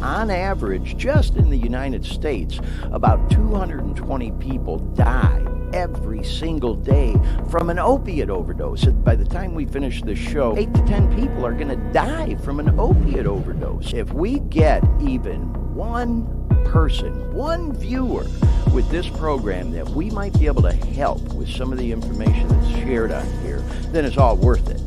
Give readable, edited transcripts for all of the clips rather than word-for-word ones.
on average, just in the United States, about 220 people die every single day from an opiate overdose. And by the time we finish this show, 8 to 10 people are going to die from an opiate overdose. If we get even one person, one viewer with this program that we might be able to help with some of the information that's shared on here, then it's all worth it.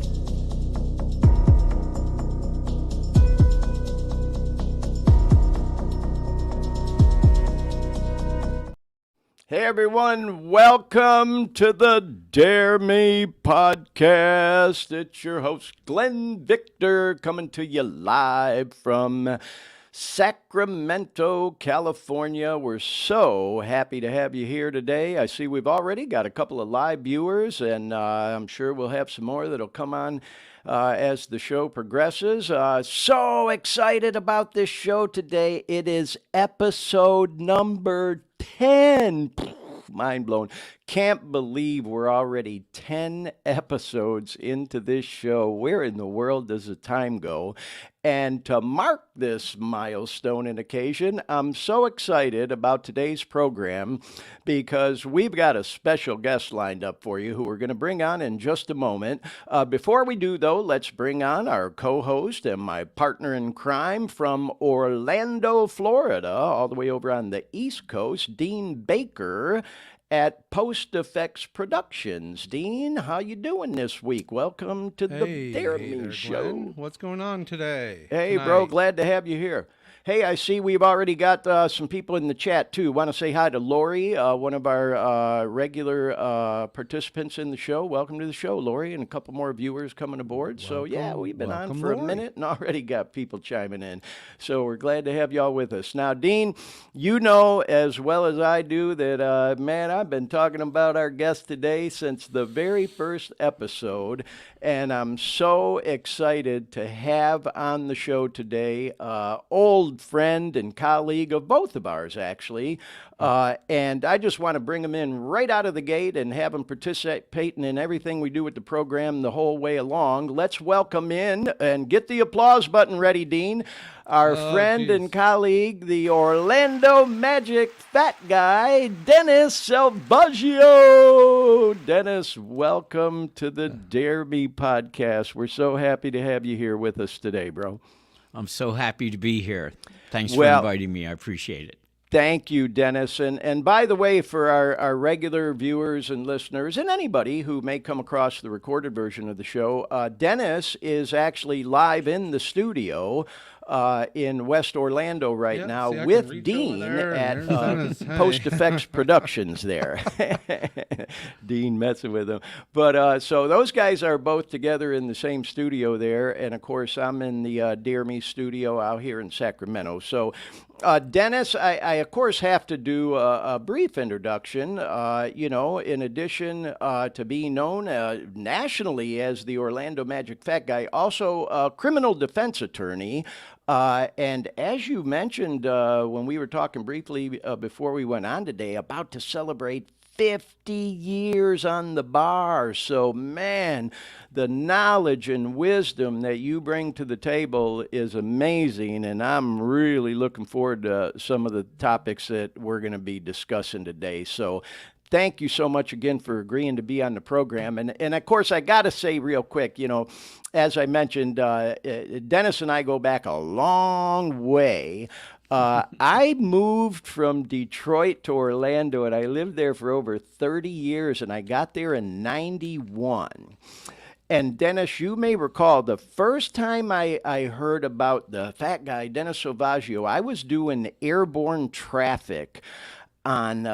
Hey everyone, welcome to the Dare Me podcast. It's your host, Glenn Victor, coming to you live from Sacramento, California. We're so happy to have you here today. I see we've already got a couple of live viewers, and I'm sure we'll have some more that'll come on as the show progresses. So excited about this show today. It is episode number 10. Mind blown. Can't believe we're already 10 episodes into this show. Where in the world does the time go? And to mark this milestone and occasion, I'm so excited about today's program because we've got a special guest lined up for you who we're going to bring on in just a moment. Before we do, though, let's bring on our co-host and my partner in crime from Orlando, Florida, all the way over on the East Coast, Dean Baker at Post Effects Productions. Dean, how you doing this week? Welcome to the Dare Me Show. Glenn. What's going on today? Hey, bro, glad to have you here. Hey, I see we've already got some people in the chat, too. Want to say hi to Lori, one of our regular participants in the show. Welcome to the show, Lori, and a couple more viewers coming aboard. So, yeah, we've been on for a minute and already got people chiming in. So we're glad to have y'all with us. Now, Dean, you know as well as I do that, man, I've been talking about our guest today since the very first episode, and I'm so excited to have on the show today old friend and colleague of both of ours, actually. And I just want to bring him in right out of the gate and have him participating in everything we do with the program the whole way along. Let's welcome in and get the applause button ready, Dean. Our friend and colleague, the Orlando Magic Fat Guy, Dennis Salvagio. Dennis, welcome to the Dare Me podcast. We're so happy to have you here with us today, bro. I'm so happy to be here. Thanks for inviting me. I appreciate it. Thank you, Dennis. And by the way, for our regular viewers and listeners and anybody who may come across the recorded version of the show, Dennis is actually live in the studio in West Orlando right now with Dean at Post Effects Productions there. Dean messing with him. But so those guys are both together in the same studio there. And, of course, I'm in the Dare Me studio out here in Sacramento. So, Dennis, I of course have to do a brief introduction. You know, in addition to being known nationally as the Orlando Magic Fat Guy, also a criminal defense attorney. And as you mentioned when we were talking briefly before we went on today, about to celebrate 50 years on the bar. So, man, the knowledge and wisdom that you bring to the table is amazing, and I'm really looking forward to some of the topics that we're going to be discussing today. So thank you so much again for agreeing to be on the program. And of course, I got to say real quick, you know, as I mentioned, Dennis and I go back a long way. I moved from Detroit to Orlando, and I lived there for over 30 years, and I got there in 91. And Dennis, you may recall the first time I heard about the fat guy, Dennis Salvagio, I was doing airborne traffic on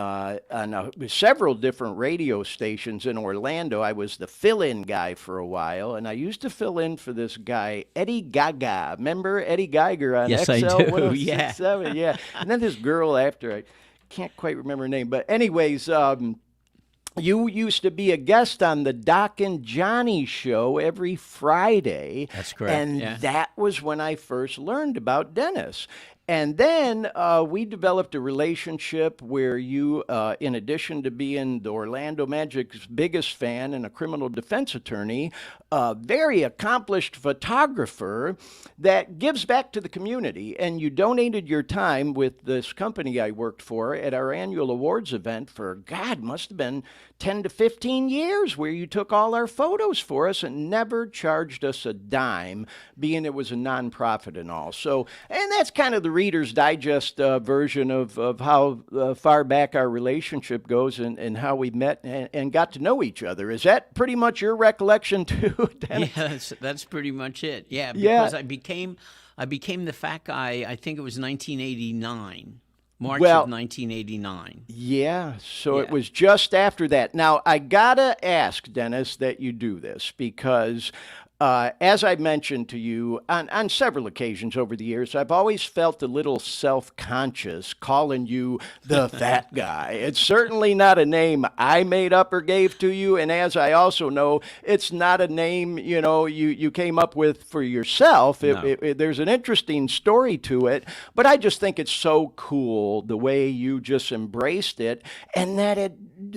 several different radio stations in Orlando. I was the fill-in guy for a while, and I used to fill in for this guy, Eddie Gaga. Remember Eddie Geiger on yes, XL? I do. Yeah. Yeah. And then this girl after, I can't quite remember her name. But anyways, you used to be a guest on the Doc and Johnny show every Friday. That's correct. And that was when I first learned about Dennis. And then we developed a relationship where you, in addition to being the Orlando Magic's biggest fan and a criminal defense attorney, a very accomplished photographer that gives back to the community. And you donated your time with this company I worked for at our annual awards event for, God, must have been 10 to 15 years, where you took all our photos for us and never charged us a dime, being it was a nonprofit and all. So, and that's kind of the Reader's Digest version of how far back our relationship goes and how we met and got to know each other. Is that pretty much your recollection too, Dennis? Yeah, that's pretty much it. Yeah, because I became the fat guy, I think it was 1989. March of 1989. Yeah, so it was just after that. Now, I gotta ask, Dennis, that you do this because as I mentioned to you on several occasions over the years, I've always felt a little self-conscious calling you the fat guy. It's certainly not a name I made up or gave to you, and as I also know, it's not a name, you came up with for yourself. There's an interesting story to it, but I just think it's so cool the way you just embraced it, and that it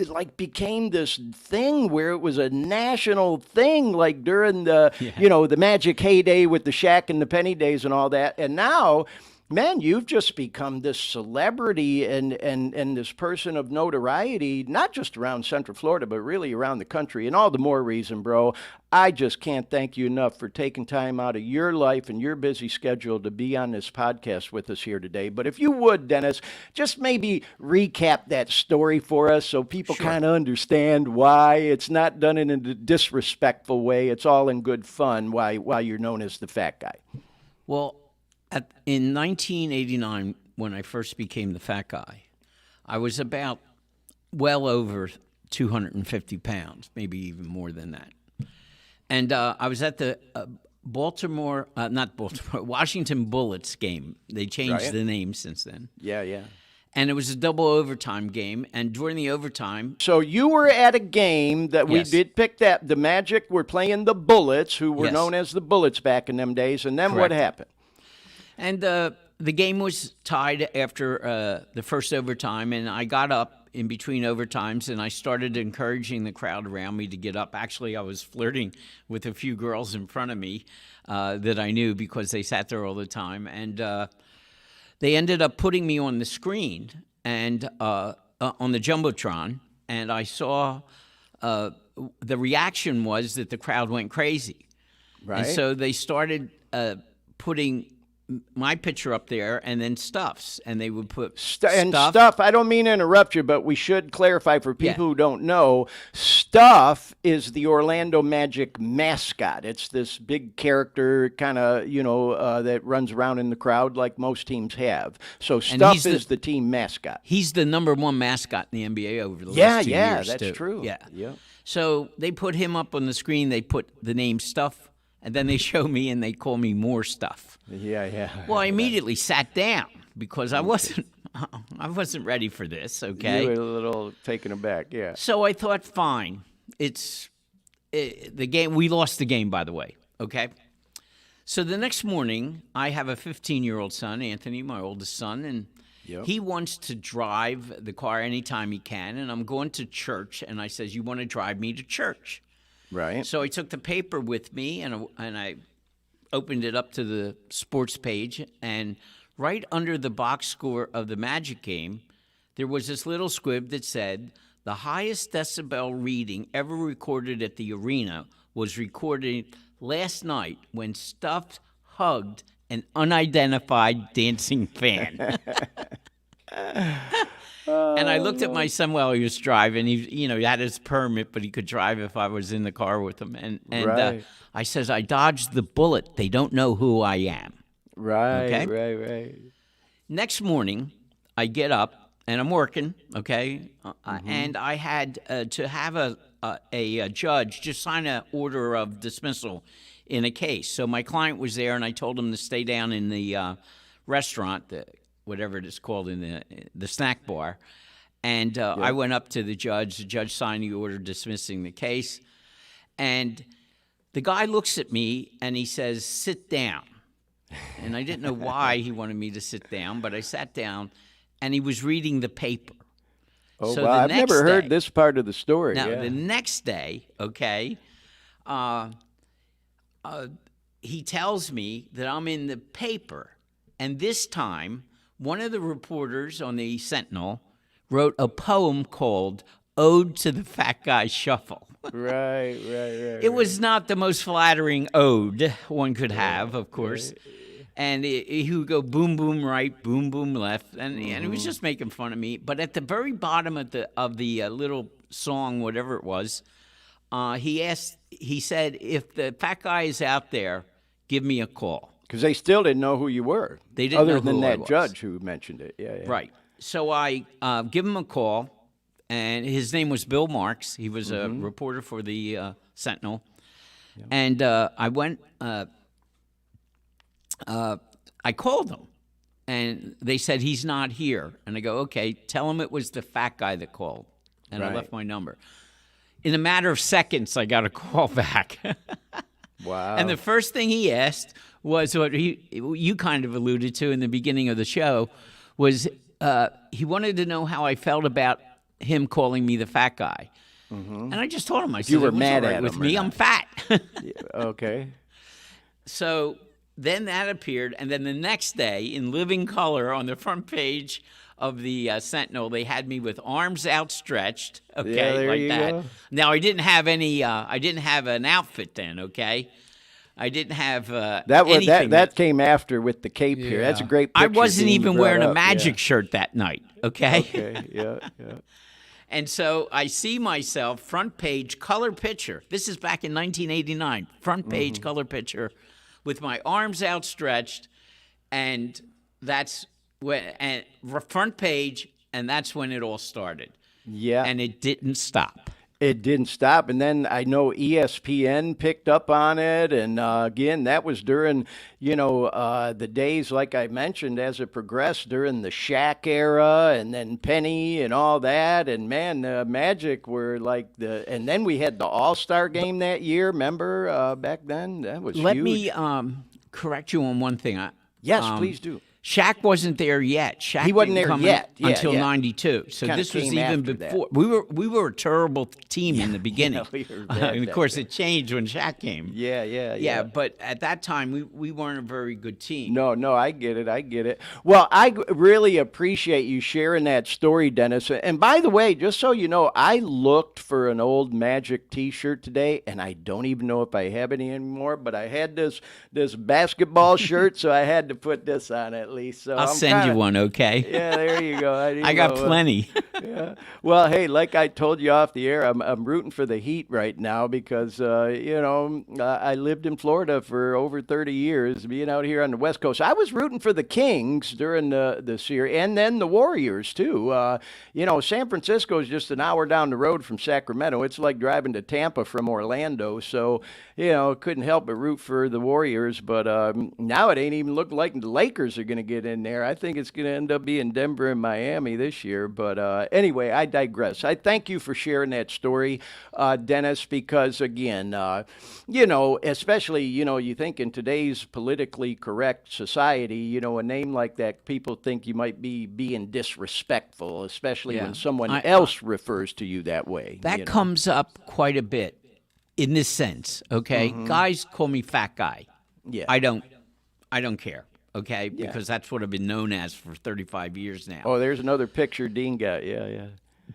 like became this thing where it was a national thing, like during the the Magic heyday with the Shaq and the Penny days and all that. And now, man, you've just become this celebrity and this person of notoriety, not just around Central Florida, but really around the country. And all the more reason, bro, I just can't thank you enough for taking time out of your life and your busy schedule to be on this podcast with us here today. But if you would, Dennis, just maybe recap that story for us so people kind of understand why it's not done in a disrespectful way. It's all in good fun why you're known as the fat guy. Well, in 1989, when I first became the fat guy, I was about well over 250 pounds, maybe even more than that. And I was at the Washington Bullets game. They changed the name since then. Yeah. And it was a double overtime game. And during the overtime... So you were at a game that we did pick that. The Magic were playing the Bullets, who were known as the Bullets back in them days. And then what happened? And the game was tied after the first overtime, and I got up in between overtimes, and I started encouraging the crowd around me to get up. Actually, I was flirting with a few girls in front of me that I knew because they sat there all the time, and they ended up putting me on the screen and on the Jumbotron, and I saw the reaction was that the crowd went crazy. Right. And so they started putting my picture up there and then Stuff's, and they would put Stuff. I don't mean to interrupt you, but we should clarify for people who don't know. Stuff is the Orlando Magic mascot. It's this big character, kind of that runs around in the crowd like most teams have. So Stuff is the team mascot. He's the number one mascot in the NBA over the last 2 years. Yeah, that's too. True. Yeah. Yep. So they put him up on the screen. They put the name Stuff. And then they show me and they call me More Stuff. Yeah. Well, I immediately sat down because I wasn't ready for this, okay? You were a little taken aback, yeah. So I thought, fine. It's the game. We lost the game, by the way, okay? So the next morning, I have a 15-year-old son, Anthony, my oldest son, and he wants to drive the car anytime he can. And I'm going to church, and I says, you want to drive me to church? Right. So I took the paper with me, and I opened it up to the sports page, and right under the box score of the Magic game, there was this little squib that said, the highest decibel reading ever recorded at the arena was recorded last night when Stuff hugged an unidentified dancing fan. And I looked at my son while he was driving. He had his permit, but he could drive if I was in the car with him. And I says, I dodged the bullet. They don't know who I am. Right, okay? right. Next morning, I get up, and I'm working, okay? And I had to have a judge just sign an order of dismissal in a case. So my client was there, and I told him to stay down in the restaurant, whatever it is called, in the snack bar. And I went up to the judge. The judge signed the order dismissing the case. And the guy looks at me, and he says, sit down. And I didn't know why he wanted me to sit down, but I sat down, and he was reading the paper. Oh, So wow. the I've never next heard day- this part of the story. Now, Yeah. the next day, okay, he tells me that I'm in the paper. And this time, one of the reporters on the Sentinel wrote a poem called Ode to the Fat Guy Shuffle. Right. It was not the most flattering ode one could have, of course. And he would go boom, boom right, boom, boom left, and he was just making fun of me. But at the very bottom of the little song, whatever it was, he said, "If the fat guy is out there, give me a call." Because they still didn't know who you were. They didn't other know than who I that was. judge who mentioned it. Yeah. Right. So I give him a call, and his name was Bill Marks. He was a reporter for the Sentinel. Yeah. And I went, I called him, and they said, he's not here. And I go, okay, tell him it was the fat guy that called. And I left my number. In a matter of seconds, I got a call back. Wow. And the first thing he asked was what you kind of alluded to in the beginning of the show, was he wanted to know how I felt about him calling me the fat guy. And I just told him, I said, you were it was mad all right at with him or me, not? I'm fat. Okay. So then that appeared, and then the next day, in living color on the front page of the Sentinel, they had me with arms outstretched, okay, Yeah, there like you that. go. Now I didn't have any. I didn't have an outfit then, okay. I didn't have anything. That came after with the cape here. That's a Yeah. great I picture. wasn't Dean, you even brought wearing a up. Magic shirt that night, okay. Okay. Yeah. And so I see myself, front page, color picture. This is back in 1989. Front page, color picture, with my arms outstretched, and that's when, and front page, and that's when it all started. Yeah. And it didn't stop. It didn't stop. And then I know ESPN picked up on it. And again, that was during, the days, like I mentioned, as it progressed during the Shaq era and then Penny and all that. And man, Magic were like and then we had the All-Star game that year. Remember back then? That was Let huge. me correct you on one thing. Yes, please do. Shaq wasn't there yet. Shaq He wasn't didn't there come yet. Yeah, until yeah. '92. So Kinda this was came even after that. before. We were a terrible team in the beginning. we were bad and of back course, then. it changed when Shaq came. Yeah. But at that time, we weren't a very good team. No, I get it. Well, I really appreciate you sharing that story, Dennis. And by the way, just so you know, I looked for an old Magic T-shirt today, and I don't even know if I have any anymore. But I had this basketball shirt, so I had to put this on at least. So I'll send you one, okay? Yeah, there you go. I got plenty. Yeah. Well, hey, like I told you off the air, I'm rooting for the Heat right now because I lived in Florida for over 30 years, being out here on the West Coast. I was rooting for the Kings during the series, and then the Warriors too. San Francisco is just an hour down the road from Sacramento. It's like driving to Tampa from Orlando. So couldn't help but root for the Warriors. But now it ain't even looking like the Lakers are going to get in there. I think it's going to end up being Denver and Miami this year. But anyway, I digress. I thank you for sharing that story, Dennis, because again, especially, you think in today's politically correct society, a name like that, people think you might be being disrespectful, especially when someone else refers to you that way. That comes up quite a bit in this sense, okay? Guys call me fat guy. Yeah. I don't care, okay? Because that's what I've been known as for 35 years now. Oh, there's another picture Dean got. Yeah.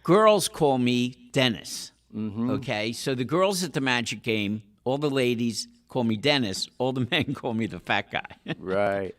Girls call me Dennis, okay? So the girls at the Magic game, all the ladies call me Dennis. All the men call me the fat guy. Right.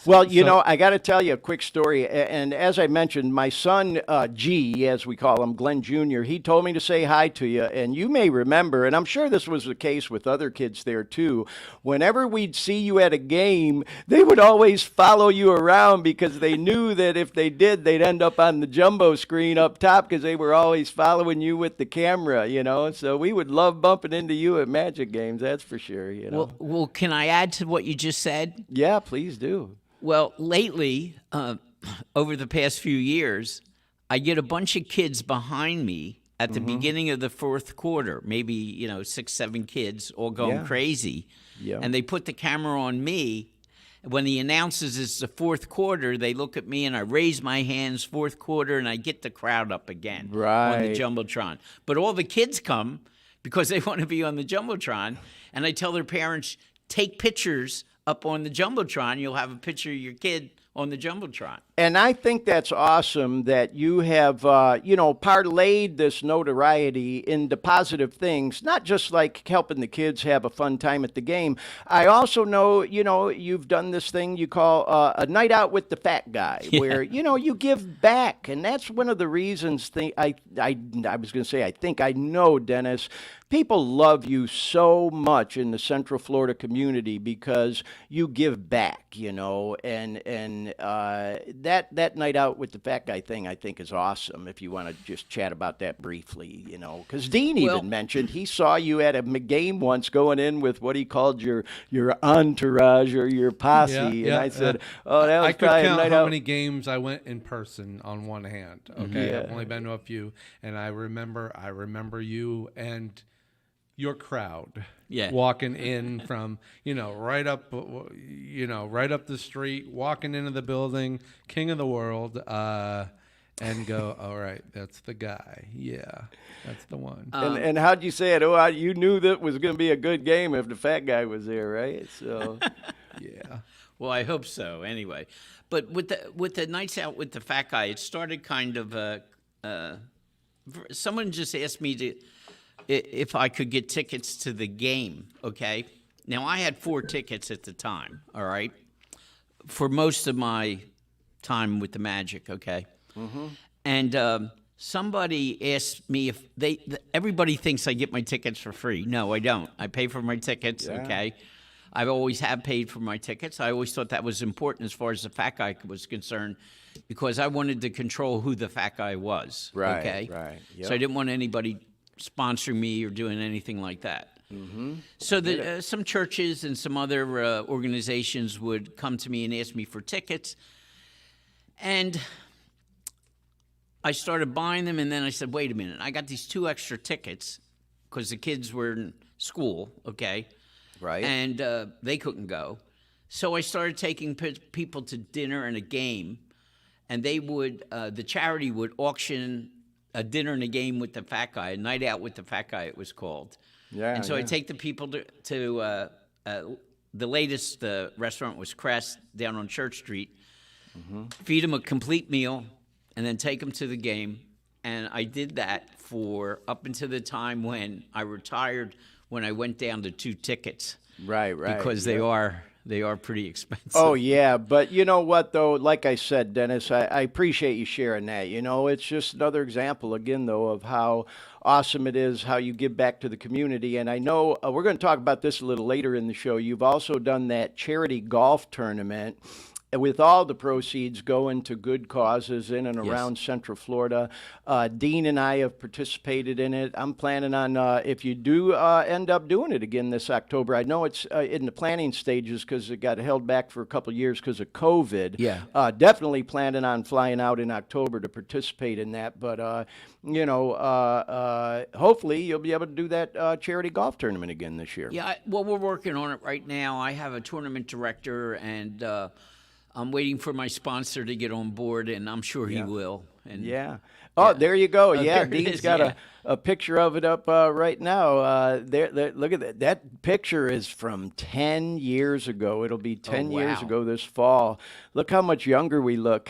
Well, I got to tell you a quick story. And as I mentioned, my son, G, as we call him, Glenn Jr., he told me to say hi to you. And you may remember, and I'm sure this was the case with other kids there too, whenever we'd see you at a game, they would always follow you around because they knew that if they did, they'd end up on the jumbo screen up top because they were always following you with the camera, So we would love bumping into you at Magic games, that's for sure, Well, can I add to what you just said? Yeah, please do. Well, lately, over the past few years, I get a bunch of kids behind me at the beginning of the fourth quarter, maybe, 6, 7 kids all going crazy. Yeah. And they put the camera on me, when he announces it's the fourth quarter, they look at me and I raise my hands, fourth quarter, and I get the crowd up again on the Right. Jumbotron. But all the kids come because they want to be on the Jumbotron, and I tell their parents, take pictures up on the Jumbotron. You'll have a picture of your kid on the Jumbotron. And I think that's awesome that you have, parlayed this notoriety into positive things, not just like helping the kids have a fun time at the game. I also know, you've done this thing you call a night out with the fat guy, where, you give back. And that's one of the reasons I was going to say, I think I know, Dennis, people love you so much in the Central Florida community because you give back, and that night out with the fat guy thing, I think, is awesome. If you want to just chat about that briefly, because Dean even mentioned he saw you at a game once going in with what he called your entourage or your posse, and I said, "Oh, that was I could probably a count night how out." many games I went in person on one hand. Okay, Yeah. I've only been to a few, and I remember you and your crowd walking in from right up the street, walking into the building, king of the world, and go, all right, that's the guy, that's the one. And how'd you say it? Oh, you knew that was going to be a good game if the fat guy was there, right? So Yeah. Well, I hope so. Anyway, but with the nights out with the fat guy, it started kind of. Someone just asked me if I could get tickets to the game. Okay, now I had 4 tickets at the time. All right, for most of my time with the Magic. Okay, and somebody asked me if everybody thinks I get my tickets for free. No, I don't. I pay for my tickets. Yeah. Okay. I always have paid for my tickets. I always thought that was important as far as the fat guy was concerned, because I wanted to control who the fat guy was. Right, Okay. right. Yep. So I didn't want anybody sponsoring me or doing anything like that. So some churches and some other organizations would come to me and ask me for tickets, and I started buying them. And then I said, "Wait a minute! I got these 2 extra tickets because the kids were in school." Okay. right. And they couldn't go. So I started taking people to dinner and a game, and they would, the charity would auction a dinner and a game with the fat guy, a night out with the fat guy, it was called. Yeah. And so I take the people to the latest restaurant was Crest down on Church Street, feed them a complete meal, and then take them to the game. And I did that for up until the time when I retired, when I went down to 2 tickets. Right. Because they are pretty expensive. Oh, yeah. But you know what, though? Like I said, Dennis, I appreciate you sharing that. It's just another example, again, though, of how awesome it is, how you give back to the community. And I know we're going to talk about this a little later in the show. You've also done that charity golf tournament with all the proceeds going to good causes in and around Central Florida. Dean and I have participated in it. I'm planning on, if you do end up doing it again this October, I know it's in the planning stages because it got held back for a couple of years because of COVID. Yeah. Definitely planning on flying out in October to participate in that. But, hopefully you'll be able to do that charity golf tournament again this year. Yeah, well, we're working on it right now. I have a tournament director, and I'm waiting for my sponsor to get on board, and I'm sure he will. And Yeah. Oh, there you go. Yeah, there it Dean's is, got a picture of it up right now. There, look at that. That picture is from 10 years ago. It'll be 10 years wow. ago this fall. Look how much younger we look.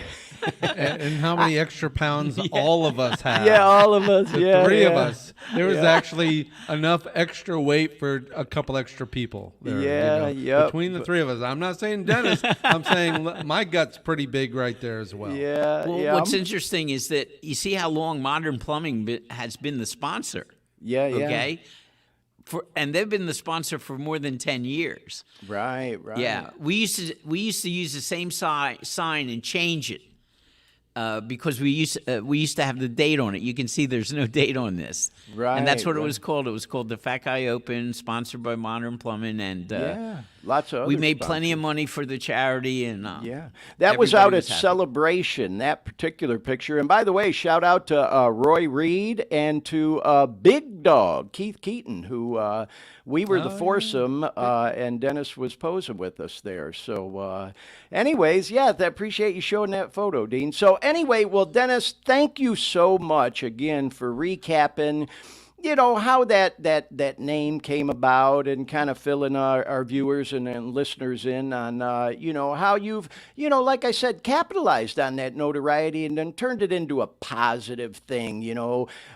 And how many extra pounds all of us have. Yeah, all of us. The 3 of us. There was actually enough extra weight for a couple extra people. There, Yeah, yep. Between the 3 of us. I'm not saying Dennis. I'm saying my gut's pretty big right there as well. Yeah, well, yeah. what's interesting is that you see how long Modern Plumbing has been the sponsor. Yeah. Okay. And they've been the sponsor for more than 10 years. Right. Yeah, we used to use the same sign and change it because we used to have the date on it. You can see there's no date on this, Right. And that's what it was called. It was called the Fat Guy Open, sponsored by Modern Plumbing, and Lots of we other made plenty of sponsors. money for the charity, and Yeah, that was out everybody at was happy. Celebration, that particular picture. And by the way, shout out to Roy Reed and to Big Dog, Keith Keaton, who we were the Oh, yeah. foursome, and Dennis was posing with us there. So, anyways, yeah, I appreciate you showing that photo, Dean. So, anyway, well, Dennis, thank you so much again for recapping, how that name came about, and kind of filling our viewers and listeners in on, how you've, like I said, capitalized on that notoriety and then turned it into a positive thing,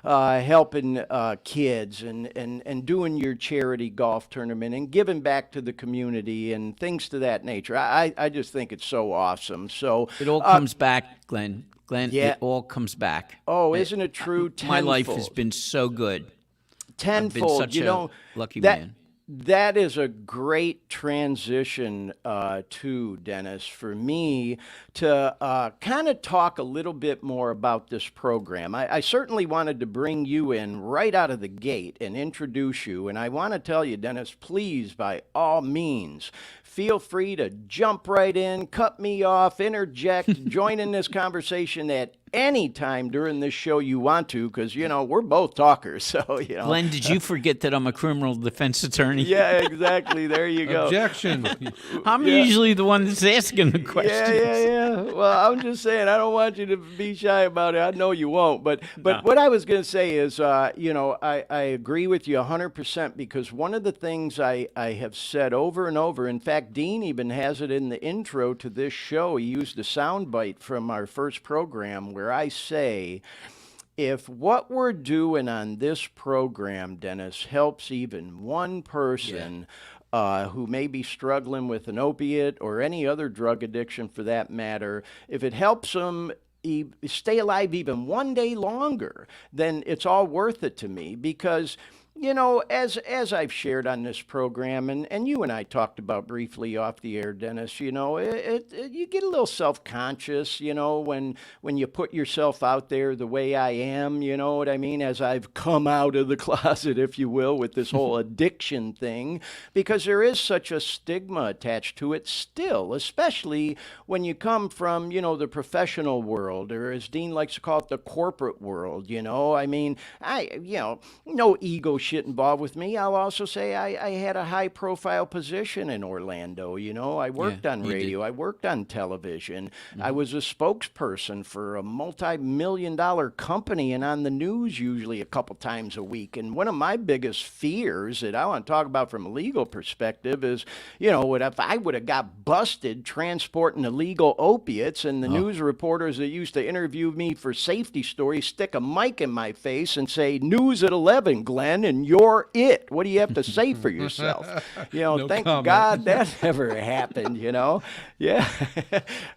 helping kids and doing your charity golf tournament and giving back to the community and things to that nature. I just think it's so awesome. So It all comes back, Glenn. Glenn, yeah. it all comes back. Oh, isn't it true? My life has Tenfold. been so good. I've been Tenfold. such a lucky that man. that is a great transition to Dennis for me to kind of talk a little bit more about this program. I certainly wanted to bring you in right out of the gate and introduce you, and I want to tell you, Dennis, please, by all means, feel free to jump right in, cut me off, interject, join in this conversation at any time during this show you want to, because, we're both talkers. So, Glenn, did you forget that I'm a criminal defense attorney? Yeah, exactly. There you go. Objection. I'm usually the one that's asking the questions. Yeah. Well, I'm just saying, I don't want you to be shy about it. I know you won't. But what I was going to say is, I agree with you 100%, because one of the things I have said over and over, in fact, Dean even has it in the intro to this show. He used a soundbite from our first program where I say, if what we're doing on this program, Dennis, helps even one person who may be struggling with an opiate or any other drug addiction for that matter, if it helps them stay alive even one day longer, then it's all worth it to me. Because as I've shared on this program, and you and I talked about briefly off the air, Dennis, you get a little self-conscious, when you put yourself out there the way I am, you know what I mean, as I've come out of the closet, if you will, with this whole addiction thing, because there is such a stigma attached to it still, especially when you come from, the professional world, or as Dean likes to call it, the corporate world, I mean, no ego shit involved with me. I'll also say I had a high profile position in Orlando. I worked on radio. I worked on television. I was a spokesperson for a multi-million-dollar company and on the news usually a couple times a week. And one of my biggest fears that I want to talk about from a legal perspective is, if I would have got busted transporting illegal opiates, and the news reporters that used to interview me for safety stories stick a mic in my face and say, "News at 11, Glenn, and you're it. What do you have to say for yourself?" No Thank comment. God that never happened, Yeah.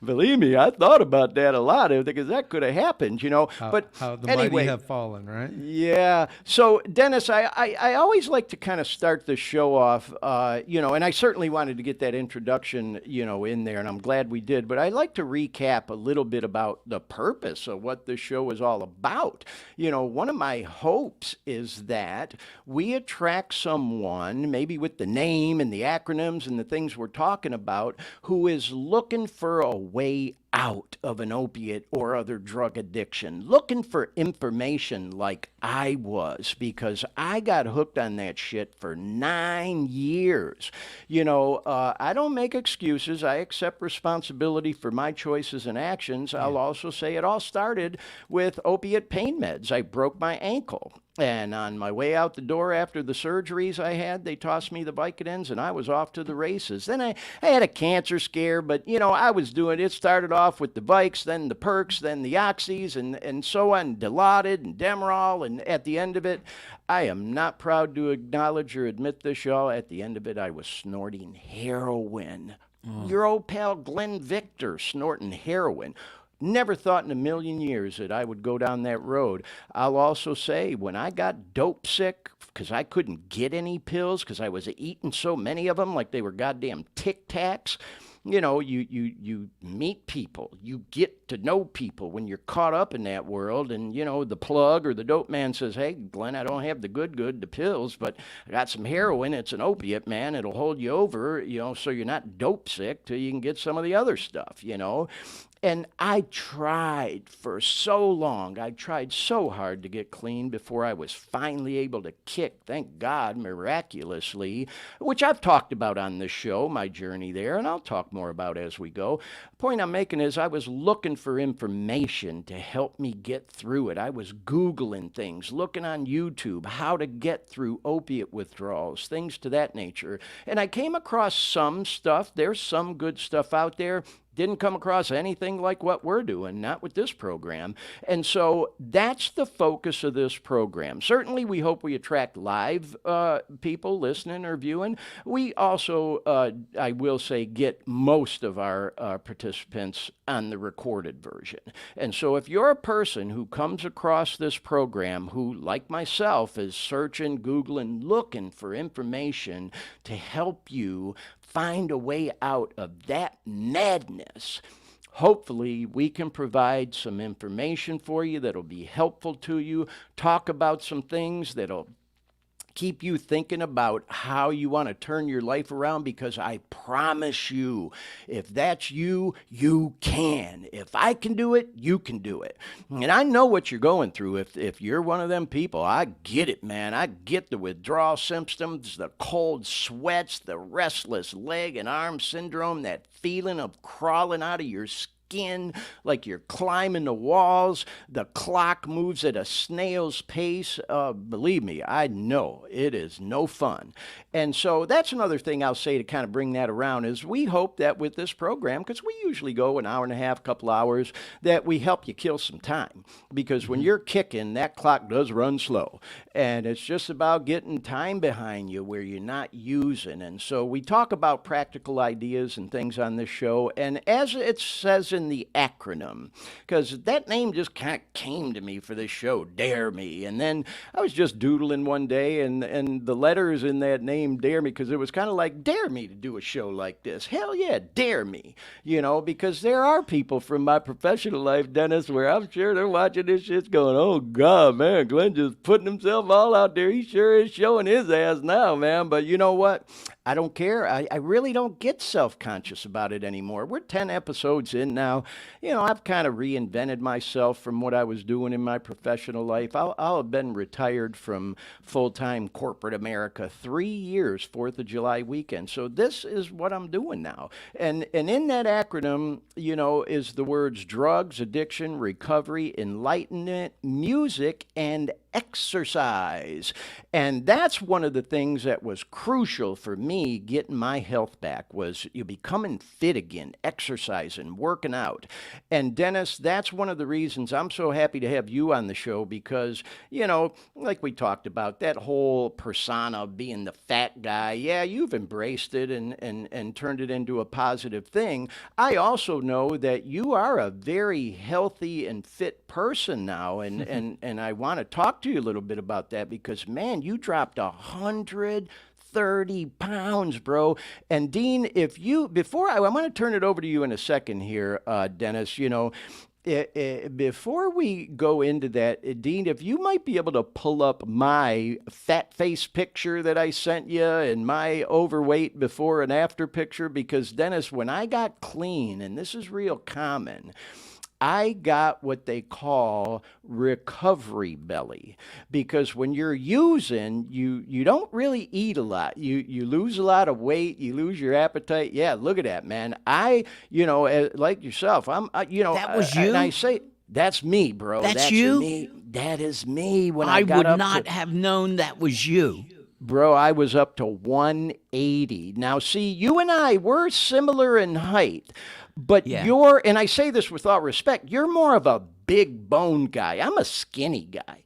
Believe me, I thought about that a lot, because that could have happened, But How the anyway, mighty have fallen, right? yeah. So, Dennis, I always like to kind of start the show off, and I certainly wanted to get that introduction, in there, and I'm glad we did. But I'd like to recap a little bit about the purpose of what this show is all about. One of my hopes is that we attract someone, maybe with the name and the acronyms and the things we're talking about, who is looking for a way out of an opiate or other drug addiction, looking for information like I was, because I got hooked on that shit for 9 years. I don't make excuses. I accept responsibility for my choices and actions. I'll also say it all started with opiate pain meds. I broke my ankle. And on my way out the door after the surgeries I had, they tossed me the Vicodins, and I was off to the races. Then I had a cancer scare, but, I was doing it. Started off with the Vikes, then the Perks, then the Oxys, and so on, Dilaudid and Demerol. And at the end of it, I am not proud to acknowledge or admit this, y'all. At the end of it, I was snorting heroin. Your old pal Glenn Victor snorting heroin. Never thought in a million years that I would go down that road. I'll also say, when I got dope sick, because I couldn't get any pills because I was eating so many of them like they were goddamn Tic Tacs, you meet people, you get to know people when you're caught up in that world, and the plug or the dope man says, hey Glenn, I don't have the the pills, but I got some heroin. It's an opiate, man. It'll hold you over, so you're not dope sick till you can get some of the other stuff. And I tried for so long. I tried so hard to get clean before I was finally able to kick, thank God, miraculously, which I've talked about on this show, my journey there, and I'll talk more about as we go. The point I'm making is I was looking for information to help me get through it. I was Googling things, looking on YouTube, how to get through opiate withdrawals, things to that nature. And I came across some stuff. There's some good stuff out there. Didn't come across anything like what we're doing, not with this program. And so that's the focus of this program. Certainly, we hope we attract live people listening or viewing. We also, I will say, get most of our participants on the recorded version. And so if you're a person who comes across this program who, like myself, is searching, Googling, looking for information to help you find a way out of that madness, hopefully we can provide some information for you that'll be helpful to you, talk about some things that'll keep you thinking about how you want to turn your life around, because I promise you, if that's you, you can. If I can do it, you can do it. And I know what you're going through. If you're one of them people, I get it, man. I get the withdrawal symptoms, the cold sweats, the restless leg and arm syndrome, that feeling of crawling out of your skin like you're climbing the walls. The clock moves at a snail's pace. Believe me, I know it is no fun. And so that's another thing I'll say to kind of bring that around is we hope that with this program, because we usually go an hour and a half, couple hours, that we help you kill some time. Because when you're kicking, that clock does run slow. And it's just about getting time behind you where you're not using. And so we talk about practical ideas and things on this show. And as it says in the acronym, because that name just kind of came to me for this show, Dare Me. And then I was just doodling one day, and the letters in that name, Dare Me, because it was kind of like, dare me to do a show like this. Hell yeah, dare me. Because there are people from my professional life, Dennis, where I'm sure they're watching this shit going, oh God, man, Glenn just putting himself all out there. He sure is showing his ass now, man. But you know what? I don't care. I really don't get self-conscious about it anymore. We're 10 episodes in now. I've kind of reinvented myself from what I was doing in my professional life. I'll have been retired from full-time corporate America 3 years, 4th of July weekend. So this is what I'm doing now. And in that acronym, is the words drugs, addiction, recovery, enlightenment, music, and exercise. And that's one of the things that was crucial for me getting my health back, was you becoming fit again, exercising, working out. And Dennis, that's one of the reasons I'm so happy to have you on the show, because, like we talked about, that whole persona of being the fat guy, yeah, you've embraced it and turned it into a positive thing. I also know that you are a very healthy and fit person now, and I want to talk to you a little bit about that, because man, you dropped 130 pounds, bro. And Dean, I want to turn it over to you in a second here, Dennis, before we go into that, Dean, if you might be able to pull up my fat face picture that I sent you and my overweight before and after picture, because Dennis, when I got clean, and this is real common, I got what they call recovery belly, because when you're using, you don't really eat a lot. You lose a lot of weight, you lose your appetite. Yeah, look at that, man. Like yourself, that was you. And I say, that's me, bro. That's you? Me. That is me. When I got would up not have known that was you. Bro, I was up to 180. Now, see, you and I, we're similar in height, but you're, and I say this with all respect, you're more of a big bone guy. I'm a skinny guy,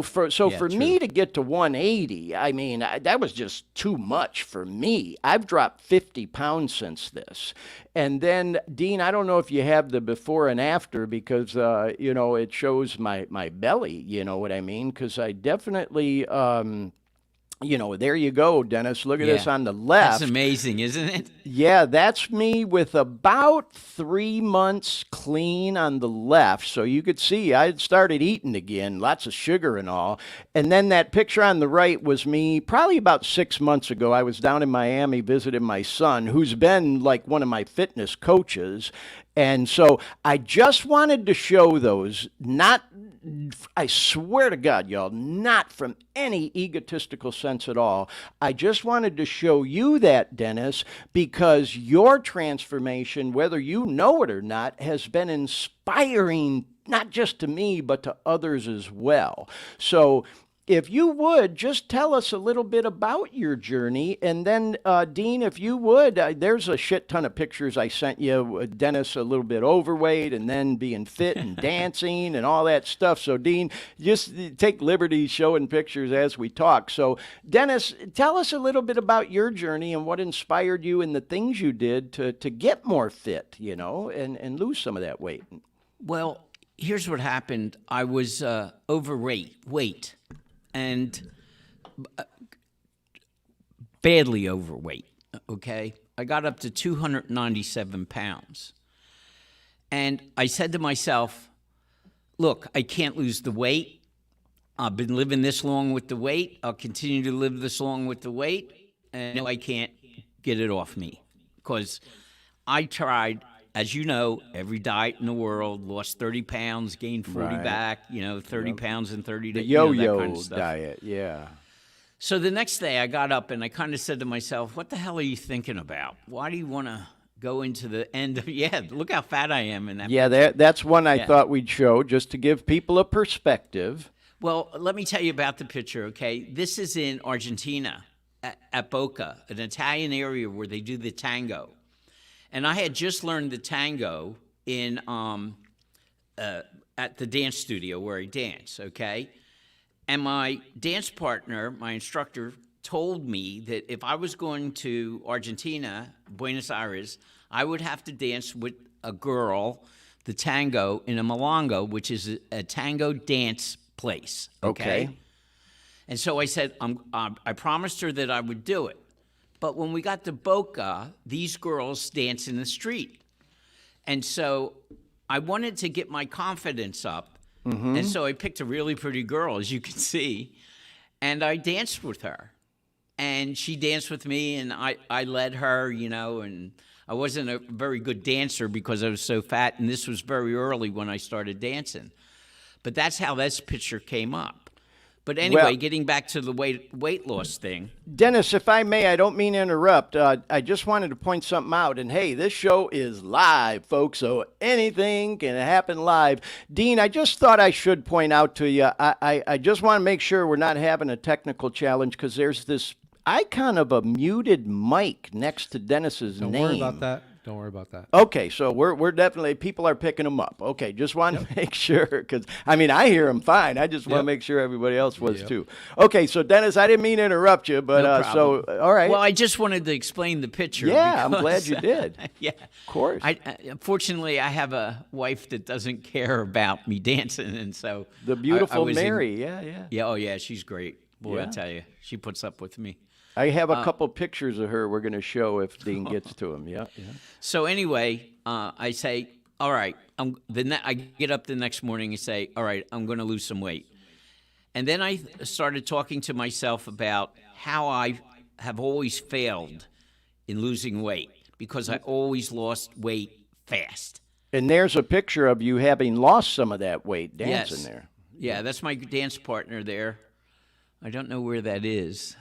for me to get to 180, I mean, that was just too much for me. I've dropped 50 pounds since this. And then, Dean, I don't know if you have the before and after, because, it shows my belly, you know what I mean? Because I definitely, There you go, Dennis. Look at this on the left. That's amazing, isn't it? Yeah, that's me with about 3 months clean on the left. So you could see I had started eating again, lots of sugar and all. And then that picture on the right was me probably about 6 months ago. I was down in Miami visiting my son, who's been like one of my fitness coaches. And so I just wanted to show those, not, I swear to God, y'all, not from any egotistical sense at all. I just wanted to show you that, Dennis, because your transformation, whether you know it or not, has been inspiring, not just to me, but to others as well. So if you would, just tell us a little bit about your journey. And then, Dean, if you would, there's a shit ton of pictures I sent you. Dennis a little bit overweight and then being fit and dancing and all that stuff. So, Dean, just take liberty showing pictures as we talk. So, Dennis, tell us a little bit about your journey and what inspired you and the things you did to get more fit, and lose some of that weight. Well, here's what happened. I was overweight. And badly overweight, okay? I got up to 297 pounds. And I said to myself, look, I can't lose the weight. I've been living this long with the weight. I'll continue to live this long with the weight. And I can't get it off me. Because I tried, as you know, every diet in the world, lost 30 pounds, gained 40 back, 30 pounds in 30 days. The yo-yo that kind of diet, yeah. So the next day I got up and I kind of said to myself, what the hell are you thinking about? Why do you want to go into the end of, look how fat I am in that picture. That's one I thought we'd show just to give people a perspective. Well, let me tell you about the picture, okay? This is in Argentina, at Boca, an Italian area where they do the tango. And I had just learned the tango in at the dance studio where I dance, okay? And my dance partner, my instructor, told me that if I was going to Argentina, Buenos Aires, I would have to dance with a girl, the tango, in a milonga, which is a tango dance place, okay? And so I said, I promised her that I would do it. But when we got to Boca, these girls dance in the street. And so I wanted to get my confidence up. Mm-hmm. And so I picked a really pretty girl, as you can see, and I danced with her. And she danced with me, and I led her, and I wasn't a very good dancer because I was so fat, and this was very early when I started dancing. But that's how this picture came up. But anyway, getting back to the weight loss thing. Dennis, if I may, I don't mean to interrupt. I just wanted to point something out. And, hey, this show is live, folks, so anything can happen live. Dean, I just thought I should point out to you, I just want to make sure we're not having a technical challenge because there's this icon of a muted mic next to Dennis's name. Don't worry about that. Don't worry about that. Okay, so we're definitely, people are picking them up. Okay, just want to make sure, because, I hear them fine. I just want to make sure everybody else was too. Okay, so Dennis, I didn't mean to interrupt you, but no all right. Well, I just wanted to explain the picture. Yeah, I'm glad you did. Yeah. Of course. Fortunately, I have a wife that doesn't care about me dancing, and so. The beautiful Mary, yeah. Yeah, oh yeah, she's great. Boy, I tell you, she puts up with me. I have a couple pictures of her we're going to show if Dean gets to them. Yeah. So anyway, I say, all right. I get up the next morning and say, all right, I'm going to lose some weight. And then I started talking to myself about how I have always failed in losing weight because I always lost weight fast. And there's a picture of you having lost some of that weight dancing there. Yeah, that's my dance partner there. I don't know where that is.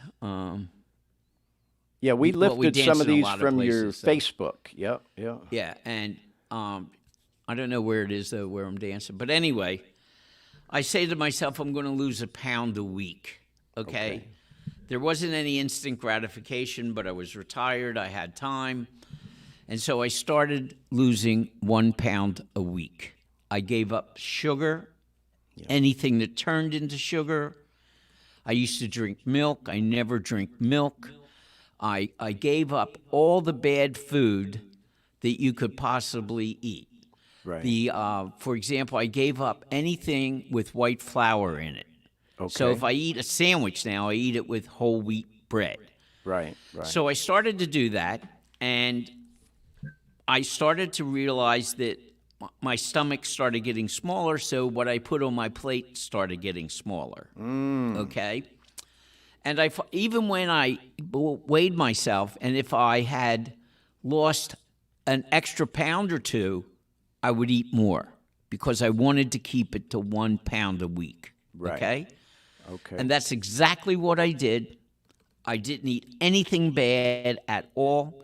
Yeah, we lifted some of these from your Facebook. Yep. Yeah, and I don't know where it is, though, where I'm dancing. But anyway, I say to myself, I'm going to lose a pound a week, okay? There wasn't any instant gratification, but I was retired. I had time. And so I started losing 1 pound a week. I gave up sugar, anything that turned into sugar. I used to drink milk. I never drink milk. I gave up all the bad food that you could possibly eat. Right. For example, I gave up anything with white flour in it. So Okay. if I eat a sandwich now, I eat it with whole wheat bread. Right. Right. So I started to do that, and I started to realize that my stomach started getting smaller, so what I put on my plate started getting smaller. Okay? And even when I weighed myself, and if I had lost an extra pound or two, I would eat more because I wanted to keep it to 1 pound a week. Right. Okay? Okay. And that's exactly what I did. I didn't eat anything bad at all.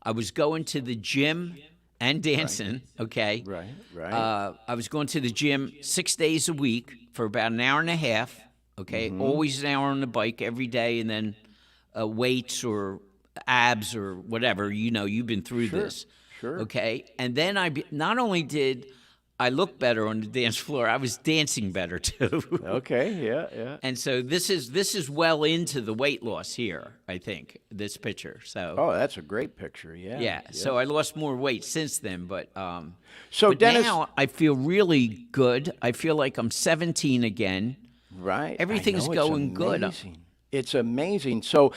I was going to the gym and dancing, okay? Right. Right. I was going to the gym 6 days a week for about an hour and a half, okay? Always an hour on the bike every day, and then weights or abs or whatever. You know, you've been through this. Sure. Okay? And then not only did I look better on the dance floor, I was dancing better too. Okay. Yeah. Yeah. And so this is well into the weight loss here, I think, this picture. So Oh, that's a great picture. Yeah. yeah, so I lost more weight since then, but So but Dennis, now I feel really good. I feel like I'm 17 again. right? Everything's I know, it's going good. amazing. It's amazing. So,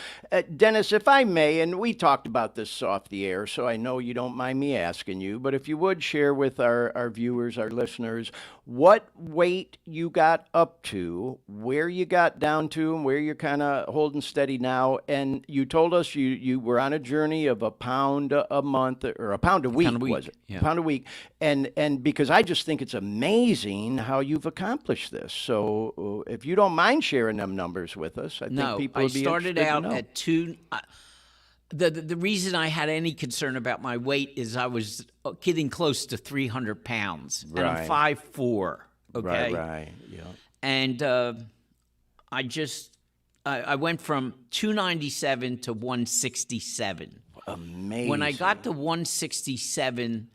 Dennis, if I may, and we talked about this off the air, so I know you don't mind me asking you, but if you would share with our viewers, our listeners, what weight you got up to, where you got down to, and where you're kind of holding steady now. And you told us you were on a journey of a pound a month, or a pound a week, was it? Yeah. Pound a week. And because I just think it's amazing how you've accomplished this. So if you don't mind sharing them numbers with us, I think No, people I would be started interested out to know. at 2. The reason I had any concern about my weight is I was getting close to 300 pounds, and I'm Right. 5'4", okay? Right. Yeah. And I went from 297 to 167. Amazing. When I got to 167,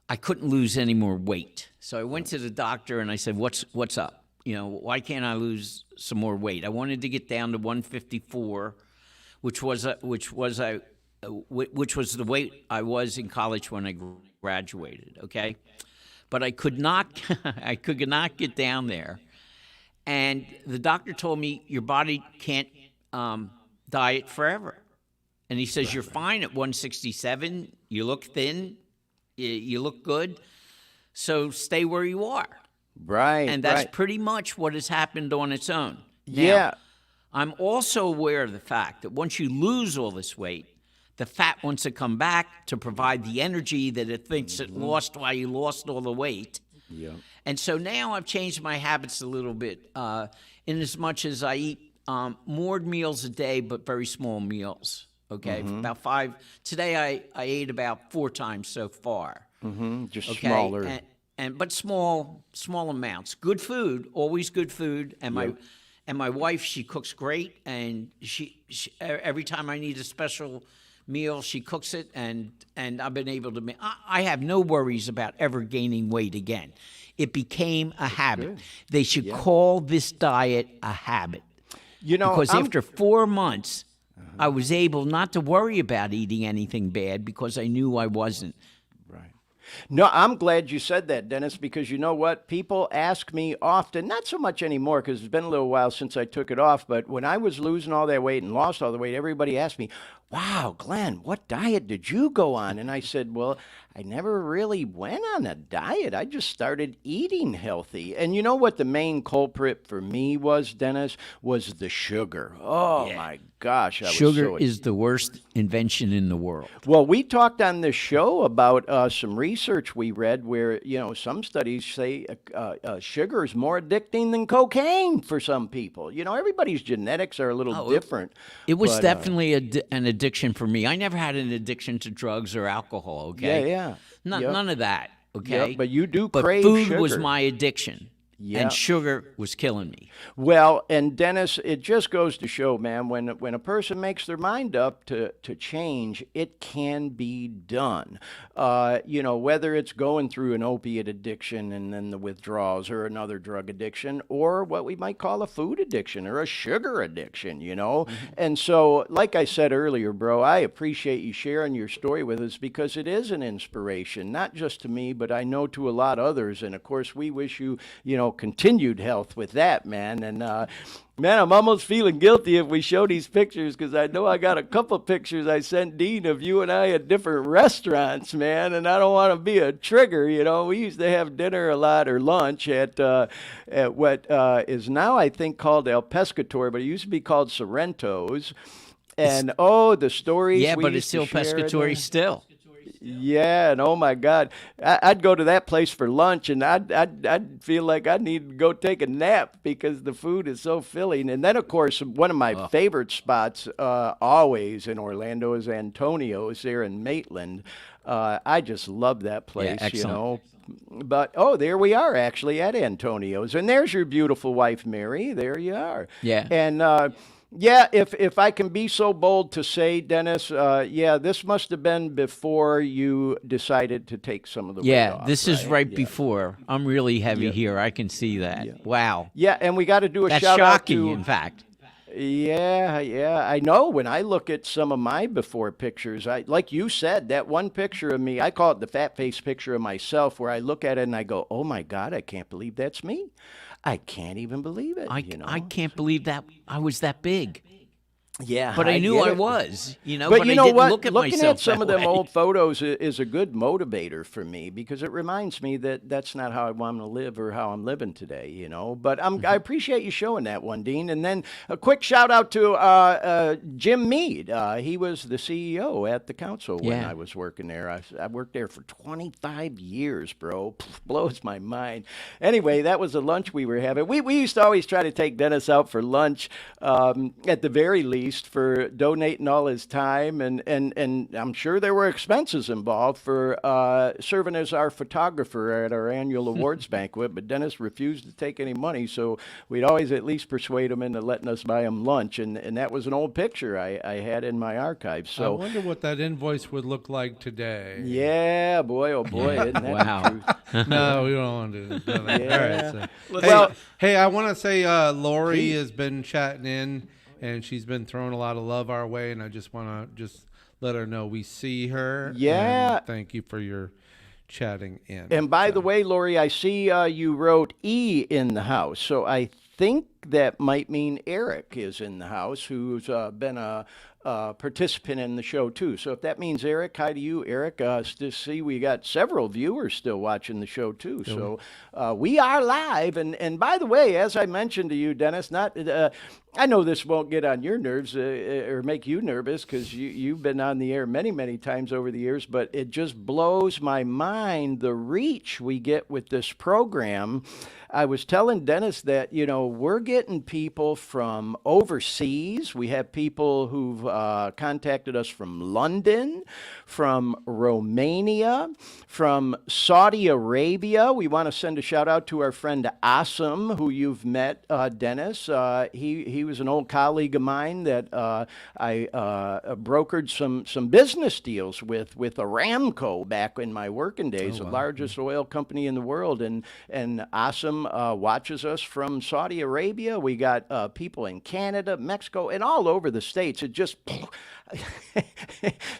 I couldn't lose any more weight. So I went to the doctor and I said, "What's up? You know, why can't I lose some more weight?" I wanted to get down to 154, which was the weight I was in college when I graduated. Okay, but I could not get down there. And the doctor told me, your body can't diet forever. And he says, you're fine at 167. You look thin. You look good. So stay where you are. Right. And that's right. pretty much what has happened on its own. Now, Yeah. I'm also aware of the fact that once you lose all this weight, the fat wants to come back to provide the energy that it thinks it lost while you lost all the weight. Yeah. And so now I've changed my habits a little bit, in as much as I eat more meals a day, but very small meals. Okay, about 5. Today I ate about 4 times so far. Just Okay, smaller. but small amounts. Good food, always good food. And my wife, she cooks great, and she every time I need a special meal, she cooks it, and I've been able to make. I have no worries about ever gaining weight again. It became a habit. They should call this diet a habit. You know, Because after 4 months, I was able not to worry about eating anything bad because I knew I wasn't. Right. No, I'm glad you said that, Dennis, because you know what? People ask me often, not so much anymore because it's been a little while since I took it off, but when I was losing all that weight and lost all the weight, everybody asked me, wow, Glenn, what diet did you go on? And I said, well, I never really went on a diet. I just started eating healthy. And you know what the main culprit for me was, Dennis, was the sugar. Oh, my gosh. I was Sugar so is the worst invention in the world. Well, we talked on this show about some research we read where, you know, some studies say sugar is more addicting than cocaine for some people. You know, everybody's genetics are a little different. It was but, definitely an addiction for me. I never had an addiction to drugs or alcohol, okay? Yeah. None of that, okay? Yeah, but you do But crave food sugar. was my addiction, and sugar was killing me. Well, and Dennis, it just goes to show, man, when a person makes their mind up to change, it can be done. You know, whether it's going through an opiate addiction and then the withdrawals or another drug addiction, or what we might call a food addiction or a sugar addiction, you know? And so, like I said earlier, bro, I appreciate you sharing your story with us because it is an inspiration, not just to me, but I know to a lot of others. And of course, we wish you, you know, continued health with that, man. And man, I'm almost feeling guilty if we show these pictures, because I know I got a couple pictures I sent Dean of you and I at different restaurants, man, and I don't want to be a trigger. We used to have dinner a lot, or lunch, at what is now, I think, called El Pescatore, but it used to be called Sorrento's. And the stories. Yeah, we but used it's still to share Pescatore still. Yeah, and oh my God, I'd go to that place for lunch, and I'd feel like I need to go take a nap because the food is so filling. And then, of course, one of my favorite spots always in Orlando is Antonio's there in Maitland. I just love that place, Yeah, excellent. But there we are, actually at Antonio's, and there's your beautiful wife, Mary. There you are. Yeah. And yeah, if I can be so bold to say, Dennis, this must have been before you decided to take some of the weight off. This is right Yeah. before. I'm really heavy here. I can see that. Yeah. Wow. Yeah, and we got to do a That's shout out shocking, to. in fact. Yeah, I know. When I look at some of my before pictures, like you said, that one picture of me, I call it the fat face picture of myself, where I look at it and I go, oh my God, I can't believe that's me. I can't even believe it. I can't believe that I was that big. Yeah, But I knew get I it. was, But but you I know didn't what? look at Looking myself at some that of them way. old photos is a good motivator for me, because it reminds me that that's not how I want to live or how I'm living today, But I appreciate you showing that one, Dean. And then a quick shout out to Jim Mead. He was the CEO at the council when Yeah. I was working there. I worked there for 25 years, bro. Blows my mind. Anyway, that was the lunch we were having. We used to always try to take Dennis out for lunch, at the very least, for donating all his time, and I'm sure there were expenses involved for serving as our photographer at our annual awards banquet, but Dennis refused to take any money, so we'd always at least persuade him into letting us buy him lunch, and that was an old picture I had in my archives. I So wonder what that invoice would look like today. yeah, boy, oh boy, isn't that Wow. the truth? No, we don't want to do that. Yeah. All right. So. Well- hey, I want to say Lori Please. has been chatting in, and she's been throwing a lot of love our way, and I just want to let her know we see her. Yeah. And thank you for your chatting in. And by the way, Lori, I see you wrote E in the house, so I think that might mean Eric is in the house, who's been a participant in the show too. So if that means Eric, hi to you, Eric. See, we got several viewers still watching the show too. So we are live. And by the way, as I mentioned to you, Dennis, I know this won't get on your nerves or make you nervous, because you've been on the air many, many times over the years, but it just blows my mind the reach we get with this program. I was telling Dennis that, we're getting people from overseas. We have people who've contacted us from London, from Romania, from Saudi Arabia. We want to send a shout out to our friend Asim, who you've met, Dennis. He was an old colleague of mine that I brokered some business deals with Aramco back in my working days, the largest oil company in the world. And Asim watches us from Saudi Arabia. We got people in Canada, Mexico, and all over the States. It just...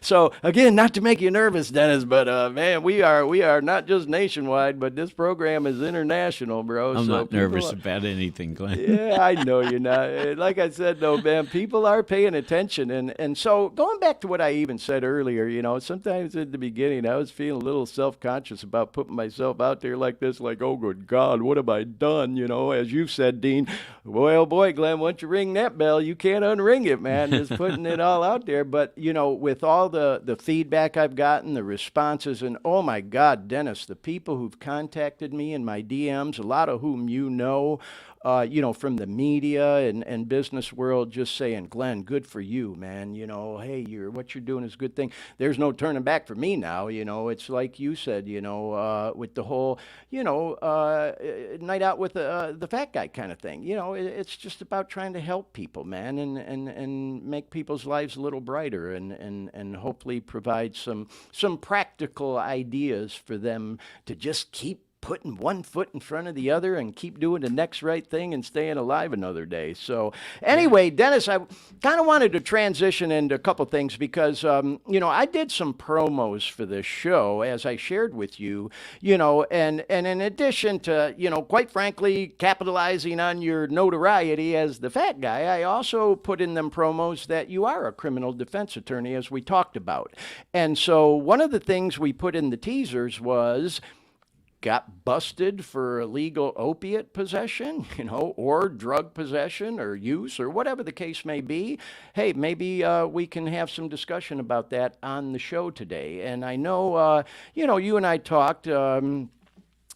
So again, not to make you nervous, Dennis, but man, we are not just nationwide, but this program is international, bro. I'm so not nervous about anything, Glenn. Yeah, I know you're not. Like I said, though, man, people are paying attention. And so going back to what I even said earlier, sometimes at the beginning I was feeling a little self-conscious about putting myself out there like this, like, oh, good God, what have I done? As you said, Dean, boy, oh boy, Glenn, once you ring that bell, you can't unring it, man. Just putting it all out there. But, with all the feedback I've gotten, the responses, and oh my God, Dennis, the people who've contacted me in my DMs, a lot of whom from the media and business world, just saying, Glenn, good for you, man. Hey, what you're doing is a good thing. There's no turning back for me now. It's like you said, with the whole, night out with the fat guy kind of thing. It's just about trying to help people, man, and make people's lives a little brighter, and hopefully provide some practical ideas for them to just keep putting one foot in front of the other and keep doing the next right thing and staying alive another day. So anyway, Dennis, I kind of wanted to transition into a couple things because, I did some promos for this show, as I shared with you, and in addition to, quite frankly, capitalizing on your notoriety as the fat guy, I also put in them promos that you are a criminal defense attorney, as we talked about. And so one of the things we put in the teasers was got busted for illegal opiate possession, or drug possession or use or whatever the case may be. Hey, maybe we can have some discussion about that on the show today. And I know, you and I talked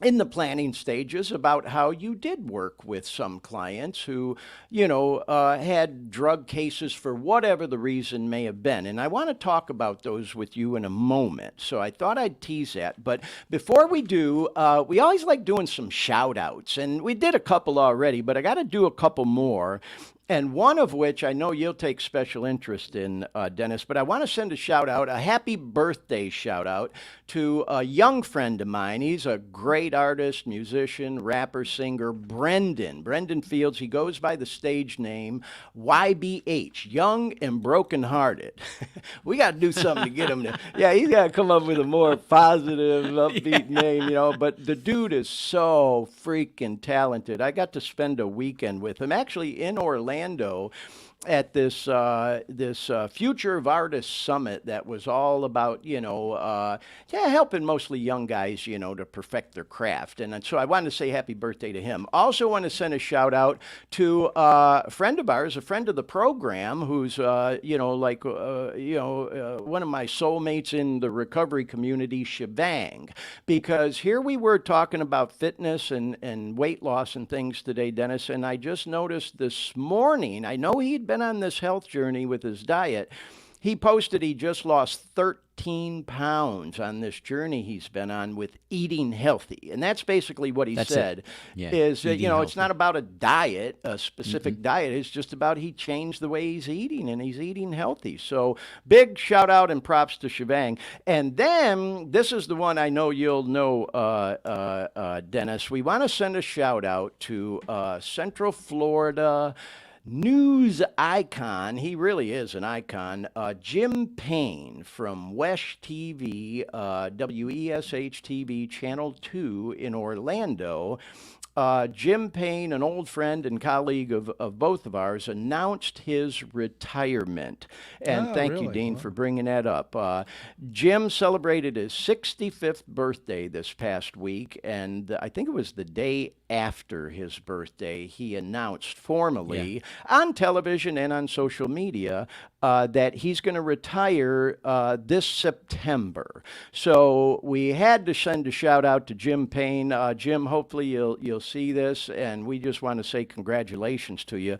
in the planning stages about how you did work with some clients who, had drug cases for whatever the reason may have been. And I want to talk about those with you in a moment. So I thought I'd tease that. But before we do, we always like doing some shout outs. And we did a couple already, but I got to do a couple more. And one of which I know you'll take special interest in, Dennis, but I want to send a shout out, a happy birthday shout out to a young friend of mine. He's a great artist, musician, rapper, singer, Brendan. Brendan Fields. He goes by the stage name YBH, Young and Brokenhearted. We got to do something to get him to, he's got to come up with a more positive, upbeat name, but the dude is so freaking talented. I got to spend a weekend with him, actually in Orlando, at this Future of Artists Summit that was all about, helping mostly young guys, to perfect their craft. And so I wanted to say happy birthday to him. Also want to send a shout out to a friend of ours, a friend of the program, who's, one of my soulmates in the recovery community, Shivang. Because here we were talking about fitness and weight loss and things today, Dennis, and I just noticed this morning, I know he'd been on this health journey with his diet. He posted he just lost 13 pounds on this journey he's been on with eating healthy. And that's basically what he said. Is, it's not about a diet, a specific diet. It's just about he changed the way he's eating, and he's eating healthy. So big shout out and props to Shivang. And then this is the one I know you'll know, Dennis. We want to send a shout out to Central Florida news icon. He really is an icon. Jim Payne from WESH TV, WESH TV, Channel 2 in Orlando. Jim Payne, an old friend and colleague of both of ours, announced his retirement. And thank you, Dean, for bringing that up. Jim celebrated his 65th birthday this past week, and I think it was the day after his birthday, he announced formally on television and on social media that he's going to retire this September. So we had to send a shout out to Jim Payne. Jim, hopefully you'll see this, and we just want to say congratulations to you.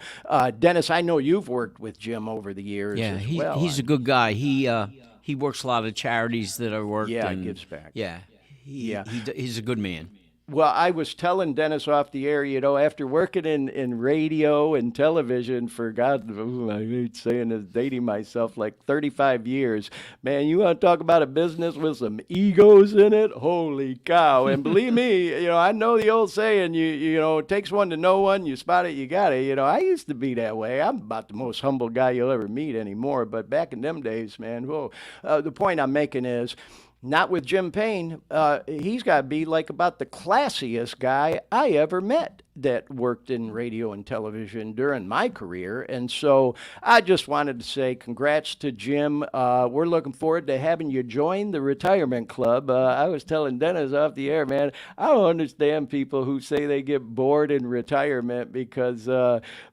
Dennis, I know you've worked with Jim over the years as well. He's a good guy. He works a lot of charities that I work. Yeah, he gives back. Yeah, he's a good man. Well, I was telling Dennis off the air, after working in radio and television for, God, I hate saying this, dating myself, like 35 years, man, you want to talk about a business with some egos in it? Holy cow. And believe me, I know the old saying, it takes one to know one, you spot it, you got it. I used to be that way. I'm about the most humble guy you'll ever meet anymore, but back in them days, man, whoa. The point I'm making is, not with Jim Payne. He's got to be like about the classiest guy I ever met that worked in radio and television during my career. And so I just wanted to say congrats to Jim. We're looking forward to having you join the retirement club. I was telling Dennis off the air, man, I don't understand people who say they get bored in retirement because,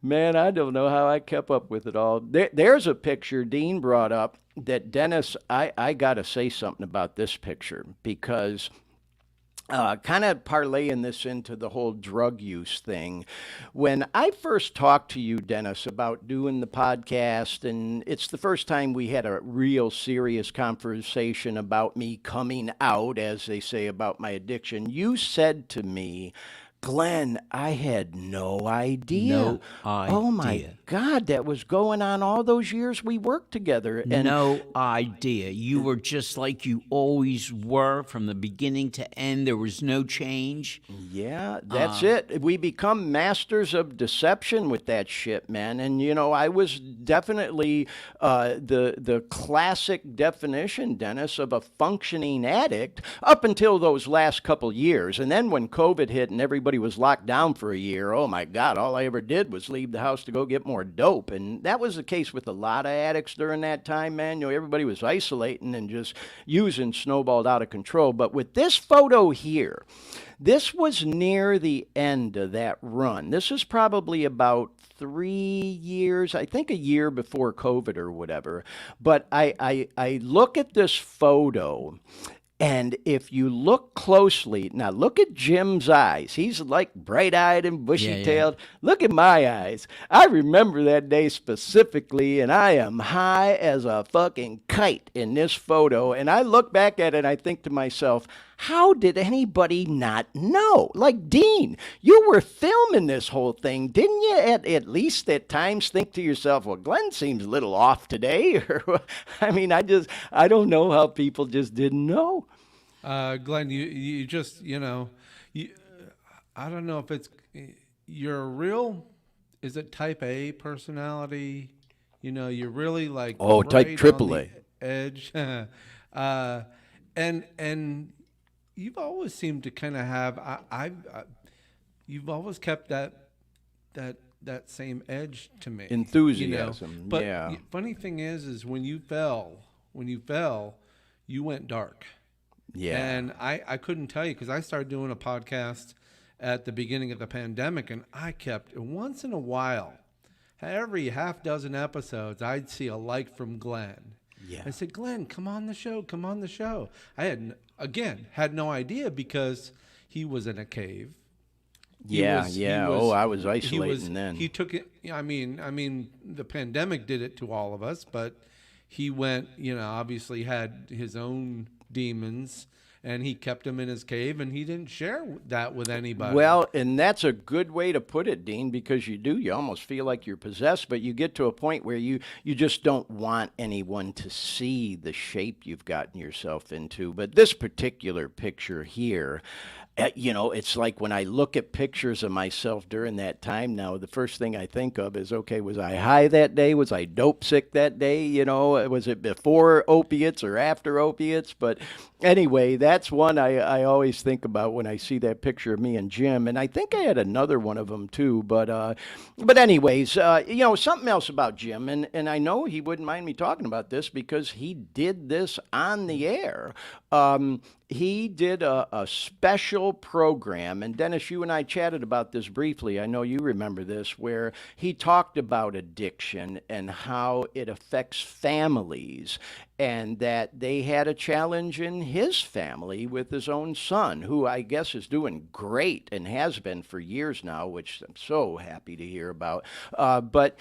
man, I don't know how I kept up with it all. There's a picture Dean brought up that, Dennis, I got to say something about this picture because kind of parlaying this into the whole drug use thing. When I first talked to you, Dennis, about doing the podcast, and it's the first time we had a real serious conversation about me coming out, as they say, about my addiction, you said to me, Glenn, I had no idea. No Oh my idea. God, that was going on all those years we worked together. And No idea. You were just like you always were from the beginning to end. There was no change. yeah, that's it. We become masters of deception with that shit, man. And you know, I was definitely the classic definition, Dennis, of a functioning addict up until those last couple years. And then when COVID hit and everybody was locked down for a year, oh my God, all I ever did was leave the house to go get more dope. And that was the case with a lot of addicts during that time, man. You know, everybody was isolating and just using, snowballed out of control. But with this photo here, this was near the end of that run. This is probably about 3 years, I think a year before COVID or whatever. But I look at this photo, and if you look closely, now look at Jim's eyes. He's like bright-eyed and bushy-tailed. Look at my eyes. I remember that day specifically, and I am high as a fucking kite in this photo. And I look back at it and I think to myself, how did anybody not know? Like, Dean, you were filming this whole thing. Didn't you at least at times think to yourself, well, Glenn seems a little off today? I mean, I don't know how people just didn't know. Glenn, you just, I don't know if you're a real, is it type A personality? You know, you're really like, type right triple on A the edge. And you've always seemed to kind of have, you've always kept that same edge to me. Enthusiasm, But yeah. funny thing is when you fell, you went dark. Yeah. And I couldn't tell you because I started doing a podcast at the beginning of the pandemic, and I kept, once in a while, every half dozen episodes, I'd see a like from Glenn. Yeah. I said, Glenn, come on the show. I had no idea because he was in a cave. I was isolating then. He took it. I mean, the pandemic did it to all of us, but he went, obviously had his own demons, and he kept them in his cave, and he didn't share that with anybody. Well, and that's a good way to put it, Dean, because you almost feel like you're possessed, but you get to a point where you just don't want anyone to see the shape you've gotten yourself into. But this particular picture here, it's like when I look at pictures of myself during that time now, the first thing I think of is, okay, was I high that day? Was I dope sick that day? Was it before opiates or after opiates? But anyway, that's one I always think about when I see that picture of me and Jim. And I think I had another one of them too. But anyways, something else about Jim, and I know he wouldn't mind me talking about this because he did this on the air. He did a special program, and Dennis, you and I chatted about this briefly. I know you remember this, where he talked about addiction and how it affects families, and that they had a challenge in his family with his own son, who I guess is doing great and has been for years now, which I'm so happy to hear about. But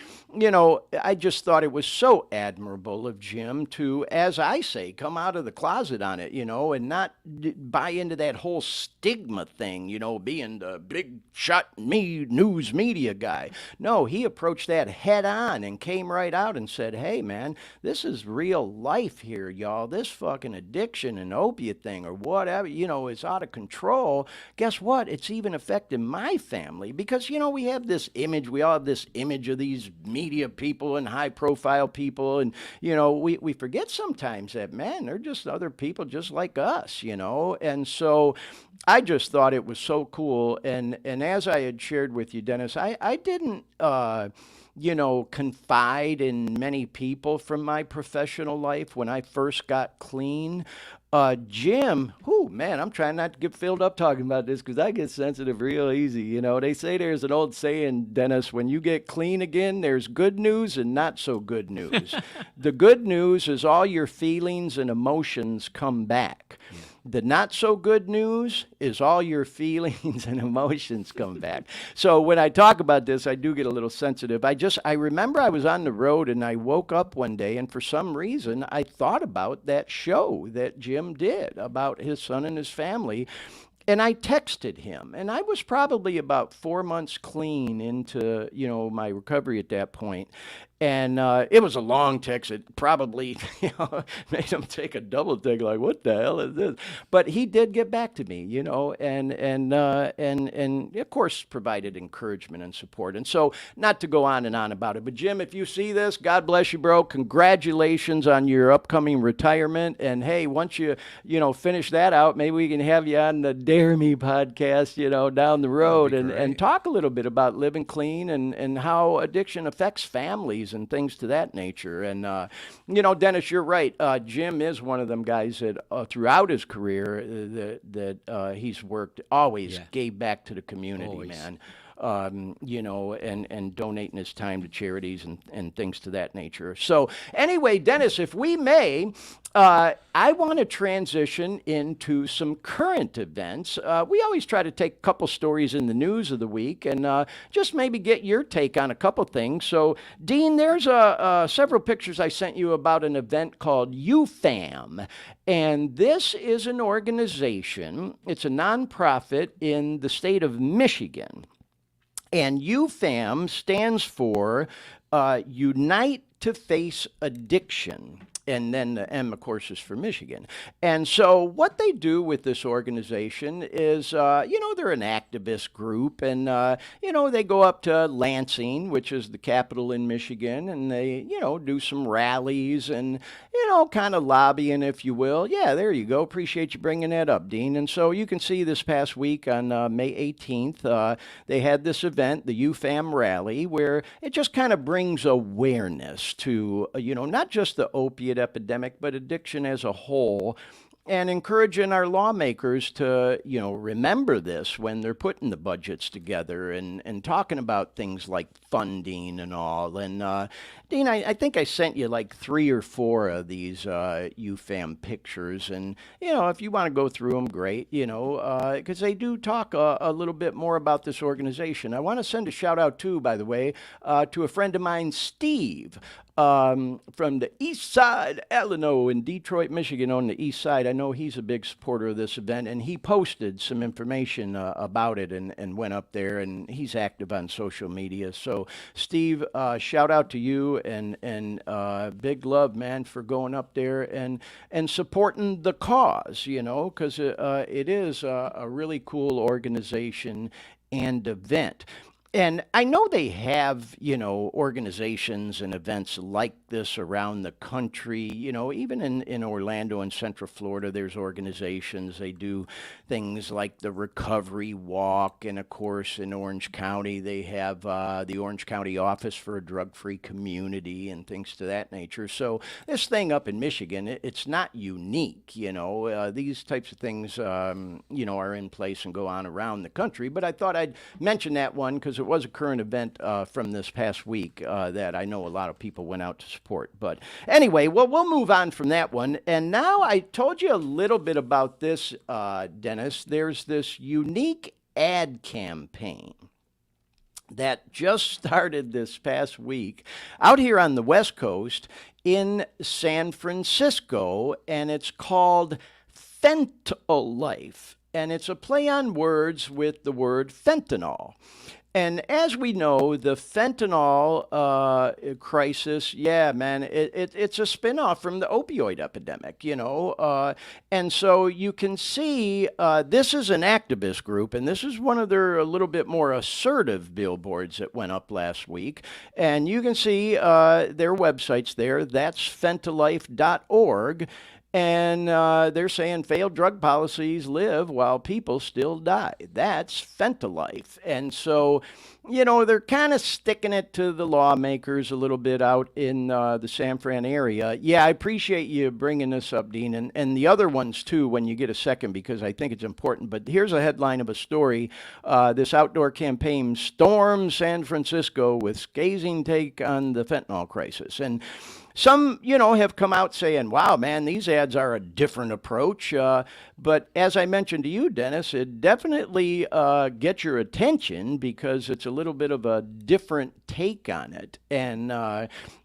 I just thought it was so admirable of Jim to, as I say, come out of the closet on it, and not buy into that whole stigma thing, being the big shot news media guy. No, he approached that head on and came right out and said, hey, man, this is real life here, y'all. This fucking addiction and opiate thing or whatever, is out of control. Guess what? It's even affecting my family because, we have this image, we all have this image of these media people and high profile people. And, we forget sometimes that, man, they're just other people just like us, And so I just thought it was so cool. And as I had shared with you, Dennis, I didn't, confide in many people from my professional life when I first got clean. Jim, man, I'm trying not to get filled up talking about this because I get sensitive real easy. They say there's an old saying, Dennis, when you get clean again, there's good news and not so good news. The good news is all your feelings and emotions come back. Yeah. The not so good news is all your feelings and emotions come back. So when I talk about this, I do get a little sensitive. I remember I was on the road and I woke up one day and for some reason I thought about that show that Jim did about his son and his family. And I texted him, and I was probably about 4 months clean into, my recovery at that point. And it was a long text. It probably made him take a double take, like, what the hell is this? But he did get back to me, and of course provided encouragement and support. And so, not to go on and on about it, but Jim, if you see this, God bless you, bro. Congratulations on your upcoming retirement. And hey, once you finish that out, maybe we can have you on the Dare Me podcast, down the road and talk a little bit about living clean and how addiction affects families and things to that nature. And, Dennis, you're right. Jim is one of them guys that throughout his career that he's worked, always gave back to the community, man. And donating his time to charities and things to that nature. So anyway, Dennis, if we may, I want to transition into some current events. We always try to take a couple stories in the news of the week and just maybe get your take on a couple things. So, Dean, there's several pictures I sent you about an event called UFAM. And this is an organization, it's a nonprofit in the state of Michigan. And UFAM stands for Unite to Face Addiction. And then the M, of course, is for Michigan. And so what they do with this organization is, they're an activist group. And, they go up to Lansing, which is the capital in Michigan, and they, do some rallies and, kind of lobbying, if you will. Yeah, there you go. Appreciate you bringing that up, Dean. And so you can see this past week on May 18th, they had this event, the UFAM rally, where it just kind of brings awareness to, not just the opiate epidemic, but addiction as a whole, and encouraging our lawmakers to, remember this when they're putting the budgets together and talking about things like funding and all. And Dean, I think I sent you like 3 or 4 of these UFAM pictures, and if you want to go through them, great. Because they do talk a little bit more about this organization. I want to send a shout out too, by the way, to a friend of mine, Steve. From the East Side, Alano in Detroit, Michigan, on the East Side. I know he's a big supporter of this event, and he posted some information about it and went up there, and he's active on social media. So, Steve, shout out to you and big love, man, for going up there and supporting the cause, because it is a really cool organization and event. And I know they have, organizations and events like this around the country. Even in Orlando and Central Florida, there's organizations. They do things like the Recovery Walk. And, of course, in Orange County, they have the Orange County Office for a Drug-Free Community and things to that nature. So this thing up in Michigan, it's not unique. These types of things, are in place and go on around the country. But I thought I'd mention that one because it was a current event from this past week that I know a lot of people went out to support. But anyway, well, we'll move on from that one. And now I told you a little bit about this, Dennis. There's this unique ad campaign that just started this past week out here on the West Coast in San Francisco, and it's called Fentanyl Life. And it's a play on words with the word fentanyl. And as we know, the fentanyl crisis, yeah, man, it's a spinoff from the opioid epidemic, and so you can see this is an activist group, and this is one of their a little bit more assertive billboards that went up last week. And you can see their websites there. That's fentanylife.org. And they're saying failed drug policies live while people still die. That's Fentanylife. And so, they're kind of sticking it to the lawmakers a little bit out in the San Fran area. Yeah, I appreciate you bringing this up, Dean, and the other ones too when you get a second, because I think it's important. But here's a headline of a story. This outdoor campaign storms San Francisco with scathing take on the fentanyl crisis. And Some, have come out saying, wow, man, these ads are a different approach. But as I mentioned to you, Dennis, it definitely gets your attention because it's a little bit of a different take on it. And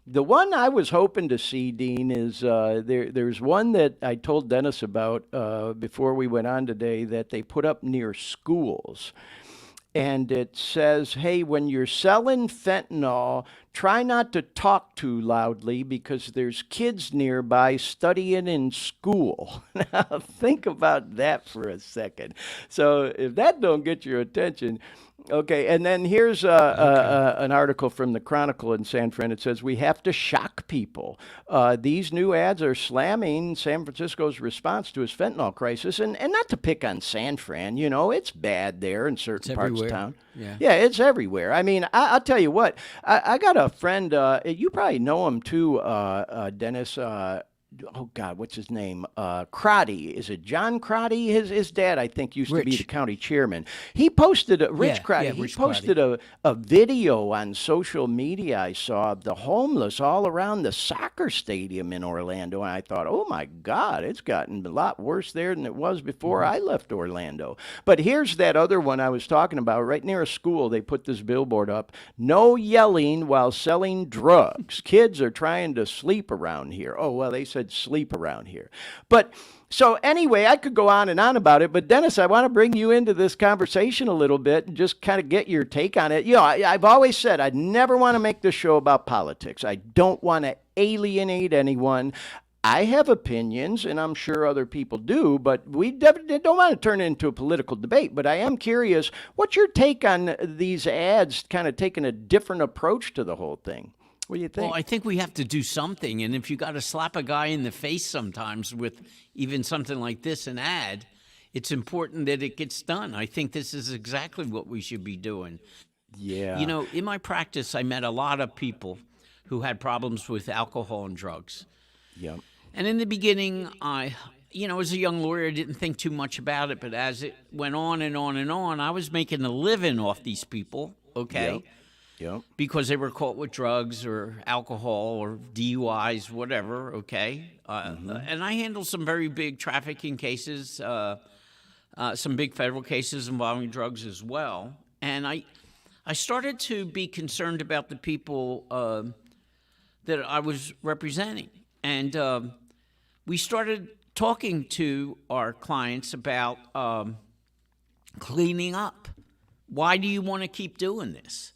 the one I was hoping to see, Dean, is there's one that I told Dennis about before we went on today that they put up near schools. And it says, hey, when you're selling fentanyl, try not to talk too loudly because there's kids nearby studying in school. Now, think about that for a second. So if that don't get your attention, okay. And then here's an article from the Chronicle in San Fran. It says, we have to shock people. These new ads are slamming San Francisco's response to its fentanyl crisis. And not to pick on San Fran, it's bad there in certain parts of town. Yeah, it's everywhere. I mean, I'll tell you what, I got a friend, you probably know him too, Dennis, oh God, what's his name? Crotty. Is it John Crotty? His dad, I think, used to be the county chairman. He posted Rich Crotty. He posted a video on social media I saw of the homeless all around the soccer stadium in Orlando, and I thought, oh my God, it's gotten a lot worse there than it was before I left Orlando. But here's that other one I was talking about. Right near a school, they put this billboard up: no yelling while selling drugs. Kids are trying to sleep around here. Oh, well, they said sleep around here. But so anyway, I could go on and on about it, but Dennis, I want to bring you into this conversation a little bit and just kind of get your take on it. I've always said I never want to make this show about politics. I don't want to alienate anyone. I have opinions, and I'm sure other people do, but we definitely don't want to turn it into a political debate. But I am curious, what's your take on these ads kind of taking a different approach to the whole thing? What do you think? Well, I think we have to do something. And if you got to slap a guy in the face sometimes with even something like this, an ad, it's important that it gets done. I think this is exactly what we should be doing. Yeah. In my practice, I met a lot of people who had problems with alcohol and drugs. Yep. And in the beginning, as a young lawyer, I didn't think too much about it. But as it went on and on and on, I was making a living off these people, okay? Yep. Yep. Because they were caught with drugs or alcohol or DUIs, whatever, okay? And I handled some very big trafficking cases, some big federal cases involving drugs as well. And I started to be concerned about the people that I was representing. And we started talking to our clients about cleaning up. Why do you want to keep doing this?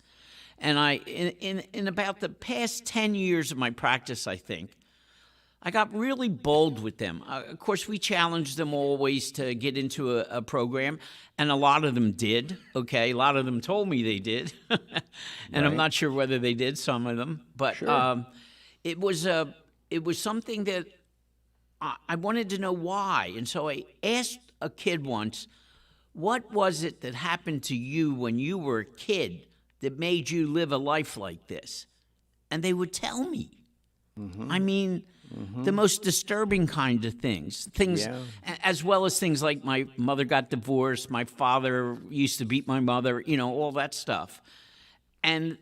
And in about the past 10 years of my practice, I think, I got really bold with them. Of course, we challenged them always to get into a program, and a lot of them did, okay? A lot of them told me they did, and right. I'm not sure whether they did, some of them. But sure. It was something that I wanted to know why. And so I asked a kid once, what was it that happened to you when you were a kid that made you live a life like this? And they would tell me. Mm-hmm. I mean, the most disturbing kind of things, as well as things like my mother got divorced, my father used to beat my mother, all that stuff. And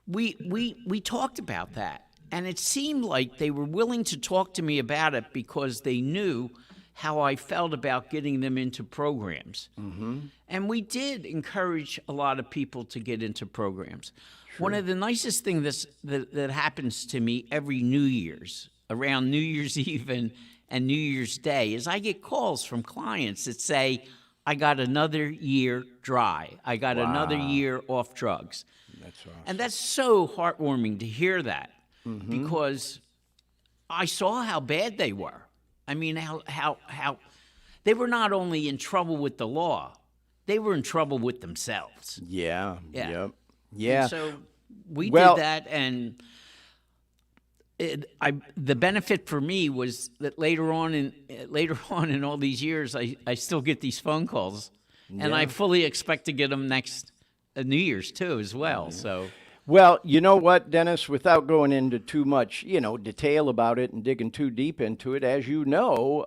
we talked about that. And it seemed like they were willing to talk to me about it because they knew how I felt about getting them into programs. Mm-hmm. And we did encourage a lot of people to get into programs. Sure. One of the nicest things that happens to me every New Year's, around New Year's Eve and New Year's Day, is I get calls from clients that say, I got another year dry. I got another year off drugs. That's awesome. And that's so heartwarming to hear that, because I saw how bad they were. I mean, how they were not only in trouble with the law, they were in trouble with themselves. Yeah. Yep. Yeah. And so we did that, and the benefit for me was that later on in all these years, I still get these phone calls, and I fully expect to get them next New Year's too as well. So. Well, you know what, Dennis, without going into too much, detail about it and digging too deep into it, as you know,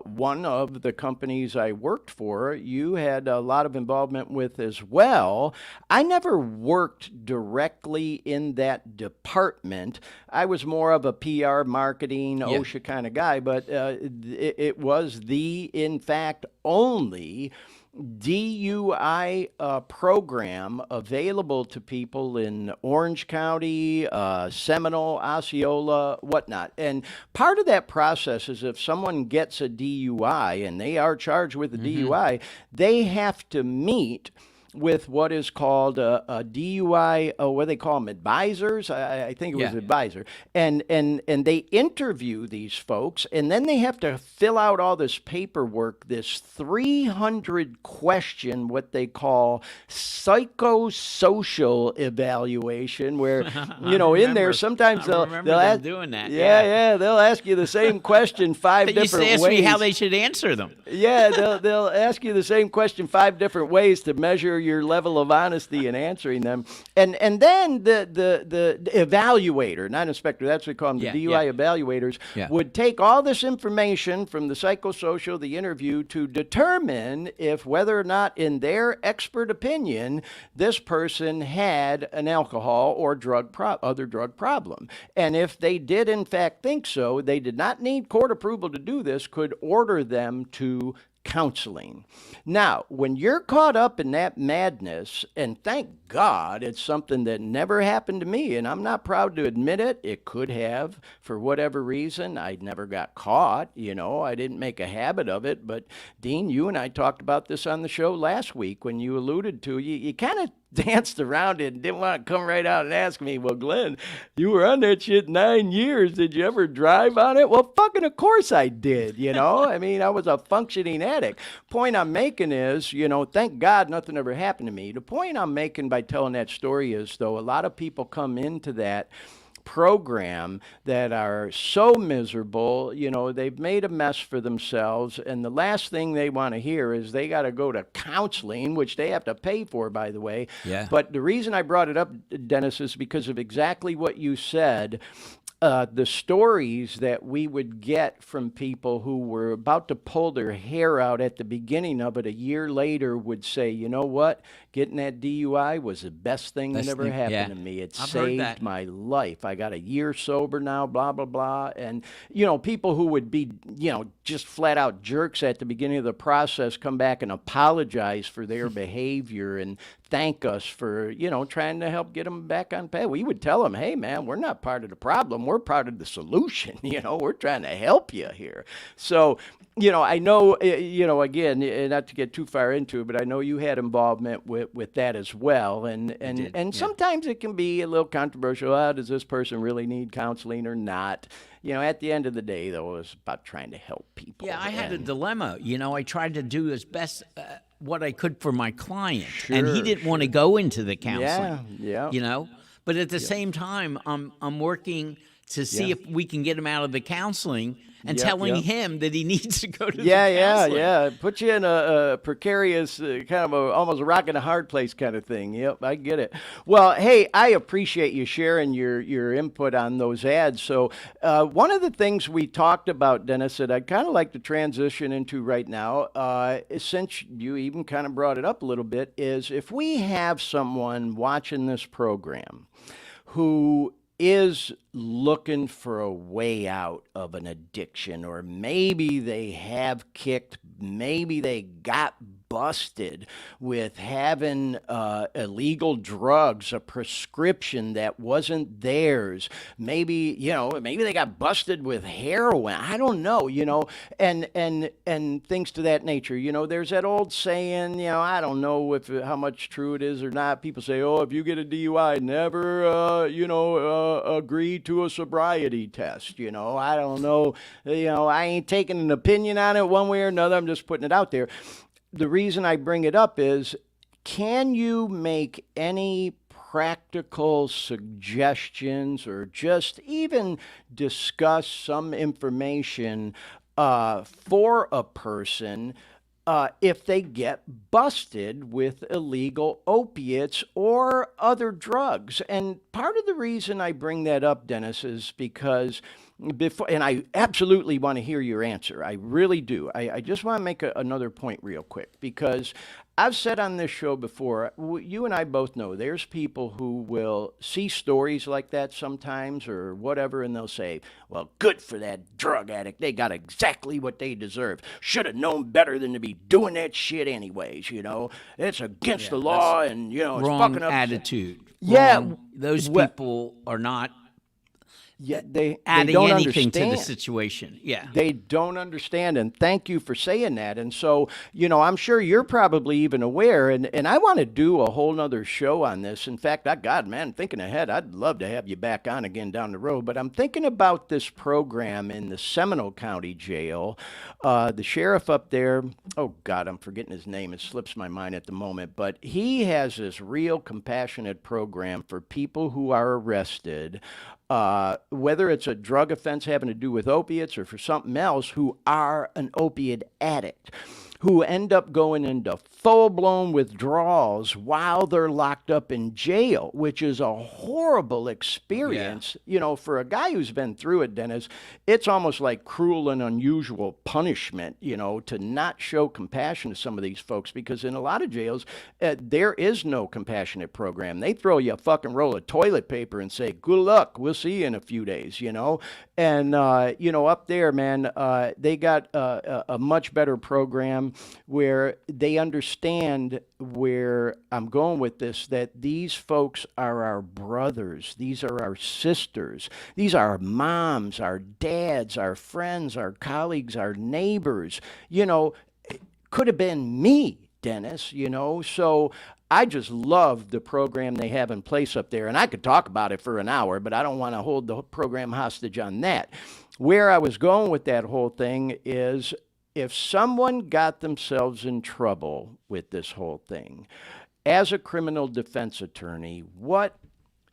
one of the companies I worked for, you had a lot of involvement with as well. I never worked directly in that department. I was more of a PR, marketing, OSHA kind of guy, but it was in fact, only DUI program available to people in Orange County, Seminole, Osceola, whatnot. And part of that process is if someone gets a DUI and they are charged with a DUI, they have to meet with what is called a DUI, what do they call them, advisors? I think it was advisor. And they interview these folks, and then they have to fill out all this paperwork, this 300 question, what they call psychosocial evaluation, where, in there, sometimes they'll ask, doing that. Yeah, they'll ask you the same question five different ways. They used to ask me how they should answer them. Yeah, they'll ask you the same question 5 different ways to measure your level of honesty in answering them. And then the evaluator, not inspector, that's what we call them, the DUI evaluators, would take all this information from the psychosocial, the interview, to determine if whether or not, in their expert opinion, this person had an alcohol or other drug problem. And if they did in fact think so, they did not need court approval to do this, could order them to counseling. Now, when you're caught up in that madness, and thank God it's something that never happened to me, and I'm not proud to admit it, it could have for whatever reason. I never got caught, I didn't make a habit of it, but Dean, you and I talked about this on the show last week when you alluded to, you kind of danced around it and didn't want to come right out and ask me, well, Glenn, you were on that shit 9 years. Did you ever drive on it? Well, fucking of course I did, I mean, I was a functioning addict. Point I'm making is, thank God nothing ever happened to me. The point I'm making by telling that story is, though, a lot of people come into that program that are so miserable, they've made a mess for themselves, and the last thing they want to hear is they got to go to counseling, which they have to pay for, by the way. But the reason I brought it up, Dennis, is because of exactly what you said. The stories that we would get from people who were about to pull their hair out at the beginning of it, a year later would say, you know what, getting that DUI was the best thing that ever happened to me. It saved my life. I got a year sober now, blah, blah, blah. And, people who would be, just flat out jerks at the beginning of the process come back and apologize for their behavior and thank us for, trying to help get them back on path. We would tell them, hey, man, we're not part of the problem. We're part of the solution. We're trying to help you here. So, I know, again, not to get too far into it, but I know you had involvement with that as well. And sometimes it can be a little controversial. Does this person really need counseling or not? At the end of the day, though, it was about trying to help people. Yeah, I had a dilemma. I tried to do as best what I could for my client, and he didn't want to go into the counseling. But at the same time, I'm working to see if we can get him out of the counseling and telling him that he needs to go to the counseling. Put you in a precarious, kind of almost a rock and a hard place kind of thing. Yep, I get it. Well, hey, I appreciate you sharing your input on those ads. So one of the things we talked about, Dennis, that I'd kind of like to transition into right now, since you even kind of brought it up a little bit, is if we have someone watching this program who is looking for a way out of an addiction, or maybe they have kicked, maybe they got busted with having illegal drugs, a prescription that wasn't theirs. Maybe they got busted with heroin. I don't know, and things to that nature. There's that old saying, I don't know how much true it is or not. People say, oh, if you get a DUI, never, agree to a sobriety test. I don't know. I ain't taking an opinion on it one way or another. I'm just putting it out there. The reason I bring it up is, can you make any practical suggestions or just even discuss some information for a person if they get busted with illegal opiates or other drugs. And part of the reason I bring that up, Dennis, is because before, and I absolutely want to hear your answer. I really do. I just want to make another point real quick, because I've said on this show before, you and I both know there's people who will see stories like that sometimes or whatever, and they'll say, well, good for that drug addict. They got exactly what they deserve. Should have known better than to be doing that shit anyways, you know. It's against the law, and, you know, it's wrong fucking up. Attitude. Yeah. Wrong. Those people are not they adding don't anything understand. to the situation. Yeah. They don't understand, and thank you for saying that. And so, you know, I'm sure you're probably even aware, and I want to do a whole nother show on this. In fact, God, man, thinking ahead, I'd love to have you back on again down the road, but I'm thinking about this program in the Seminole County Jail. The sheriff up there, oh God, I'm forgetting his name. It slips my mind at the moment, but he has this real compassionate program for people who are arrested, whether it's a drug offense having to do with opiates or for something else, who are an opiate addict, who end up going into full-blown withdrawals while they're locked up in jail, which is a horrible experience. Yeah. You know, for a guy who's been through it, Dennis, it's almost like cruel and unusual punishment, you know, to not show compassion to some of these folks, because in a lot of jails, there is no compassionate program. They throw you a fucking roll of toilet paper and say, good luck, we'll see you in a few days, you know. And, you know, up there, man, they got a much better program where they understand where I'm going with this, that these folks are our brothers. These are our sisters. These are our moms, our dads, our friends, our colleagues, our neighbors. You know, it could have been me, Dennis, you know. So I just love the program they have in place up there. And I could talk about it for an hour, but I don't want to hold the program hostage on that. Where I was going with that whole thing is, if someone got themselves in trouble with this whole thing, as a criminal defense attorney, what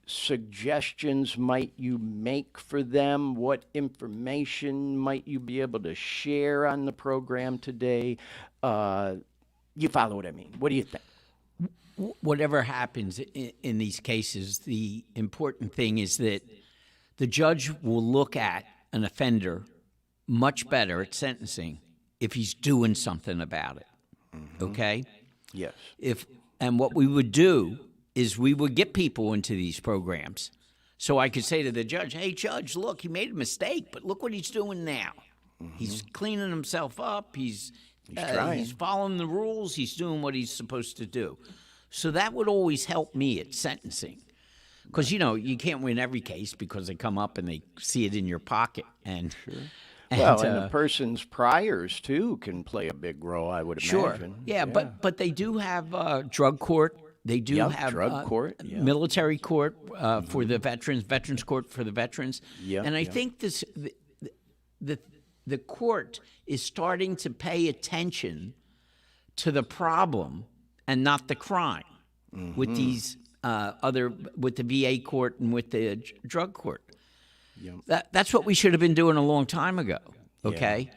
suggestions might you make for them? What information might you be able to share on the program today? You follow what I mean? What do you think? Whatever happens in these cases, the important thing is that the judge will look at an offender much better at sentencing if he's doing something about it. Mm-hmm. Okay? Yes. And what we would do is we would get people into these programs. So I could say to the judge, hey, judge, look, he made a mistake, but look what he's doing now. Mm-hmm. He's cleaning himself up. He's following the rules. He's doing what he's supposed to do. So that would always help me at sentencing. Because, you know, you can't win every case because they come up and they see it in your pocket. And sure. And the person's priors, too, can play a big role, I would imagine. Yeah, but they do have drug court. They do have drug court, military court for the veterans court for the veterans. And I think the court is starting to pay attention to the problem and not the crime with these with the VA court and with the drug court. Yep. That's what we should have been doing a long time ago, okay?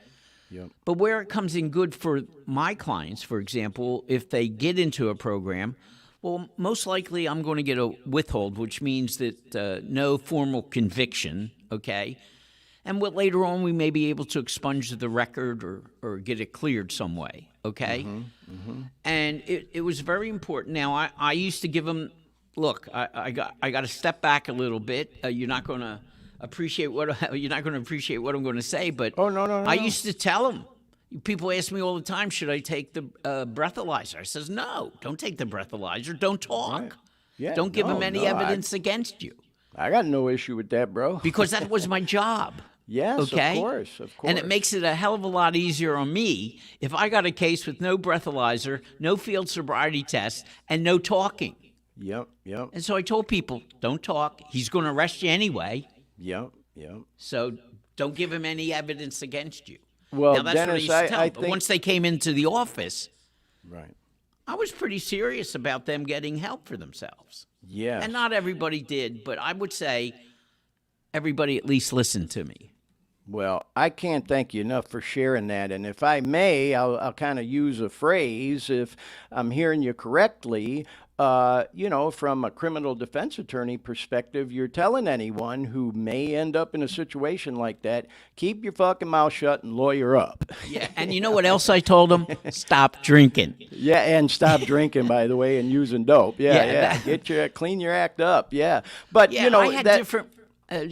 Yeah. Yep. But where it comes in good for my clients, for example, if they get into a program, well, most likely I'm going to get a withhold, which means that no formal conviction, okay? And later on we may be able to expunge the record or get it cleared some way, okay? And it was very important. Now, I used to give them, look, I got to step back a little bit. You're not going to appreciate what I'm going to say, but I used to tell them. People ask me all the time, should I take the breathalyzer? I says, no, don't take the breathalyzer. Don't talk. Right. Yeah, don't give them any evidence against you. I got no issue with that, bro. Because that was my job. Yes, okay? Of course. And it makes it a hell of a lot easier on me if I got a case with no breathalyzer, no field sobriety test, and no talking. Yep. And so I told people, don't talk. He's going to arrest you anyway. Yep. So don't give him any evidence against you. Well, now, that's Dennis, what I used to tell them. think... But once they came into the office, right, I was pretty serious about them getting help for themselves. Yes. And not everybody did, but I would say everybody at least listened to me. Well, I can't thank you enough for sharing that. And if I may, I'll kind of use a phrase, if I'm hearing you correctly. From a criminal defense attorney perspective, you're telling anyone who may end up in a situation like that, keep your fucking mouth shut and lawyer up. Yeah, and you know what else I told them? Stop drinking. Yeah, and stop drinking, by the way, and using dope. Yeah. Clean your act up. Yeah, but yeah, I had different.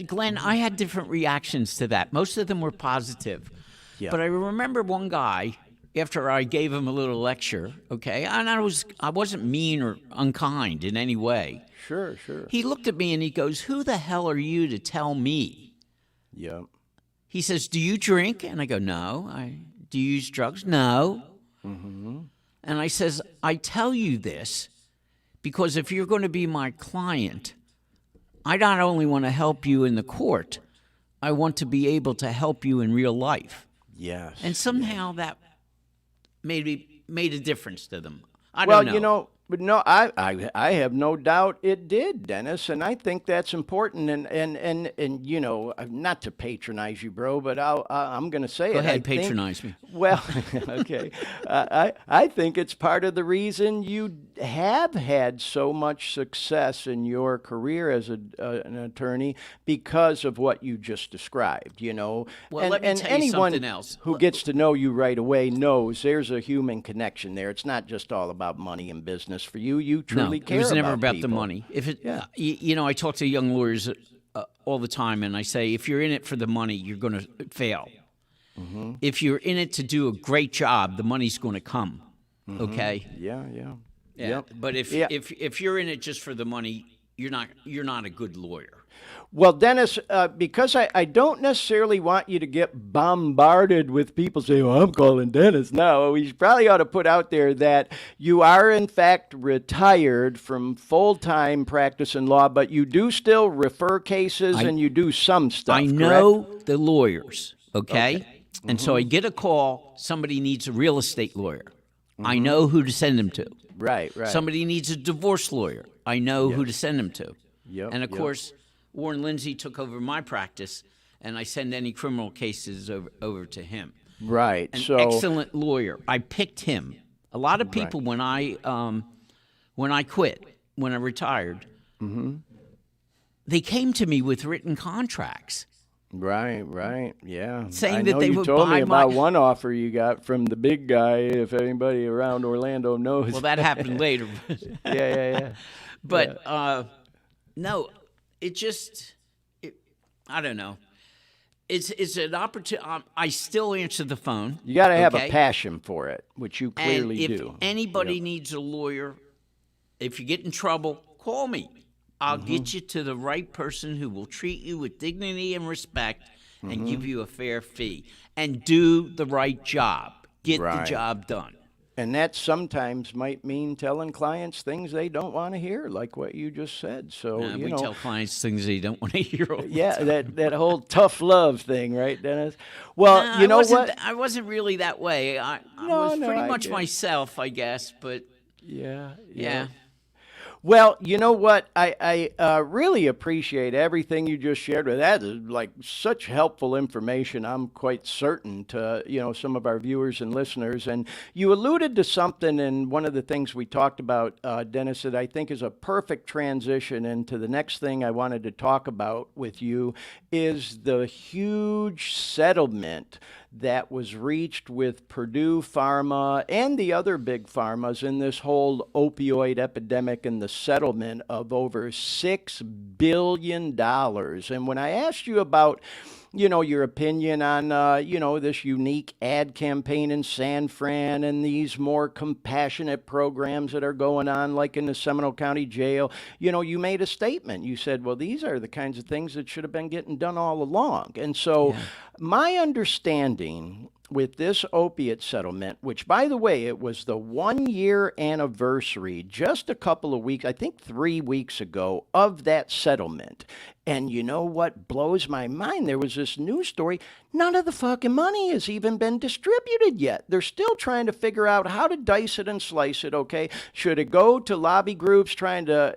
Glenn, I had different reactions to that. Most of them were positive. Yeah. But I remember one guy, after I gave him a little lecture, okay, and I wasn't mean or unkind in any way. Sure. He looked at me and he goes, "Who the hell are you to tell me?" Yeah. He says, "Do you drink?" And I go, "No." "Do you use drugs?" "No." Mm-hmm. And I says, "I tell you this because if you're going to be my client, I not only want to help you in the court, I want to be able to help you in real life." Yes. And somehow that made a difference to them. I don't know. But no, I have no doubt it did, Dennis, and I think that's important. And not to patronize you, bro, but I'm going to say Go it. ahead, patronize me. Well, okay. I think it's part of the reason you have had so much success in your career as an attorney because of what you just described. Well, and, let me and tell you anyone something else. who gets to know you right away knows there's a human connection there. It's not just all about money and business for you. You truly care. It was never about people. the money. I talk to young lawyers all the time, and I say, if you're in it for the money, you're going to fail. Mm-hmm. If you're in it to do a great job, the money's going to come. Mm-hmm. Okay. Yeah. Yep. But if you're in it just for the money, you're not a good lawyer. Well, Dennis, because I don't necessarily want you to get bombarded with people saying, "Well, I'm calling Dennis now." We probably ought to put out there that you are, in fact, retired from full-time practice in law, but you do still refer cases and you do some stuff, I know the lawyers, okay? Mm-hmm. And so I get a call, somebody needs a real estate lawyer. Mm-hmm. I know who to send them to. Right. Somebody needs a divorce lawyer. I know who to send them to. Yep. And, of course, Warren Lindsay took over my practice, and I send any criminal cases over to him. Right. An excellent lawyer. I picked him. A lot of people, when I quit, when I retired, mm-hmm. they came to me with written contracts. Right. Yeah. Saying that they would buy you told me about one offer you got from the big guy, if anybody around Orlando knows. Well, that happened later. Yeah. But, no, I don't know. It's an opportunity. I still answer the phone. You got to have a passion for it, which you clearly do. If anybody needs a lawyer, if you get in trouble, call me. I'll get you to the right person who will treat you with dignity and respect and give you a fair fee. And do the right job. Get the job done. And that sometimes might mean telling clients things they don't want to hear, like what you just said. So we tell clients things they don't want to hear. That whole tough love thing, right, Dennis? Well, you know what? I wasn't really that way. I was pretty much myself, I guess. But yeah. Well, you know what? I really appreciate everything you just shared with that. Is like such helpful information. I'm quite certain to some of our viewers and listeners. And you alluded to something in one of the things we talked about, Dennis, that I think is a perfect transition into the next thing I wanted to talk about with you is the huge settlement that was reached with Purdue Pharma and the other big pharmas in this whole opioid epidemic and the settlement of over $6 billion. And when I asked you about, your opinion on, this unique ad campaign in San Fran and these more compassionate programs that are going on, like in the Seminole County Jail, you made a statement. You said, well, these are the kinds of things that should have been getting done all along. And so my understanding with this opiate settlement, which, by the way, it was the 1-year anniversary just a couple of weeks, I think 3 weeks ago, of that settlement. And you know what blows my mind? There was this news story. None of the fucking money has even been distributed yet. They're still trying to figure out how to dice it and slice it, okay? Should it go to lobby groups trying to,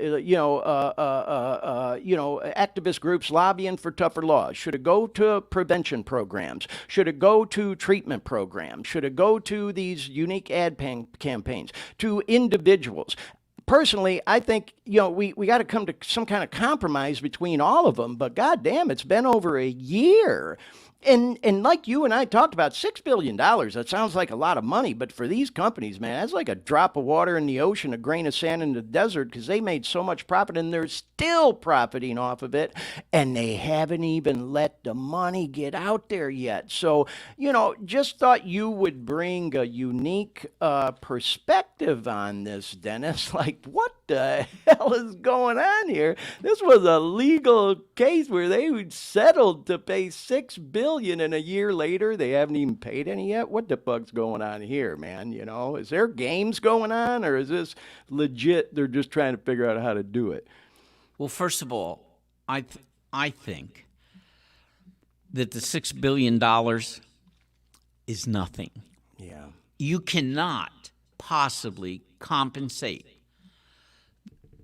activist groups lobbying for tougher laws? Should it go to prevention programs? Should it go to treatment programs? Should it go to these unique ad campaigns? To individuals? Personally, I think, we got to come to some kind of compromise between all of them. But goddamn, it's been over a year. And like you and I talked about, $6 billion, that sounds like a lot of money. But for these companies, man, that's like a drop of water in the ocean, a grain of sand in the desert, because they made so much profit and they're still profiting off of it. And they haven't even let the money get out there yet. So, just thought you would bring a unique perspective on this, Dennis. Like, what the hell is going on here? This was a legal case where they settled to pay $6 billion, and a year later they haven't even paid any yet. What the fuck's going on here, man? Is there games going on, or is this legit? They're just trying to figure out how to do it. Well, first of all, I think that the $6 billion is nothing. Yeah. You cannot possibly compensate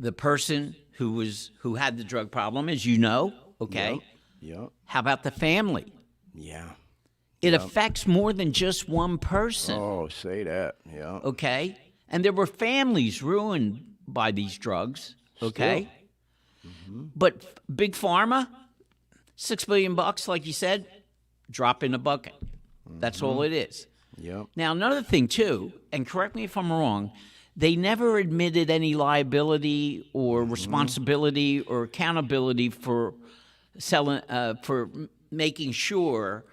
the person who had the drug problem, as you know, okay? Yep. How about the family? Yeah. It affects more than just one person. Oh, say that. Yeah. Okay? And there were families ruined by these drugs, okay? Mm-hmm. But Big Pharma, $6 billion, like you said, drop in the bucket. That's all it is. Yep. Now, another thing, too, and correct me if I'm wrong, they never admitted any liability or responsibility or accountability for selling, for making sure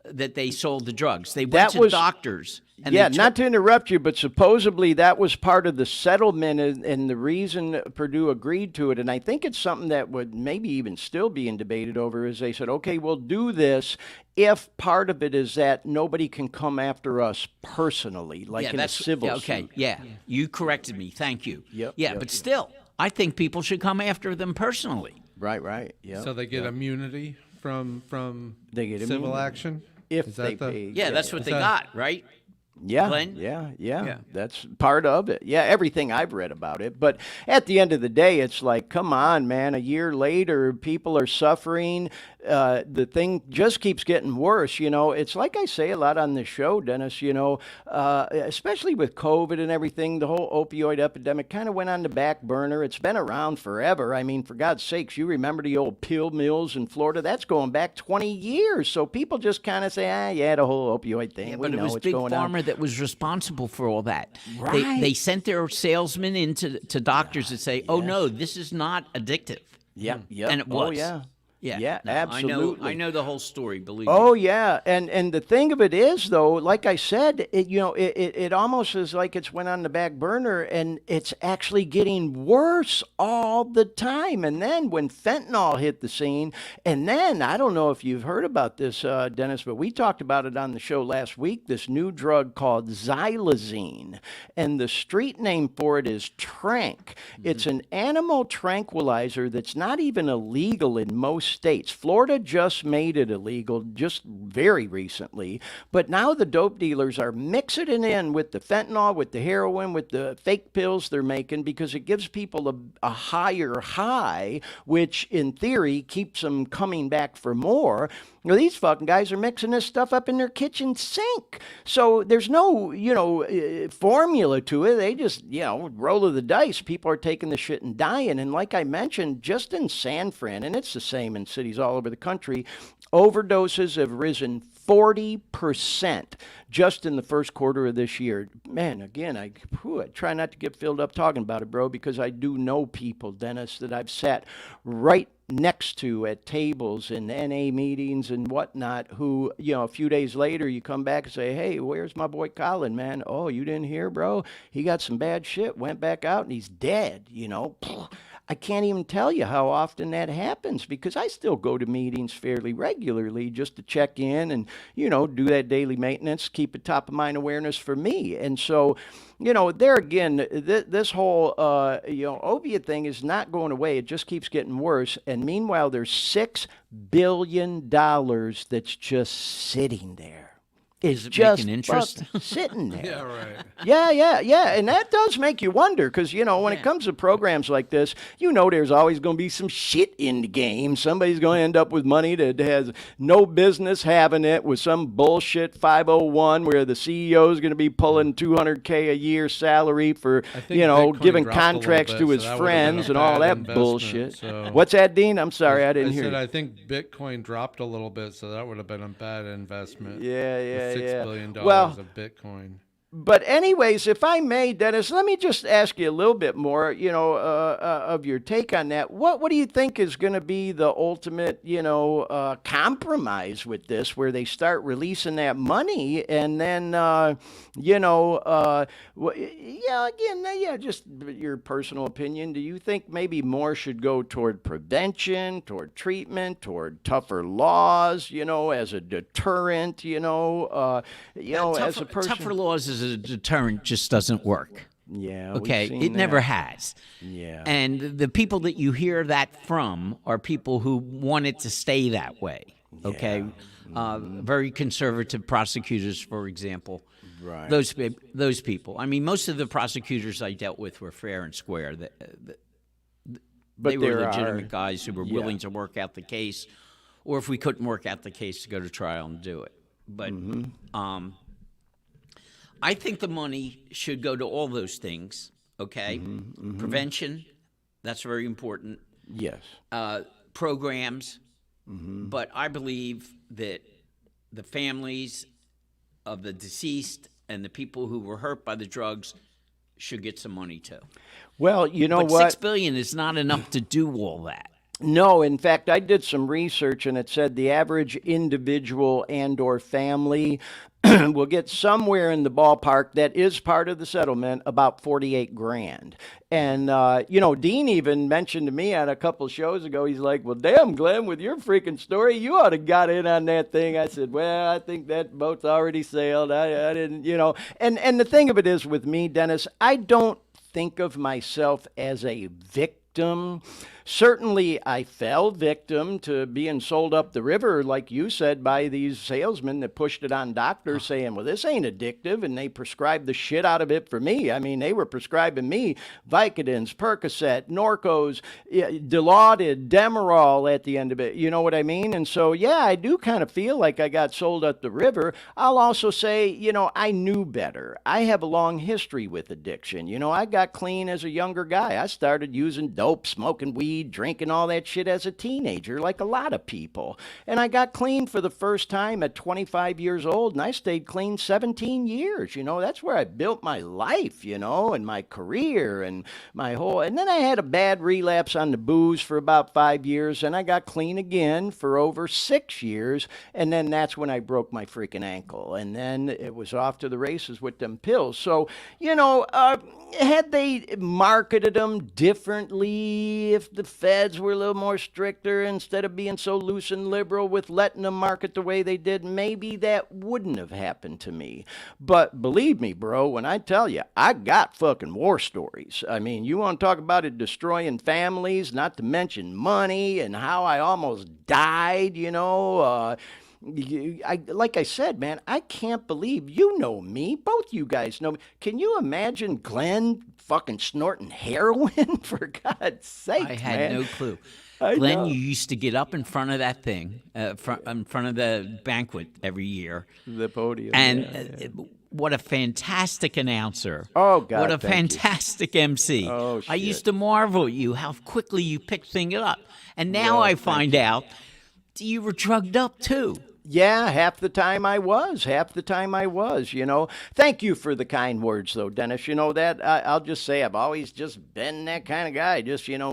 that they sold the drugs. They went to doctors. And not to interrupt you, but supposedly that was part of the settlement and the reason Purdue agreed to it. And I think it's something that would maybe even still being debated over is they said, okay, we'll do this if part of it is that nobody can come after us personally, like in a civil suit. Yeah, you corrected me. Thank you. Yep. But still, I think people should come after them personally. Right. Yeah. So they get immunity from civil immunity action? If they pay. Yeah, that's what they got, right? Yeah, Glenn? yeah. That's part of it. Yeah, everything I've read about it. But at the end of the day, it's like, come on, man. A year later, people are suffering. The thing just keeps getting worse. It's like I say a lot on this show, Dennis, especially with COVID and everything, the whole opioid epidemic kind of went on the back burner. It's been around forever. I mean, for God's sakes, you remember the old pill mills in Florida? That's going back 20 years. So people just kind of say, the whole opioid thing. Yeah, we but know it was what's Big going on. Pharma that was responsible for all that. Right. They sent their salesmen into doctors that say, "Oh no, this is not addictive." Yeah. And it was. Oh, yeah. Yeah, no, absolutely. I know the whole story. Believe me. Oh yeah, and the thing of it is, though, like I said, it almost is like it's went on the back burner, and it's actually getting worse all the time. And then when fentanyl hit the scene, and then I don't know if you've heard about this, Dennis, but we talked about it on the show last week. This new drug called xylazine, and the street name for it is Trank. It's an animal tranquilizer that's not even illegal in most states. Florida just made it illegal just very recently, but now the dope dealers are mixing it in with the fentanyl, with the heroin, with the fake pills they're making because it gives people a higher high, which in theory keeps them coming back for more. These fucking guys are mixing this stuff up in their kitchen sink. So there's no, formula to it. They just, roll of the dice. People are taking the shit and dying. And like I mentioned, just in San Fran, and it's the same in cities all over the country, overdoses have risen 40% just in the first quarter of this year. Man, again, I try not to get filled up talking about it, bro, because I do know people, Dennis, that I've sat right next to at tables and NA meetings and whatnot who, a few days later you come back and say, hey, where's my boy Colin, man? Oh, you didn't hear, bro? He got some bad shit, went back out and he's dead, I can't even tell you how often that happens because I still go to meetings fairly regularly just to check in and, do that daily maintenance, keep it top of mind awareness for me. And so, there again, this whole, opiate thing is not going away. It just keeps getting worse. And meanwhile, there's $6 billion that's just sitting there. It's just making interest? Sitting there. Yeah, right. Yeah. And that does make you wonder because, when it comes to programs like this, there's always going to be some shit in the game. Somebody's going to end up with money that has no business having it with some bullshit 501 where the CEO is going to be pulling $200K a year salary for, Bitcoin giving dropped a contracts little to bit, his so that would have been friends a and all bad that investment, bullshit. so- What's that, Dean? I'm sorry, I didn't hear said you. I think Bitcoin dropped a little bit, so that would have been a bad investment. Yeah. $6 billion Well, of Bitcoin. But anyways, if I may, Dennis, let me just ask you a little bit more, of your take on that. What do you think is going to be the ultimate, compromise with this, where they start releasing that money, and then, just your personal opinion. Do you think maybe more should go toward prevention, toward treatment, toward tougher laws, as a deterrent, as a person? Tougher laws as a deterrent just doesn't work. Yeah. Okay, we've seen it that. never has. Yeah. And the people that you hear that from are people who want it to stay that way. Okay, very conservative prosecutors, for example. Right. Those people. I mean, most of the prosecutors I dealt with were fair and square. They were legitimate guys who were willing to work out the case, or if we couldn't work out the case, to go to trial and do it. But I think the money should go to all those things, okay? Prevention, that's very important. Yes. Programs, but I believe that the families of the deceased and the people who were hurt by the drugs should get some money too. Well, you know but what? $6 billion is not enough to do all that. No, in fact, I did some research, and it said the average individual and/or family will get somewhere in the ballpark that is part of the settlement, about 48 grand. And, Dean even mentioned to me on a couple shows ago, he's like, well, damn, Glenn, with your freaking story, you ought to got in on that thing. I said, well, I think that boat's already sailed. I didn't, And the thing of it is with me, Dennis, I don't think of myself as a victim. Certainly, I fell victim to being sold up the river, like you said, by these salesmen that pushed it on doctors saying, well, this ain't addictive, and they prescribed the shit out of it for me. I mean, they were prescribing me Vicodins, Percocet, Norcos, Dilaudid, Demerol at the end of it. You know what I mean? And so, yeah, I do kind of feel like I got sold up the river. I'll also say, I knew better. I have a long history with addiction. I got clean as a younger guy. I started using dope, smoking weed, drinking all that shit as a teenager, like a lot of people. And I got clean for the first time at 25 years old, and I stayed clean 17 years. That's where I built my life, and my career and my whole. And then I had a bad relapse on the booze for about 5 years, and I got clean again for over 6 years. And then that's when I broke my freaking ankle. And then it was off to the races with them pills. So, had they marketed them differently, if the feds were a little more stricter instead of being so loose and liberal with letting them market the way they did, maybe that wouldn't have happened to me. But believe me, bro, when I tell you, I got fucking war stories. I mean, you want to talk about it destroying families, not to mention money and how I almost died, like I said, man, I can't believe me. Both you guys know me. Can you imagine Glenn fucking snorting heroin? For God's sake, I had man. no clue. I Glenn, know. you used to get up in front of that thing, in front of the banquet every year. The podium. And what a fantastic announcer. Oh, God, what a thank you. fantastic MC. Oh, I shit. used to marvel at you, how quickly you picked things up. And now I find out you were drugged up too. Yeah, half the time I was. Thank you for the kind words, though, Dennis. I'll just say I've always just been that kind of guy.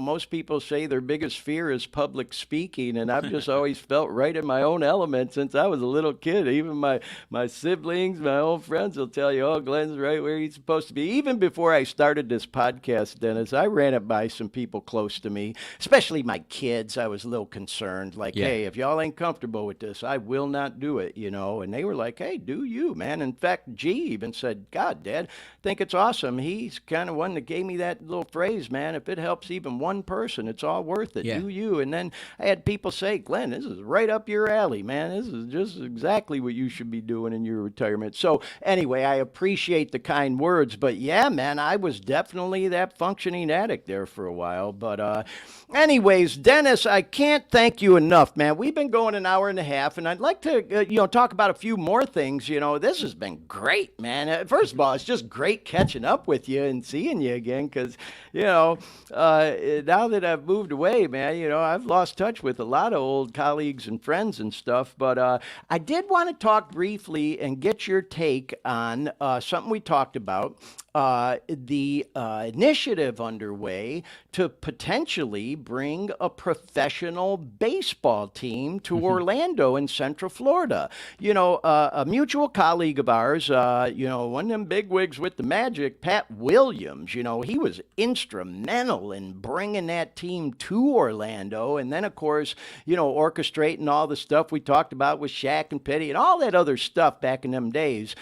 Most people say their biggest fear is public speaking, and I've just always felt right in my own element since I was a little kid. Even my siblings, my old friends will tell you, oh, Glenn's right where he's supposed to be. Even before I started this podcast, Dennis, I ran it by some people close to me, especially my kids. I was a little concerned, like, hey, if y'all ain't comfortable with this, I will not do it, and they were like, hey, do you, man. In fact, G even said, God, Dad, I think it's awesome. He's kind of one that gave me that little phrase, man, if it helps even one person, it's all worth it. Do you. And then I had people say, Glenn, this is right up your alley, man. This is just exactly what you should be doing in your retirement. So anyway, I appreciate the kind words, but yeah, man, I was definitely that functioning addict there for a while. But anyways, Dennis, I can't thank you enough, man. We've been going an hour and a half, and I'd like to, talk about a few more things. This has been great, man. First of all, it's just great catching up with you and seeing you again because, now that I've moved away, man, I've lost touch with a lot of old colleagues and friends and stuff. But I did want to talk briefly and get your take on something we talked about. The initiative underway to potentially bring a professional baseball team to Orlando in Central Florida. A mutual colleague of ours, one of them bigwigs with the Magic, Pat Williams, he was instrumental in bringing that team to Orlando. And then, of course, orchestrating all the stuff we talked about with Shaq and Petty and all that other stuff back in them days.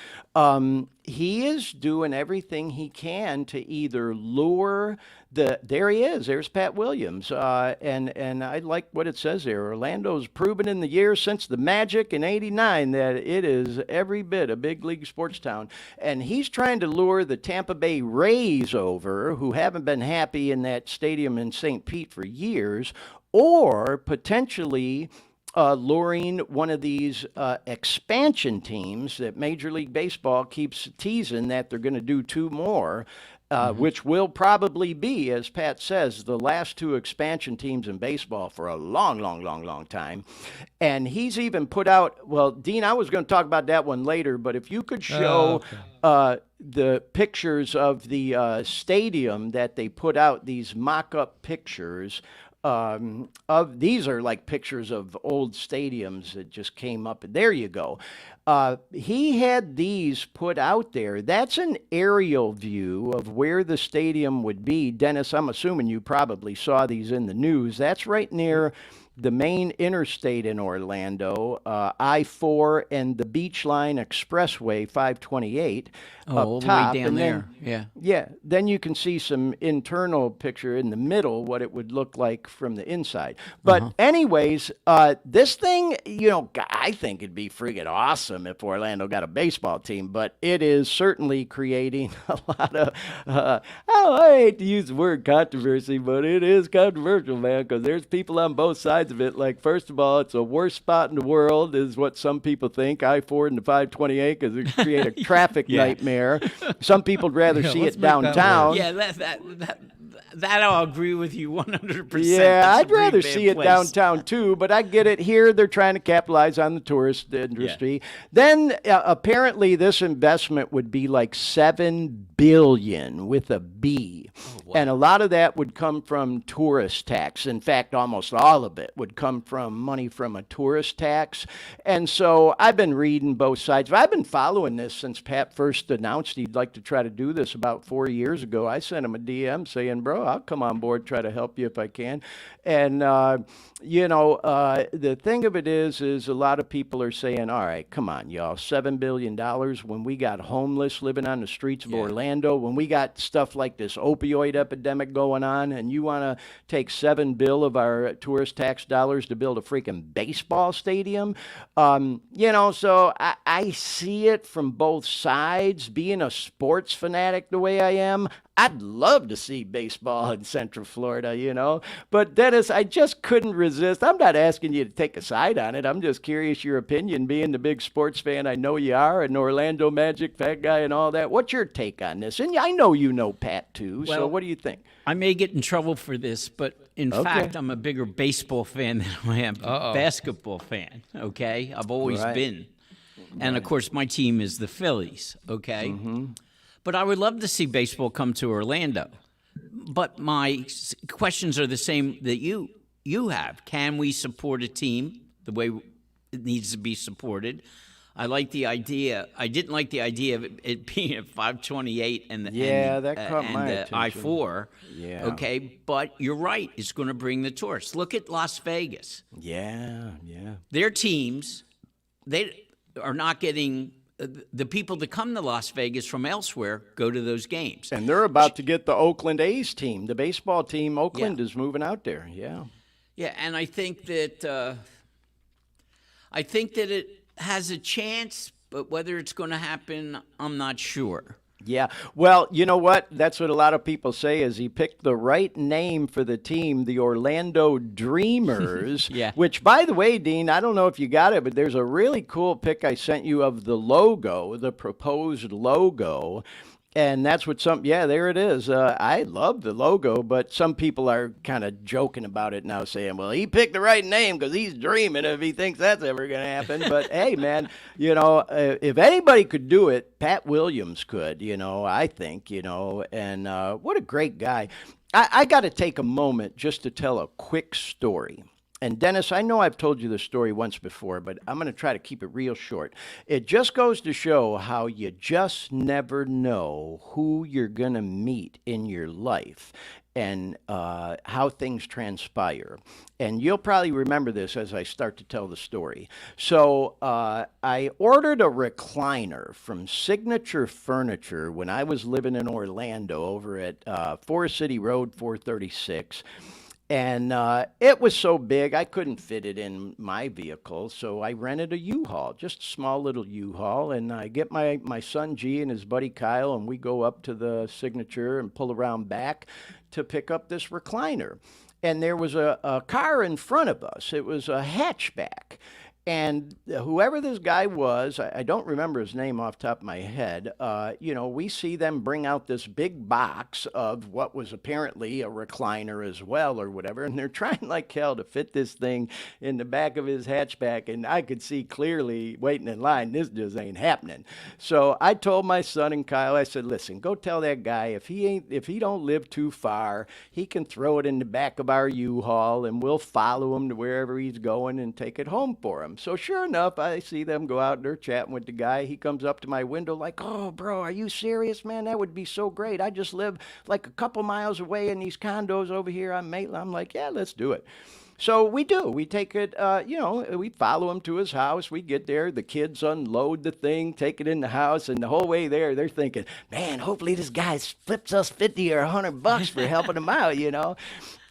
He is doing everything he can to either lure there he is, there's Pat Williams. And I like what it says there. Orlando's proven in the years since the Magic in '89 that it is every bit a big league sports town. And he's trying to lure the Tampa Bay Rays over, who haven't been happy in that stadium in St. Pete for years, or potentially luring one of these expansion teams that Major League Baseball keeps teasing that they're going to do two more, which will probably be, as Pat says, the last two expansion teams in baseball for a long, long, long, long time. And he's even put out, well, Dean, I was going to talk about that one later, but if you could show the pictures of the stadium that they put out, these mock-up pictures of these are like pictures of old stadiums that just came up. There you go. He had these put out there. That's an aerial view of where the stadium would be. Dennis, I'm assuming you probably saw these in the news. That's right near the main interstate in Orlando, I-4 and the Beach Line Expressway 528 all up the top. way down and there. Yeah. Then you can see some internal picture in the middle, what it would look like from the inside. But anyways, this thing, I think it'd be freaking awesome if Orlando got a baseball team, but it is certainly creating a lot of, I hate to use the word controversy, but it is controversial, man, because there's people on both sides of it. Like, first of all, it's the worst spot in the world is what some people think, I-4 and the 528, because it create a traffic nightmare. Some people would rather see it downtown. Yeah, that I'll agree with you 100%. Yeah, I'd rather see it downtown too, but I get it. Here they're trying to capitalize on the tourist industry. Then apparently this investment would be like $7 billion with a B. Oh, wow. And a lot of that would come from tourist tax. In fact, almost all of it would come from money from a tourist tax. And so I've been reading both sides. I've been following this since Pat first announced he'd like to try to do this about 4 years ago. I sent him a DM saying, bro, I'll come on board, try to help you if I can. And, the thing of it is a lot of people are saying, all right, come on, y'all, $7 billion when we got homeless living on the streets of Orlando, when we got stuff like this opioid epidemic going on, and you want to take $7 billion of our tourist tax dollars to build a freaking baseball stadium? So I see it from both sides. Being a sports fanatic the way I am, I'd love to see baseball in Central Florida, you know. But Dennis, I just couldn't resist. I'm not asking you to take a side on it. I'm just curious your opinion, being the big sports fan I know you are, an Orlando Magic fan guy and all that. What's your take on this? And I know you know Pat too. So what do you think? I may get in trouble for this, but in fact, I'm a bigger baseball fan than I am a basketball fan. Okay, I've always been, and of course, my team is the Phillies. Okay. But I would love to see baseball come to Orlando. But my questions are the same that you have. Can we support a team the way it needs to be supported? I like the idea. I didn't like the idea of it being at 528 and that caught my attention. I-4. Yeah. Okay, but you're right. It's going to bring the tourists. Look at Las Vegas. Yeah. Their teams, they are not getting. The people that come to Las Vegas from elsewhere go to those games. And they're about to get the Oakland A's team, the baseball team. Oakland is moving out there. Yeah. Yeah, and I think that it has a chance, but whether it's going to happen, I'm not sure. Yeah. Well, you know what? That's what a lot of people say is he picked the right name for the team, the Orlando Dreamers. Yeah. Which, by the way, Dean, I don't know if you got it, but there's a really cool pic I sent you of the logo, the proposed logo. And that's what there it is. I love the logo, but some people are kind of joking about it now, saying, well, he picked the right name because he's dreaming if he thinks that's ever going to happen. But, hey, man, you know, if anybody could do it, Pat Williams could, you know, I think, you know, and what a great guy. I got to take a moment just to tell a quick story. And Dennis, I know I've told you the story once before, but I'm going to try to keep it real short. It just goes to show how you just never know who you're going to meet in your life and how things transpire. And you'll probably remember this as I start to tell the story. So I ordered a recliner from Signature Furniture when I was living in Orlando over at Forest City Road 436. And it was so big, I couldn't fit it in my vehicle, so I rented a U-Haul, just a small little U-Haul, and I get my son G and his buddy Kyle, and we go up to the Signature and pull around back to pick up this recliner. And there was a car in front of us. It was a hatchback. And whoever this guy was, I don't remember his name off the top of my head, you know, we see them bring out this big box of what was apparently a recliner as well or whatever, and they're trying like hell to fit this thing in the back of his hatchback, and I could see clearly waiting in line, this just ain't happening. So I told my son and Kyle, I said, listen, go tell that guy if he don't live too far, he can throw it in the back of our U-Haul, and we'll follow him to wherever he's going and take it home for him. So sure enough, I see them go out and they're chatting with the guy. He comes up to my window like, oh, bro, are you serious, man? That would be so great. I just live like a couple miles away in these condos over here on Maitland. I'm like, yeah, let's do it. So we do. We take it, you know, we follow him to his house. We get there. The kids unload the thing, take it in the house. And the whole way there, they're thinking, man, hopefully this guy flips us 50 or $100 for helping him out, you know.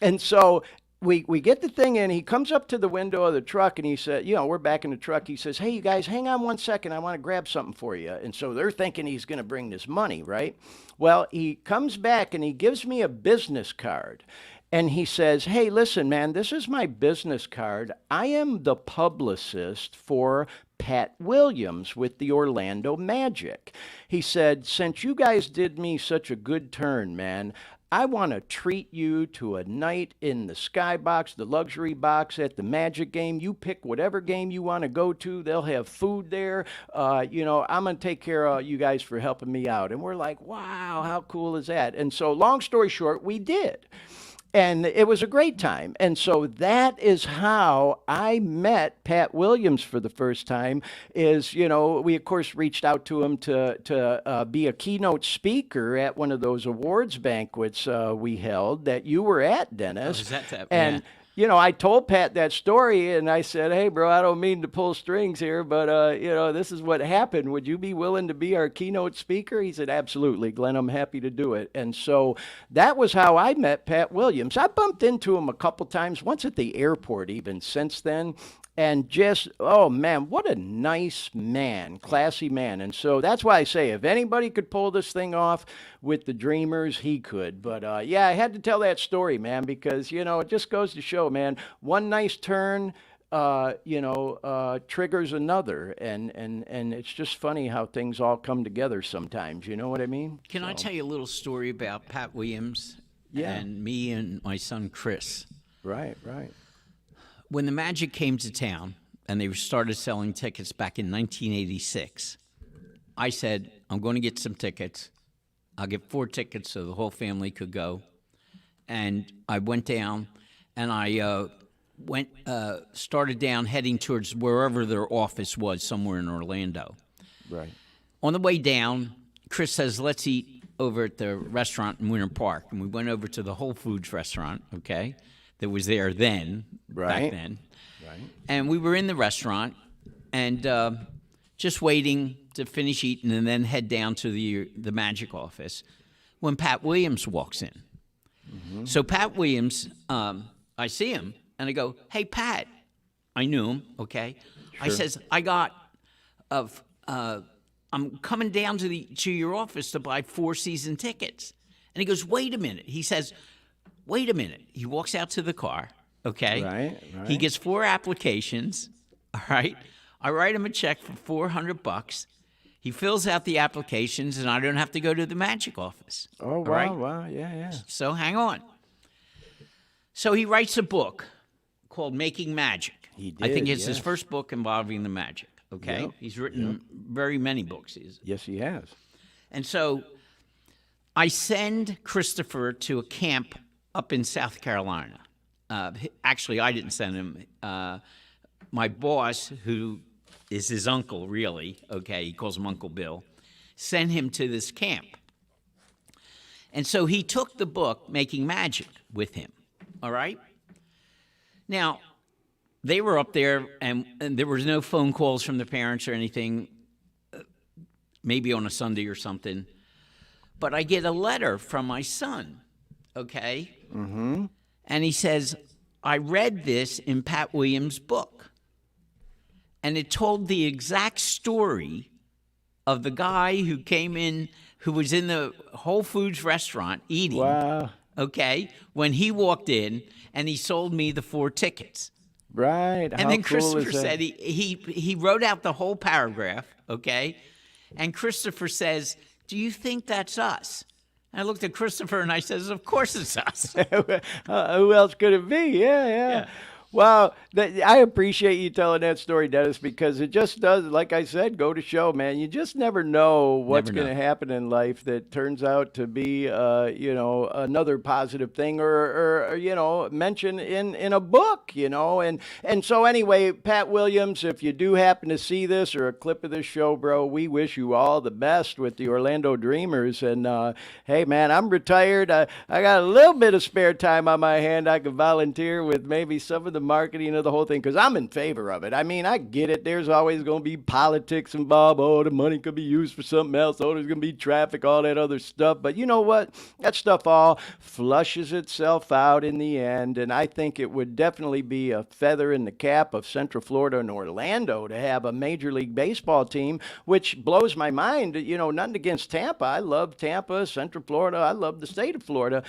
And so we get the thing in. He comes up to the window of the truck and he said, you know, we're back in the truck. He says, hey, you guys, hang on 1 second. I want to grab something for you. And so they're thinking he's going to bring this money, right? Well, he comes back and he gives me a business card. And he says, hey, listen, man, this is my business card. I am the publicist for Pat Williams with the Orlando Magic. He said, since you guys did me such a good turn, man, I want to treat you to a night in the skybox, the luxury box at the Magic game. You pick whatever game you want to go to. They'll have food there. You know, I'm going to take care of you guys for helping me out. And we're like, wow, how cool is that? And so long story short, we did. And it was a great time. And so that is how I met Pat Williams for the first time is, you know, we, of course, reached out to him to be a keynote speaker at one of those awards banquets we held that you were at, Dennis. Oh, is that? And, yeah. You know, I told Pat that story, and I said, hey, bro, I don't mean to pull strings here, but, you know, this is what happened. Would you be willing to be our keynote speaker? He said, absolutely, Glenn, I'm happy to do it. And so that was how I met Pat Williams. I bumped into him a couple times, once at the airport even since then. and just, oh man, what a nice man, classy man. And so that's why I say, if anybody could pull this thing off with the Dreamers, he could. But yeah, I had to tell that story, man, because, it just goes to show, man, one nice turn, triggers another. And it's just funny how things all come together sometimes. You know what I mean? Can I tell you a little story about Pat Williams and me and my son Chris? Right. When the Magic came to town and they started selling tickets back in 1986, I said, I'm going to get some tickets. I'll get 4 tickets so the whole family could go. And I went down and I started down heading towards wherever their office was, somewhere in Orlando. Right. On the way down, Chris says, let's eat over at the restaurant in Winter Park. And we went over to the Whole Foods restaurant, okay, that was there then, back then. Right. And we were in the restaurant and just waiting to finish eating and then head down to the Magic office when Pat Williams walks in. Mm-hmm. So Pat Williams, I see him and I go, hey, Pat. I knew him, okay? Sure. I says, I'm coming down to your office to buy 4 season tickets. And he goes, wait a minute. He says, wait a minute. He walks out to the car, okay? Right. He gets 4 applications, all right? I write him a check for $400. He fills out the applications, and I don't have to go to the Magic office. Oh, wow, right? Wow, yeah. So hang on. So he writes a book called Making Magic. He did, I think it's yes. his first book involving the Magic, okay? Yep. He's written very many books. Yes, he has. And so I send Christopher to a camp up in South Carolina. Actually, I didn't send him. My boss, who is his uncle, really, okay, he calls him Uncle Bill, sent him to this camp. And so he took the book, Making Magic, with him, all right? Now, they were up there, and there was no phone calls from the parents or anything, maybe on a Sunday or something. But I get a letter from my son, okay? Mm-hmm. And he says, I read this in Pat Williams' book. And it told the exact story of the guy who came in, who was in the Whole Foods restaurant eating. Wow. Okay, when he walked in and he sold me the 4 tickets. Right. And then Christopher said he wrote out the whole paragraph, okay? And Christopher says, do you think that's us? And I looked at Christopher and I says, of course it's us. Who else could it be? Yeah. Wow, I appreciate you telling that story, Dennis, because it just does, like I said, go to show, man. You just never know what's going to happen in life that turns out to be, another positive thing or mentioned in a book, And so anyway, Pat Williams, if you do happen to see this or a clip of this show, bro, we wish you all the best with the Orlando Dreamers. And hey, man, I'm retired. I got a little bit of spare time on my hand. I could volunteer with maybe some of the marketing of the whole thing, because I'm in favor of it. I mean, I get it. There's always going to be politics involved. Oh, the money could be used for something else. Oh, there's going to be traffic, all that other stuff. But you know what? That stuff all flushes itself out in the end. And I think it would definitely be a feather in the cap of Central Florida and Orlando to have a Major League Baseball team, which blows my mind. Nothing against Tampa. I love Tampa, Central Florida. I love the state of Florida.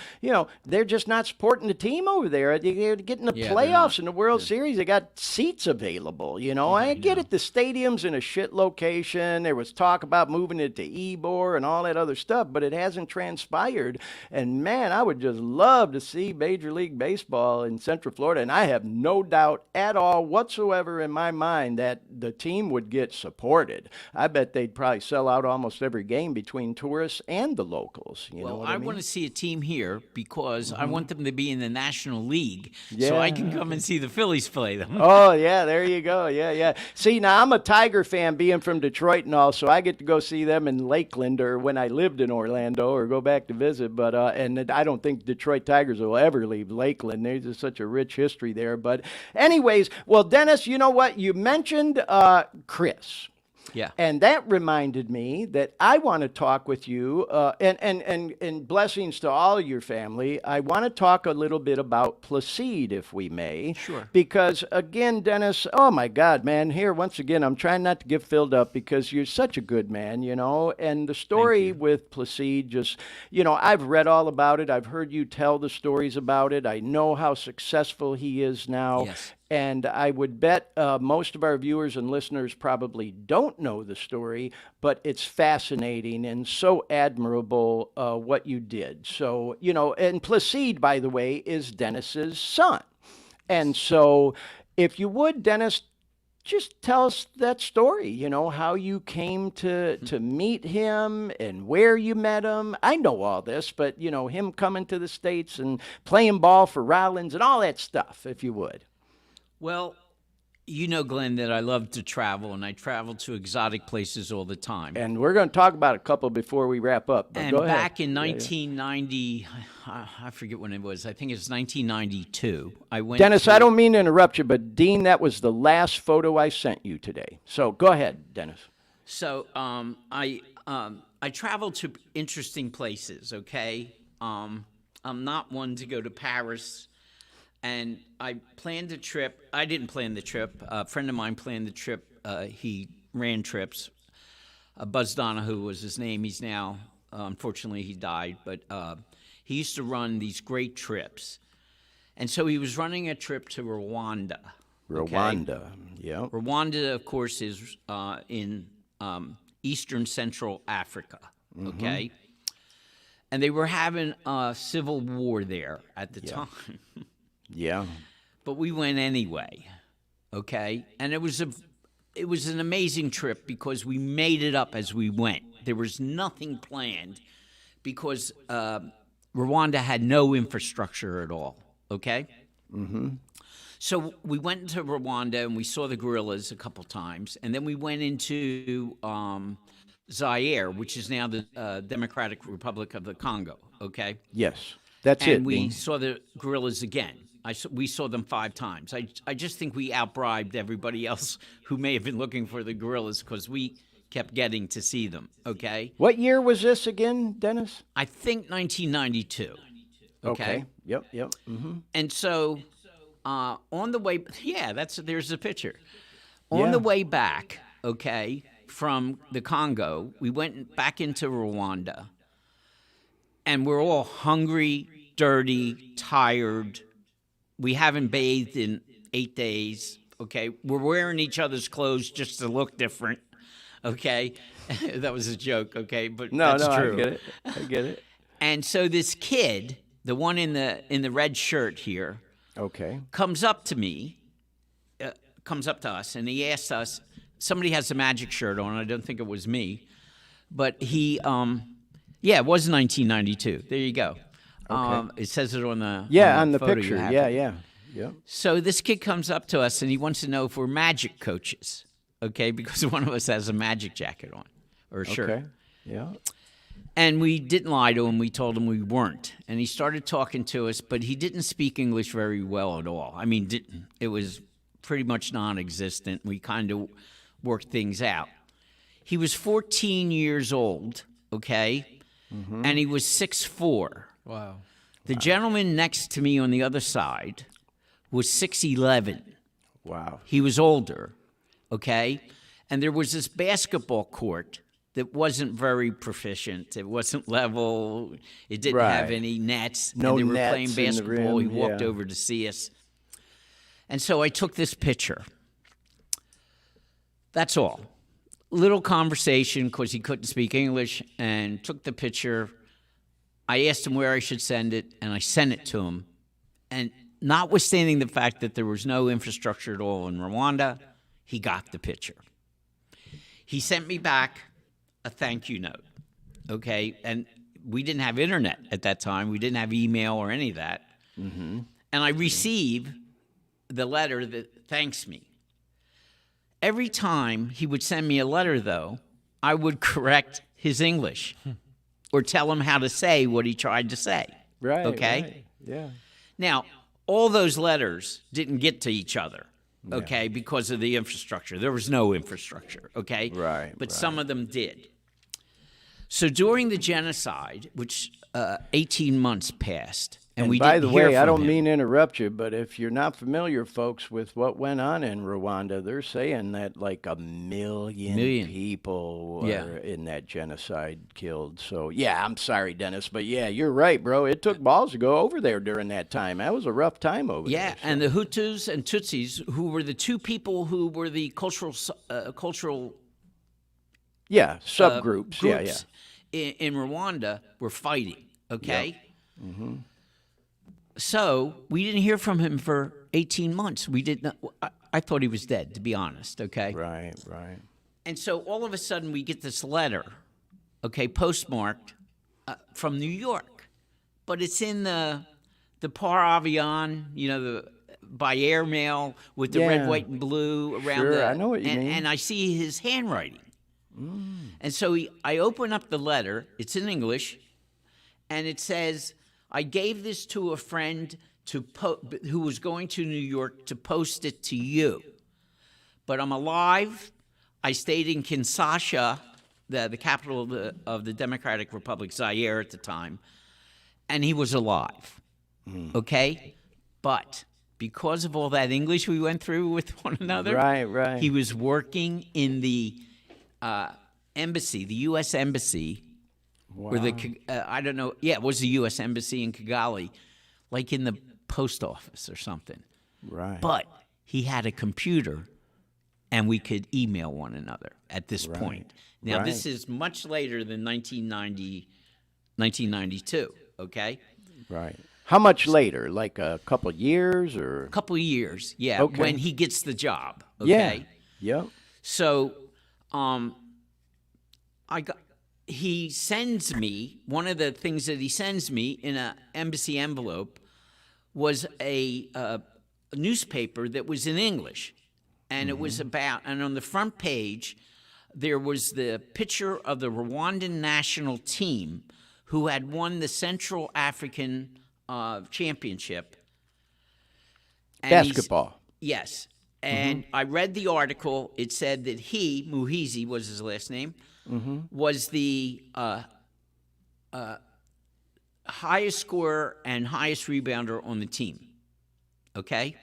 They're just not supporting the team over there. They're getting the playoffs in the World Series. They got seats available, I get it. The stadium's in a shit location. There was talk about moving it to Ybor and all that other stuff, but it hasn't transpired. And man, I would just love to see Major League Baseball in Central Florida. And I have no doubt at all whatsoever in my mind that the team would get supported. I bet they'd probably sell out almost every game between tourists and the locals. You know what I mean? want to see a team here because I want them to be in the National League so I can come and see the Phillies play them. Oh, yeah, there you go. Yeah. See, now I'm a Tiger fan being from Detroit and all, so I get to go see them in Lakeland or when I lived in Orlando or go back to visit. But and I don't think Detroit Tigers will ever leave Lakeland. There's just such a rich history there. But anyways, well, Dennis, you know what? You mentioned Chris. Yeah. And that reminded me that I want to talk with you, and blessings to all your family. I want to talk a little bit about Placide, if we may. Sure. Because, again, Dennis, oh my God, man, here, once again, I'm trying not to get filled up because you're such a good man, you know. And the story with Placide just, you know, I've read all about it. I've heard you tell the stories about it. I know how successful he is now. Yes. And I would bet most of our viewers and listeners probably don't know the story, but it's fascinating and so admirable what you did. So, you know, and Placide, by the way, is Dennis's son. And so if you would, Dennis, just tell us that story, you know, how you came to meet him and where you met him. I know all this, but, you know, him coming to the States and playing ball for Rollins and all that stuff, if you would. Well, you know, Glenn, that I love to travel, and I travel to exotic places all the time. And we're going to talk about a couple before we wrap up. But And go ahead. back in 1990, I forget when it was. I think it's 1992. I went. Dennis, I don't mean to interrupt you, but Dean, that was the last photo I sent you today. So go ahead, Dennis. So I travel to interesting places. Okay, I'm not one to go to Paris. And I planned a trip. I didn't plan the trip. A friend of mine planned the trip. He ran trips. Buzz Donahue was his name. He's now, unfortunately, he died. But he used to run these great trips. And so he was running a trip to Rwanda. Rwanda, yeah. Rwanda, of course, is in eastern central Africa, okay? And they were having a civil war there at the time. Yeah. But we went anyway, okay? And it was an amazing trip because we made it up as we went. There was nothing planned because Rwanda had no infrastructure at all, okay? So we went into Rwanda and we saw the gorillas a couple times, and then we went into Zaire, which is now the Democratic Republic of the Congo, okay? Yes. That's it. And we Dean. saw the gorillas again. We saw them 5 times. I just think we outbribed everybody else who may have been looking for the gorillas because we kept getting to see them, okay? What year was this again, Dennis? I think 1992, okay? Yep. And so on the way, there's the picture. On the way back, okay, from the Congo, we went back into Rwanda, and we're all hungry, dirty, tired. We haven't bathed in 8 days, okay? We're wearing each other's clothes just to look different, okay? That was a joke, okay? But that's true. I get it. And so this kid, the one in the red shirt here, Okay. comes up to us, and he asked us, somebody has a magic shirt on. I don't think it was me. But he, it was 1992. There you go. Okay. It says it on the On the photo picture. you have. Yeah. So this kid comes up to us, and he wants to know if we're magic coaches, okay? Because one of us has a magic jacket on or a shirt. Okay. Yeah. And we didn't lie to him. We told him we weren't. And he started talking to us, but he didn't speak English very well at all. I mean, it was pretty much non-existent. We kind of worked things out. He was 14 years old, okay? And he was 6'4". Wow. The gentleman next to me on the other side was 6'11". Wow. He was older, okay? And there was this basketball court that wasn't very proficient. It wasn't level. It didn't have any nets. No and they were nets playing in the basketball. rim, He walked yeah. over to see us. And so I took this picture. That's all. Little conversation because he couldn't speak English, and took the picture. I asked him where I should send it, and I sent it to him. And notwithstanding the fact that there was no infrastructure at all in Rwanda, he got the picture. He sent me back a thank you note, okay? And we didn't have internet at that time. We didn't have email or any of that. And I receive the letter that thanks me. Every time he would send me a letter, though, I would correct his English or tell him how to say what he tried to say. Right. Okay? Right. Yeah. Now, all those letters didn't get to each other, okay, because of the infrastructure. There was no infrastructure, okay? Right, But right. some of them did. So during the genocide, which 18 months passed, and we by didn't the hear way, I from don't him. mean to interrupt you, but if you're not familiar, folks, with what went on in Rwanda, they're saying that like 1 million people were in that genocide killed. So, yeah, I'm sorry, Dennis, but yeah, you're right, bro. It took balls to go over there during that time. That was a rough time over there. Yeah, and the Hutus and Tutsis, who were the two people who were the cultural subgroups. groups in Rwanda, were fighting, okay? Yep. Mm-hmm. So we didn't hear from him for 18 months. We did not. I thought he was dead, to be honest. Okay. Right. Right. And so all of a sudden we get this letter, okay, postmarked from New York, but it's in the par avion, by airmail with the red, white, and blue around. Sure, I know what you mean. And I see his handwriting, and so I open up the letter. It's in English, and it says, I gave this to a friend who was going to New York to post it to you. But I'm alive. I stayed in Kinshasa, the capital of the Democratic Republic, Zaire at the time, and he was alive. Okay? But because of all that English we went through with one another, right. He was working in the embassy, the U.S. Embassy. Wow. Or I don't know. Yeah, it was the U.S. Embassy in Kigali, like in the post office or something. Right. But he had a computer, and we could email one another at this point. Now, this is much later than 1992, okay? Right. How much later? Like a couple of years or? A couple of years, yeah, Okay. when he gets the job, okay? Yeah. Yep. So he sends me, one of the things that he sends me in an embassy envelope was a newspaper that was in English. And it was about, and on the front page, there was the picture of the Rwandan national team who had won the Central African Championship. And Basketball. Yes. And I read the article. It said that Muhizi was his last name, was the highest scorer and highest rebounder on the team. Okay?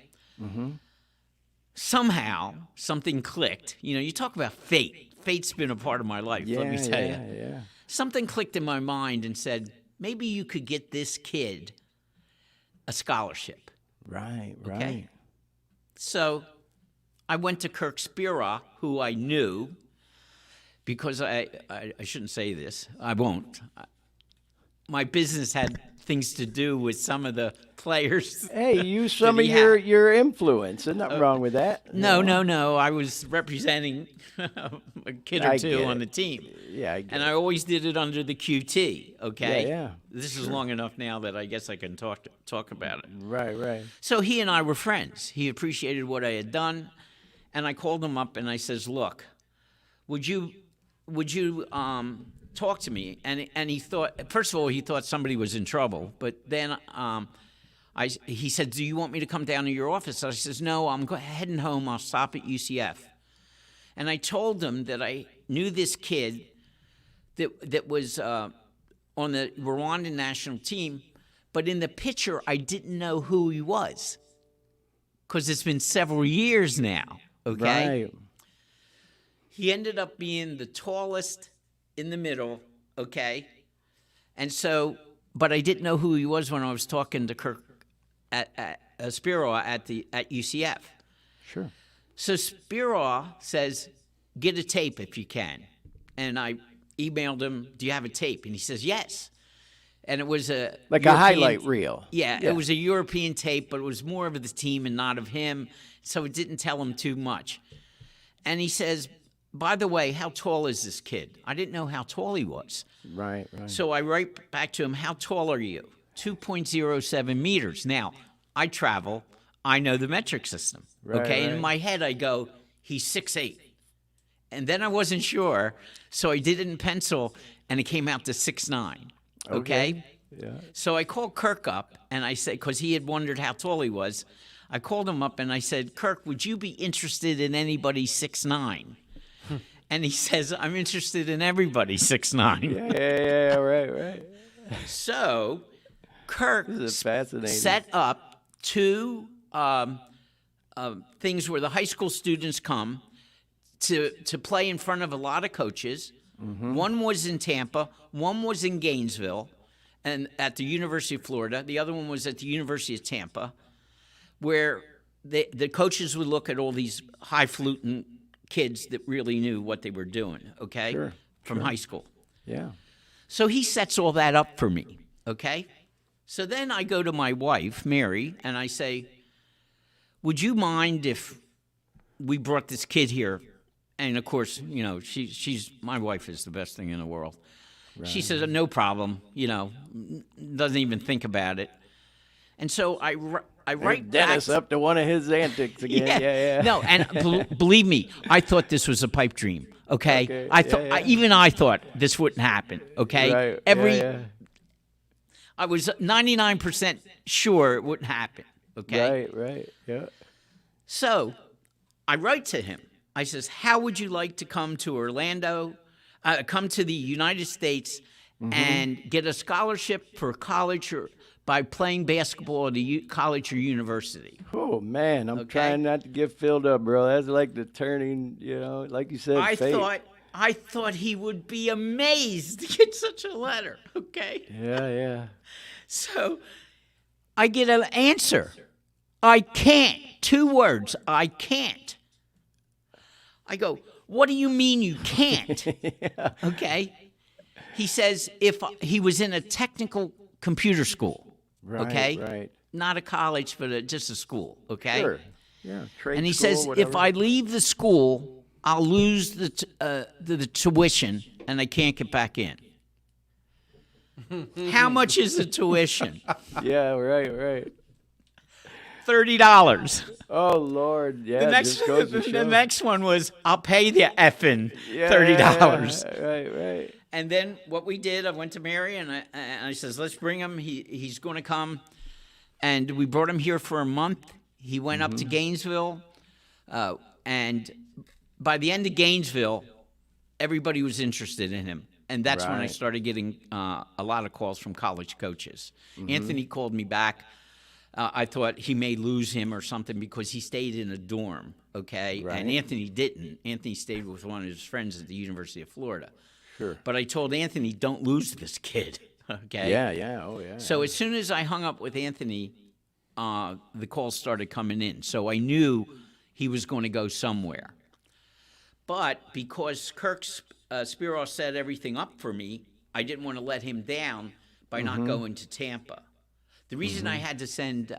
Somehow, something clicked. You talk about fate. Fate's been a part of my life, let me tell you. Yeah. Something clicked in my mind and said, maybe you could get this kid a scholarship. Right. Okay? So I went to Kirk Spira, who I knew, because I shouldn't say this. I won't. My business had things to do with some of the players. Hey, use some of your influence. There's nothing wrong with that. No. I was representing a kid or two on the team. Yeah, I get and I always did it under the QT, okay? Yeah. This is long enough now that I guess I can talk about it. Right. So he and I were friends. He appreciated what I had done, and I called him up and I says, "Look, would you talk to me?" And he thought, first of all, he thought somebody was in trouble, but then he said, "Do you want me to come down to your office?" I says, "No, I'm heading home. I'll stop at UCF." And I told him that I knew this kid that was on the Rwandan national team, but in the picture, I didn't know who he was because it's been several years now, okay? Right. He ended up being the tallest in the middle, okay? And so, but I didn't know who he was when I was talking to Kirk at Spiro at UCF. Sure. So Spiro says, "Get a tape if you can." And I emailed him, "Do you have a tape?" And he says, "Yes." And it was a highlight reel. Yeah, it was a European tape, but it was more of the team and not of him, so it didn't tell him too much. And he says, "By the way, how tall is this kid?" I didn't know how tall he was. Right. So I write back to him, "How tall are you?" 2.07 meters. Now, I travel. I know the metric system. Okay? And in my head, I go, he's 6'8". And then I wasn't sure, so I did it in pencil, and it came out to 6'9". Okay? Yeah. So I called Kirk up, and I said, because he had wondered how tall he was, I called him up and I said, Kirk, would you be interested in anybody 6'9"? And he says, I'm interested in everybody 6'9". Yeah, right. So Kirk set up 2 things where the high school students come to play in front of a lot of coaches. One was in Tampa, one was in Gainesville, and at the University of Florida. The other one was at the University of Tampa, where the coaches would look at all these highfalutin kids that really knew what they were doing, okay, from high school. Yeah. So he sets all that up for me, okay? So then I go to my wife, Mary, and I say, would you mind if we brought this kid here? And, of course, you know, she's my wife is the best thing in the world. Right. She says, no problem, you know, doesn't even think about it. And so I write Dennis up to one of his antics again. Yeah. No, and believe me, I thought this was a pipe dream. Okay, I thought even I thought this wouldn't happen. Okay, I was 99% sure it wouldn't happen. Okay, right, yeah. So I write to him. I says, how would you like to come to Orlando, come to the United States, and get a scholarship for college or by playing basketball at a college or university? Oh, man, I'm trying not to get filled up, bro. That's like the turning, you know, like you said, fate. I thought he would be amazed to get such a letter, okay? Yeah. So I get an answer. I can't. 2 words, I can't. I go, what do you mean you can't? Okay. He says if he was in a technical computer school. Right. Not a college, but just a school, okay? Sure. Yeah, trade and he school, says, whatever. if I leave the school, I'll lose the tuition, and I can't get back in. How much is the tuition? Yeah, right. $30. Oh, Lord, yeah. The next one was, I'll pay the effing $30. Right. And then what we did, I went to Mary and I says, let's bring him. He's going to come. And we brought him here for a month. He went up to Gainesville. And by the end of Gainesville, everybody was interested in him. And that's when I started getting a lot of calls from college coaches. Anthony called me back. I thought he may lose him or something because he stayed in a dorm, okay? Right. And Anthony didn't. Anthony stayed with one of his friends at the University of Florida. Sure. But I told Anthony, don't lose this kid, okay? Yeah. Oh, yeah. So as soon as I hung up with Anthony, the calls started coming in. So I knew he was going to go somewhere. But because Kirk Spiros set everything up for me, I didn't want to let him down by not going to Tampa. The reason I had to send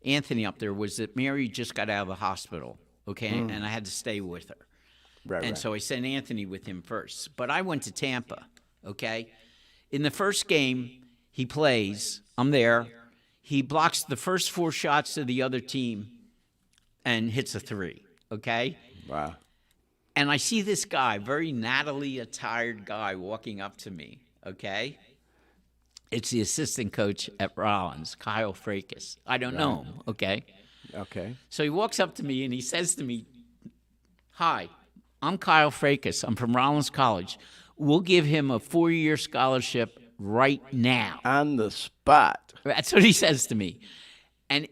Anthony up there was that Mary just got out of the hospital, okay, and I had to stay with her. Right. So I sent Anthony with him first. But I went to Tampa, okay? In the first game, he plays. I'm there. He blocks the first 4 shots of the other team and hits a 3, okay? Wow. And I see this guy, very nattily attired guy, walking up to me, okay? It's the assistant coach at Rollins, Kyle Frakes. I don't know him, okay? Okay. So he walks up to me and he says to me, hi, I'm Kyle Frakes. I'm from Rollins College. We'll give him a 4-year scholarship right now. On the spot. That's what he says to me. And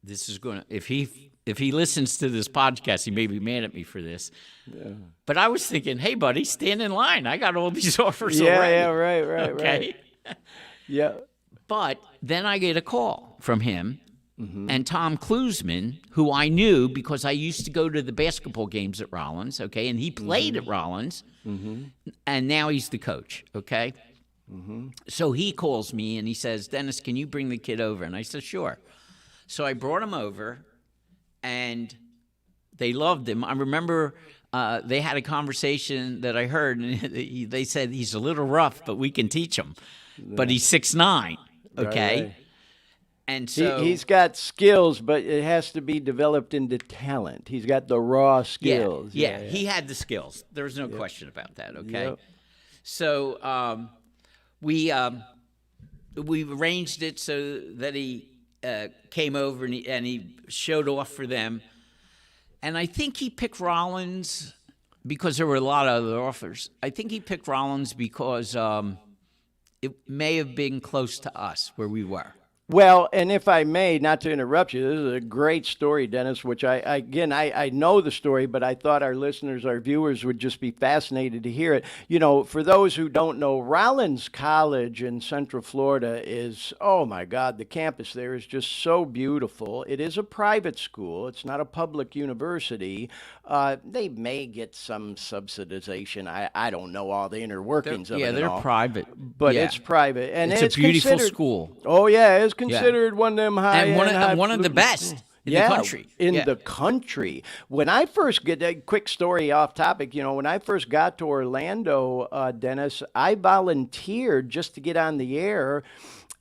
this is going to, if he listens to this podcast, he may be mad at me for this. Yeah. But I was thinking, hey, buddy, stand in line. I got all these offers already. Yeah, right. Okay? Yeah. But then I get a call from him and Tom Klusman, who I knew because I used to go to the basketball games at Rollins, okay? And he played at Rollins, and now he's the coach, okay? So he calls me and he says, Dennis, can you bring the kid over? And I said, sure. So I brought him over, and they loved him. I remember they had a conversation that I heard, and they said he's a little rough, but we can teach him. But he's 6'9", okay? Right. And so he's got skills, but it has to be developed into talent. He's got the raw skills. Yeah, he had the skills. There's no question about that, okay? Yep. So we arranged it so that he came over and he showed off for them. And I think he picked Rollins because there were a lot of other offers. I think he picked Rollins because it may have been close to us where we were. Well, and if I may, not to interrupt you, this is a great story, Dennis, which I know the story, but I thought our listeners, our viewers would just be fascinated to hear it. You know, for those who don't know, Rollins College in Central Florida is, oh my God, the campus there is just so beautiful. It is a private school. It's not a public university. They may get some subsidization. I don't know all the inner workings of it. Yeah, they're private. But it's private. And it's a beautiful school. Oh, yeah, it's considered one of them high and one of the best in the country. In the country. When I first get a quick story off topic, you know, when I first got to Orlando, Dennis, I volunteered just to get on the air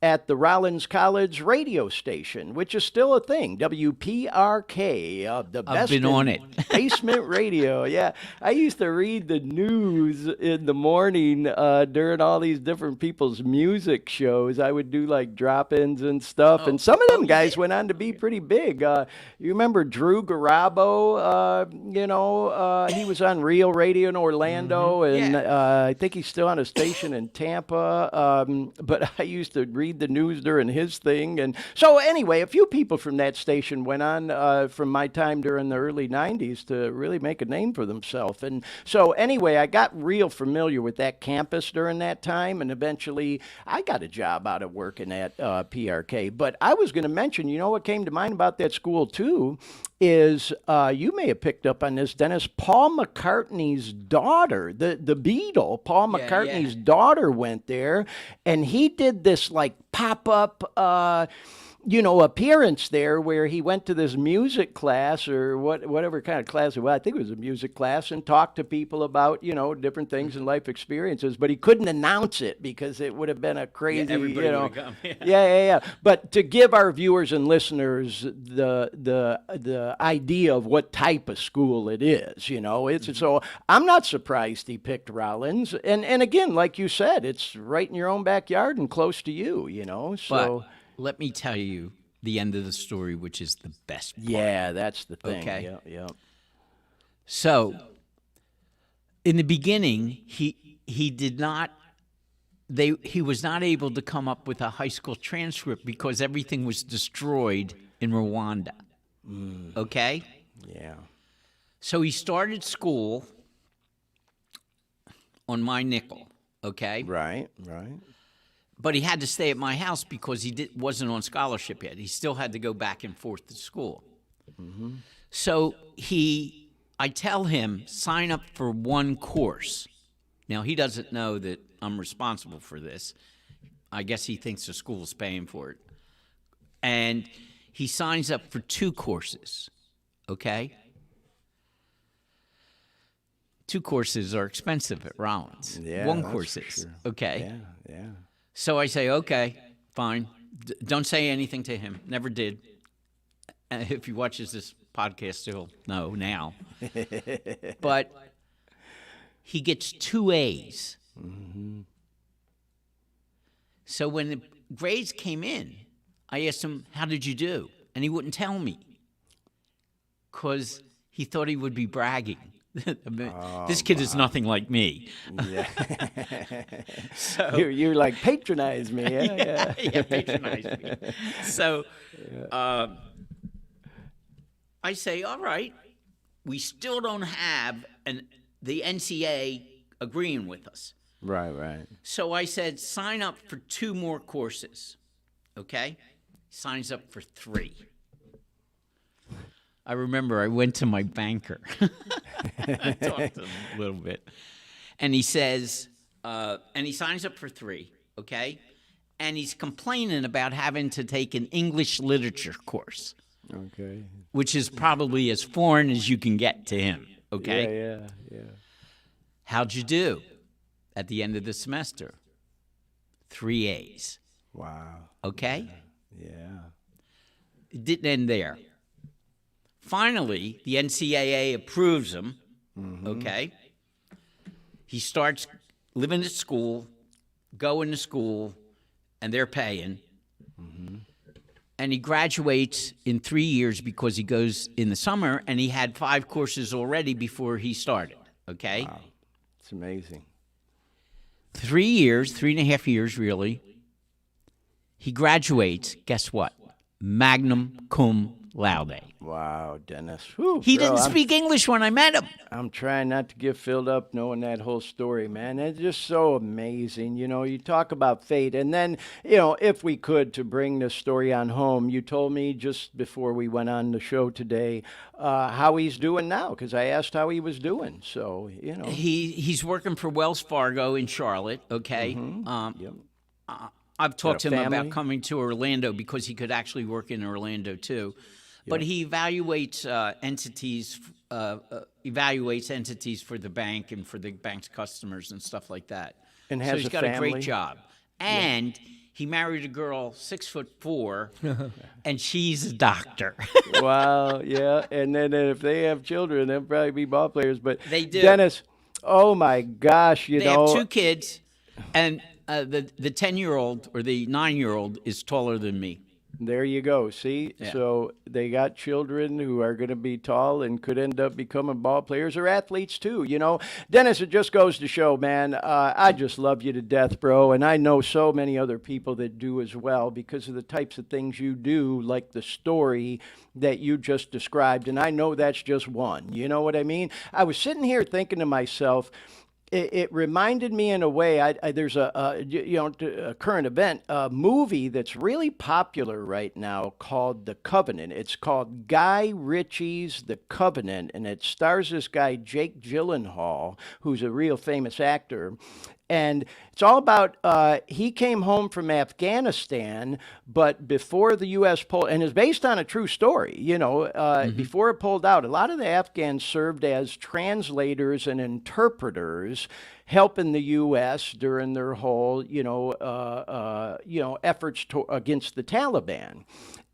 at the Rollins College radio station, which is still a thing, WPRK, the best I've been on it. basement radio. Yeah, I used to read the news in the morning during all these different people's music shows. I would do like drop-ins and stuff, and some of them guys went on to be pretty big. You remember Drew Garabo? He was on Real Radio in Orlando, and I think he's still on a station in Tampa. But I used to read the news during his thing. And so anyway, a few people from that station went on from my time during the early 90s to really make a name for themselves. And so anyway, I got real familiar with that campus during that time, and eventually I got a job out of working at PRK. But I was going to mention, you know what came to mind about that school too, is you may have picked up on this, Dennis, Paul McCartney's daughter, the Beatle, Paul McCartney's daughter went there, and he did this like pop-up appearance there where he went to this music class or whatever kind of class it was. I think it was a music class, and talked to people about, different things and life experiences, but he couldn't announce it because it would have been a crazy, everybody would have come. Yeah. But to give our viewers and listeners the idea of what type of school it is, so I'm not surprised he picked Rollins. And again, like you said, it's right in your own backyard and close to you, so. But let me tell you the end of the story, which is the best part. Yeah, that's the thing. Okay. Yeah. So, in the beginning, he was not able to come up with a high school transcript because everything was destroyed in Rwanda. Okay? Yeah. So he started school on my nickel. Okay? Right. But he had to stay at my house because he wasn't on scholarship yet. He still had to go back and forth to school. Mm-hmm. So I tell him, sign up for one course. Now, he doesn't know that I'm responsible for this. I guess he thinks the school's paying for it. And he signs up for 2 courses, okay? 2 courses are expensive at Rollins. Yeah, 1 course is, sure. okay? Yeah. So I say, okay, fine. Don't say anything to him. Never did. If he watches this podcast, he'll know now. But he gets 2 A's. Mm-hmm. So when the grades came in, I asked him, how did you do? And he wouldn't tell me because he thought he would be bragging. This kid is nothing like me. Yeah. So you're like, patronize me. Yeah, patronize me. So I say, all right, we still don't have the NCA agreeing with us. Right. So I said, sign up for 2 more courses. Okay? Signs up for 3. I remember I went to my banker. I talked to him a little bit. And he says, and he signs up for 3, okay? And he's complaining about having to take an English literature course. Okay. Which is probably as foreign as you can get to him, okay? Yeah. How'd you do at the end of the semester? 3 A's. Wow. Okay? Yeah. It didn't end there. Finally, the NCAA approves him, okay? He starts living at school, going to school, and they're paying. Mm-hmm. and he graduates in 3 years because he goes in the summer, and he had 5 courses already before he started, okay? Wow. It's amazing. 3 years, 3.5 years, really. He graduates, guess what? Magna cum laude. Wow, Dennis. Whew, He didn't speak English when I met him. I'm trying not to get filled up knowing that whole story, man. It's just so amazing. You know, you talk about fate. And then, you know, if we could, to bring this story on home, you told me just before we went on the show today how he's doing now, because I asked how he was doing. So, you know. He's working for Wells Fargo in Charlotte, okay? Yep. I've talked to him family? about coming to Orlando because he could actually work in Orlando too. But he evaluates entities for the bank and for the bank's customers and stuff like that. And so has he's a got a family? great job. And he married a girl 6'4", and she's a doctor. Wow, yeah. And then if they have children, they'll probably be ball players. But They do. Dennis, oh my gosh, They have 2 kids, and the 10-year-old or the 9-year-old is taller than me. There you go. See? Yeah. So they got children who are going to be tall and could end up becoming ball players or athletes too. You know, Dennis, it just goes to show, man, I just love you to death, bro. And I know so many other people that do as well because of the types of things you do, like the story that you just described. And I know that's just one. You know what I mean? I was sitting here thinking to myself, it reminded me in a way. There's a current event, a movie that's really popular right now called The Covenant. It's called Guy Ritchie's The Covenant, and it stars this guy Jake Gyllenhaal, who's a real famous actor. And it's all about, he came home from Afghanistan, but before the U.S. pulled, and it's based on a true story, you know, before it pulled out, a lot of the Afghans served as translators and interpreters, helping the U.S. during their whole, efforts against the Taliban.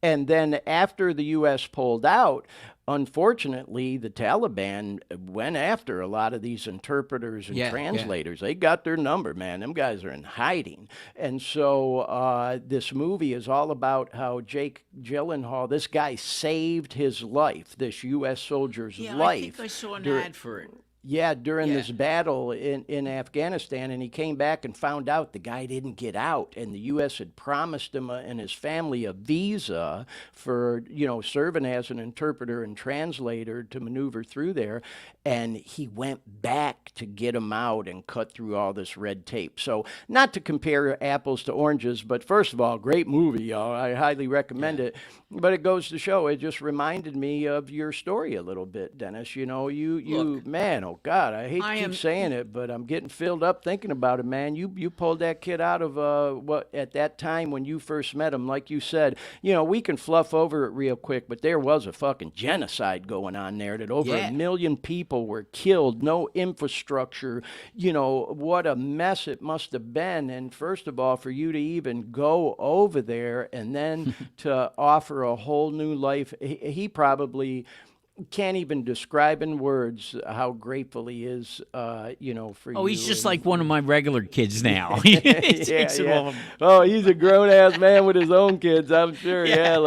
And then after the U.S. pulled out, unfortunately, the Taliban went after a lot of these interpreters and translators. They got their number, man. Them guys are in hiding. And so this movie is all about how Jake Gyllenhaal, this guy saved his life, this U.S. soldier's life. I think I saw an ad for it. Yeah, during this battle in Afghanistan, and he came back and found out the guy didn't get out, and the U.S. had promised him and his family a visa for, serving as an interpreter and translator to maneuver through there, and he went back to get him out and cut through all this red tape. So not to compare apples to oranges, but first of all, great movie, y'all. I highly recommend it. But it goes to show, it just reminded me of your story a little bit, Dennis. You know, Look, man, oh God, I hate to keep saying it, but I'm getting filled up thinking about it, man. You pulled that kid out of what at that time when you first met him, like you said. We can fluff over it real quick, but there was a fucking genocide going on there that over 1 million people were killed, no infrastructure. What a mess it must have been. And first of all, for you to even go over there and then to offer a whole new life, he probably can't even describe in words how grateful he is, for you. Oh, he's just like one of my regular kids now. He's a grown-ass man with his own kids, I'm sure. Oh,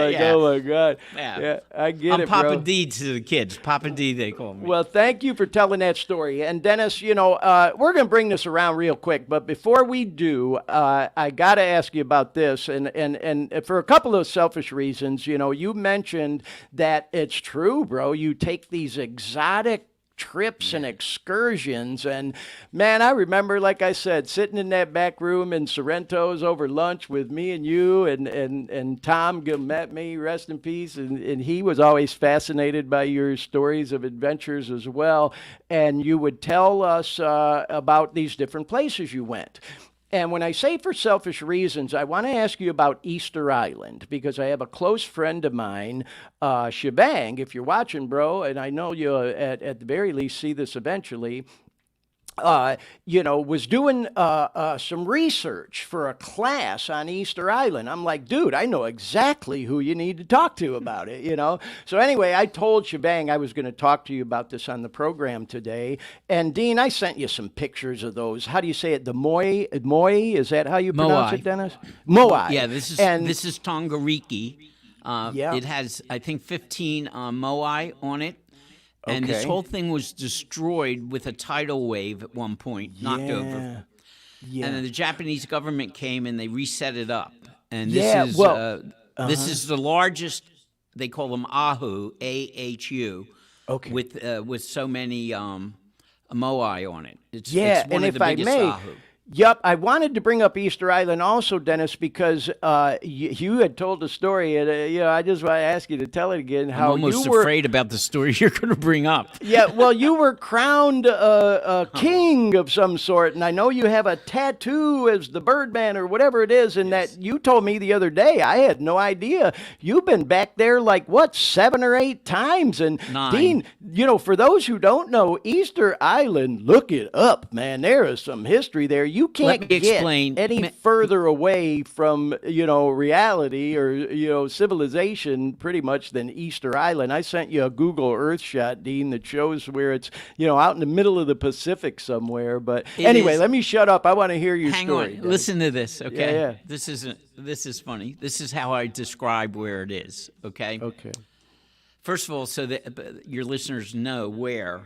my God. Yeah, I get I'm it, Papa bro. D to the kids. Papa D, they call me. Well, thank you for telling that story. And Dennis, we're going to bring this around real quick. But before we do, I got to ask you about this. And for a couple of selfish reasons, you mentioned that it's true, bro. You take these exotic trips and excursions, and man, I remember, like I said, sitting in that back room in Sorrento's over lunch with me and you and Tom met me, rest in peace, and he was always fascinated by your stories of adventures as well, and you would tell us about these different places you went. And when I say for selfish reasons, I want to ask you about Easter Island, because I have a close friend of mine, Shebang, if you're watching, bro, and I know you'll at the very least see this eventually, was doing some research for a class on Easter Island. I'm like, dude, I know exactly who you need to talk to about it, So anyway, I told Shebang I was going to talk to you about this on the program today. And Dean, I sent you some pictures of those. How do you say it? The Moai? Is that how you pronounce it, Dennis? Moai. Yeah, this is Tongariki. It has, I think, 15 moai on it. And this whole thing was destroyed with a tidal wave at one point, knocked over. Yeah. And then the Japanese government came and they reset it up. And this this is the largest. They call them ahu, AHU. Okay. With so many moai on it. It's one of the biggest ahu. Yep, I wanted to bring up Easter Island also, Dennis, because you had told the story, and I just want to ask you to tell it again. How I'm almost afraid about the story you're going to bring up. Yeah, well, you were crowned a king of some sort, and I know you have a tattoo as the Birdman or whatever it is, and that you told me the other day. I had no idea. You've been back there 7 or 8 times, and 9. Dean, for those who don't know, Easter Island, look it up, man. There is some history there. You can't get any further away from, reality or, civilization pretty much than Easter Island. I sent you a Google Earth shot, Dean, that shows where it's, out in the middle of the Pacific somewhere. But anyway, let me shut up. I want to hear your story. Hang on. Listen to this, okay? Yeah. This is funny. This is how I describe where it is, okay? Okay. First of all, so that your listeners know where,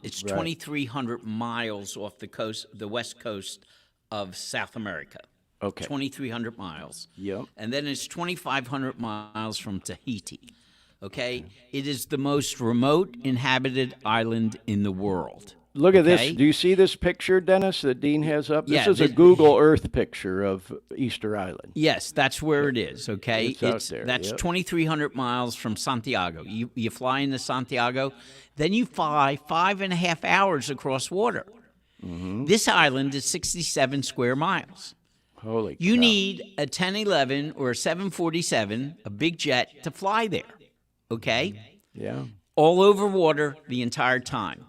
it's 2,300 miles off the coast, the west coast of South America. Okay. 2,300 miles. Yep. And then it's 2,500 miles from Tahiti. Okay? It is the most remote inhabited island in the world. Look at this. Do you see this picture, Dennis, that Dean has up? This is a the Google Earth picture of Easter Island. Yes, that's where it is, okay? It's out there. That's 2,300 miles from Santiago. You fly into Santiago, then you fly 5.5 hours across water. Mm-hmm. This island is 67 square miles. Holy You cow. need a 1011 or a 747, a big jet, to fly there, okay? Yeah. All over water the entire time.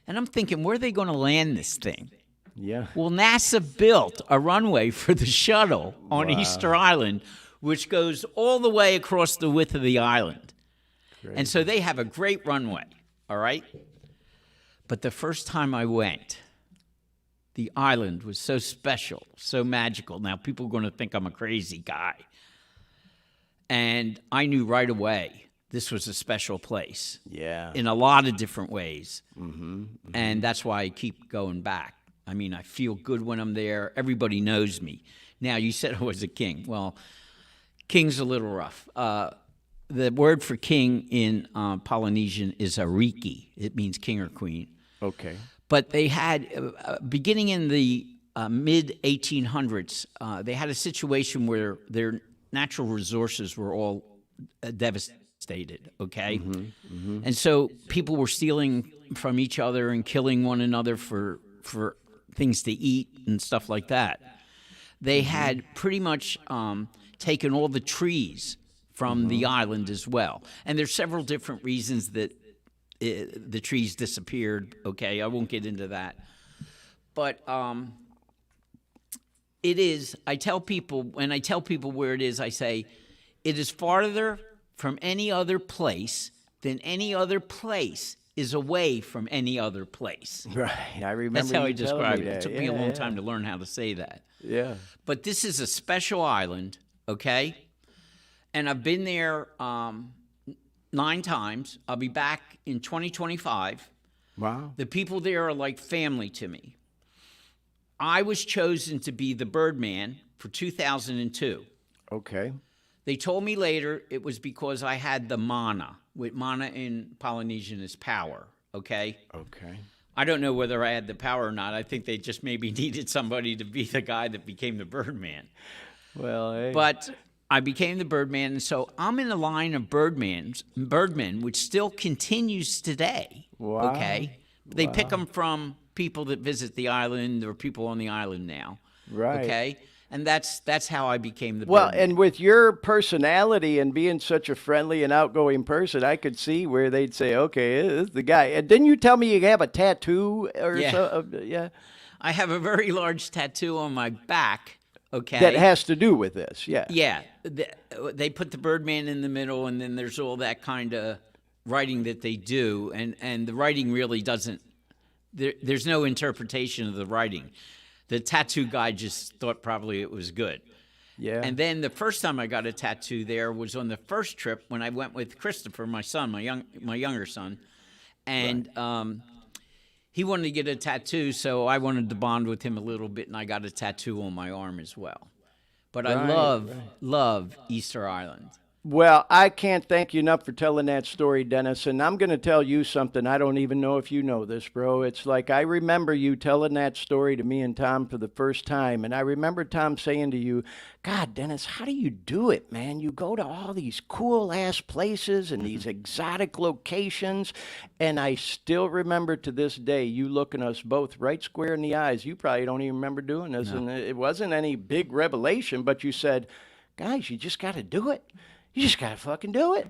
And I'm thinking, where are they going to land this thing? Yeah. Well, NASA built a runway for the shuttle on Easter Island, which goes all the way across the width of the island. Crazy. And so they have a great runway, all right? But the first time I went, the island was so special, so magical. Now, people are going to think I'm a crazy guy. And I knew right away this was a special place. Yeah. In a lot of different ways. Mm-hmm. Mm-hmm. And that's why I keep going back. I mean, I feel good when I'm there. Everybody knows me. Now, you said I was a king. Well, king's a little rough. The word for king in Polynesian is ariki. It means king or queen. Okay. But they had, beginning in the mid-1800s, they had a situation where their natural resources were all devastated, okay? Mm-hmm, mm-hmm. And so people were stealing from each other and killing one another for things to eat and stuff like that. They had pretty much taken all the trees from the island as well. And there's several different reasons that the trees disappeared, okay? I won't get into that. But it is, when I tell people where it is, I say, it is farther from any other place than any other place is away from any other place. Right, I remember. That's how I describe it. That. It took me a long time to learn how to say that. Yeah. But this is a special island, okay? And I've been there 9 times. I'll be back in 2025. Wow. The people there are like family to me. I was chosen to be the Birdman for 2002. Okay. They told me later it was because I had the mana. Mana in Polynesian is power, okay? Okay. I don't know whether I had the power or not. I think they just maybe needed somebody to be the guy that became the Birdman. Well, hey. But I became the Birdman, and so I'm in a line of birdmen, which still continues today. Wow. Okay? They pick them from people that visit the island or people on the island now. Right. Okay? And that's how I became the Well, Birdman. and with your personality and being such a friendly and outgoing person, I could see where they'd say, okay, this is the guy. And didn't you tell me you have a tattoo or so? Yeah. I have a very large tattoo on my back, okay? That has to do with this, yeah. Yeah. They put the Birdman in the middle, and then there's all that kind of writing that they do. And the writing really doesn't, there's no interpretation of the writing. The tattoo guy just thought probably it was good. Yeah. And then the first time I got a tattoo there was on the first trip when I went with Christopher, my son, my younger son, and he wanted to get a tattoo, so I wanted to bond with him a little bit, and I got a tattoo on my arm as well. But I love Easter Island. Well, I can't thank you enough for telling that story, Dennis. And I'm going to tell you something. I don't even know if you know this, bro. It's like I remember you telling that story to me and Tom for the first time. And I remember Tom saying to you, God, Dennis, how do you do it, man? You go to all these cool-ass places and these exotic locations. And I still remember to this day you looking us both right square in the eyes. You probably don't even remember doing this. No. And it wasn't any big revelation, but you said, guys, you just got to do it. You just got to fucking do it.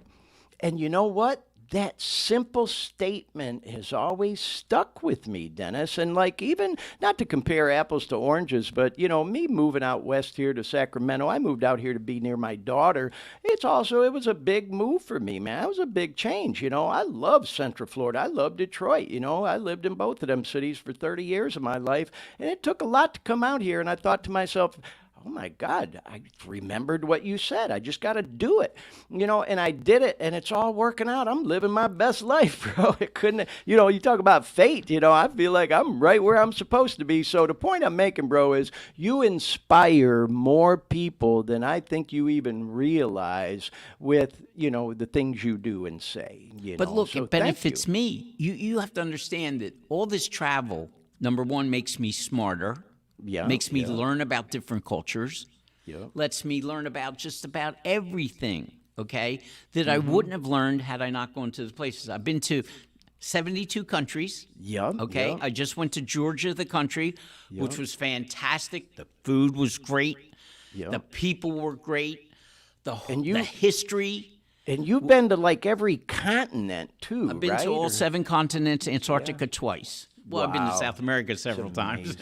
And you know what? That simple statement has always stuck with me, Dennis. And like, even not to compare apples to oranges, but you know, me moving out west here to Sacramento, I moved out here to be near my daughter. It was a big move for me, man. It was a big change. You know, I love Central Florida. I love Detroit. You know, I lived in both of them cities for 30 years of my life. And it took a lot to come out here. And I thought to myself, oh my God, I remembered what you said. I just got to do it. You know, and I did it, and it's all working out. I'm living my best life, bro. It couldn't, you know, you talk about fate, you know, I feel like I'm right where I'm supposed to be. So the point I'm making, bro, is you inspire more people than I think you even realize with, you know, the things you do and say. You but know? Look, so it benefits me. You have to understand that all this travel, number one, makes me smarter. Yeah, makes me learn about different cultures. Yeah. Lets me learn about just about everything, okay, that I wouldn't have learned had I not gone to the places. I've been to 72 countries. Yeah. Okay. Yeah. I just went to Georgia, the country, which was fantastic. The food was great. Yeah. The people were great. The history. And you've been to like every continent too, I've been right? to all 7 continents, Antarctica twice. Well, I've been to Wow. South America several times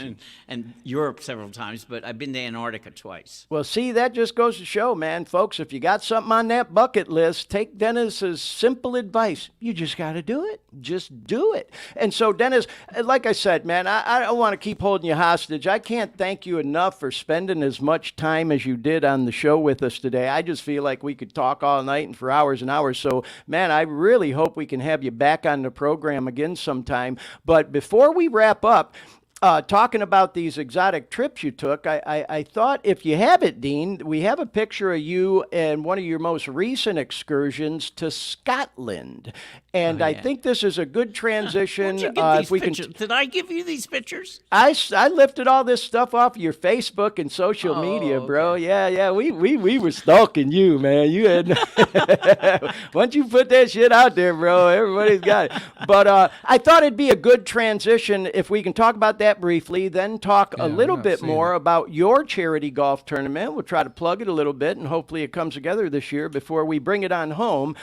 and Europe several times, but I've been to Antarctica twice. Well, see, that just goes to show, man, folks, if you got something on that bucket list, take Dennis's simple advice. You just got to do it. Just do it. And so, Dennis, like I said, man, I don't want to keep holding you hostage. I can't thank you enough for spending as much time as you did on the show with us today. I just feel like we could talk all night and for hours and hours. So, man, I really hope we can have you back on the program again sometime. But before we wrap up, talking about these exotic trips you took, I thought if you have it, Dean, we have a picture of you in one of your most recent excursions to Scotland. And I think this is a good transition. If we can... Did I give you these pictures? I lifted all this stuff off of your Facebook and social media, bro. Okay. Yeah. We were stalking you, man. You had once you put that shit out there, bro, everybody's got it. But I thought it'd be a good transition if we can talk about that briefly, then talk a little bit more about your charity golf tournament. We'll try to plug it a little bit, and hopefully it comes together this year before we bring it on home.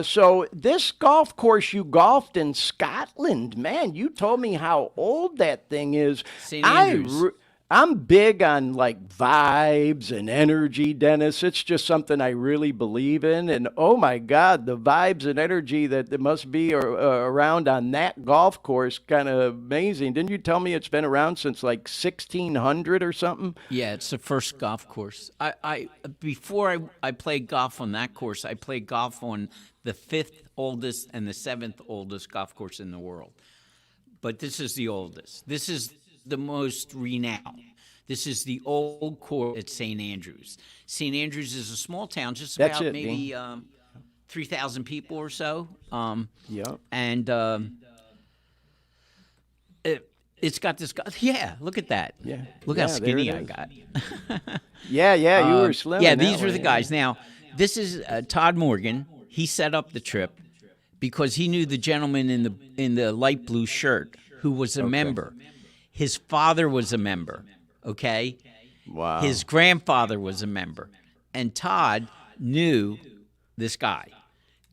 So this golf course you golfed in Scotland, man, you told me how old that thing is. St. Andrews. I'm big on like vibes and energy, Dennis. It's just something I really believe in. And oh my God, the vibes and energy that there must be around on that golf course, kind of amazing. Didn't you tell me it's been around since like 1600 or something? Yeah, it's the first golf course. Before I played golf on that course, I played golf on the 5th oldest and the 7th oldest golf course in the world. But this is the oldest. This is the most renowned. This is the old course at St. Andrews. St. Andrews is a small town, just about maybe 3,000 people or so. And it's got this guy. Yeah, look at that. Yeah, look how skinny I got. You were slim. Yeah, these are the guys. Now, this is Todd Morgan. He set up the trip because he knew the gentleman in the light blue shirt who was a member. His father was a member, okay? Wow. His grandfather was a member. And Todd knew this guy.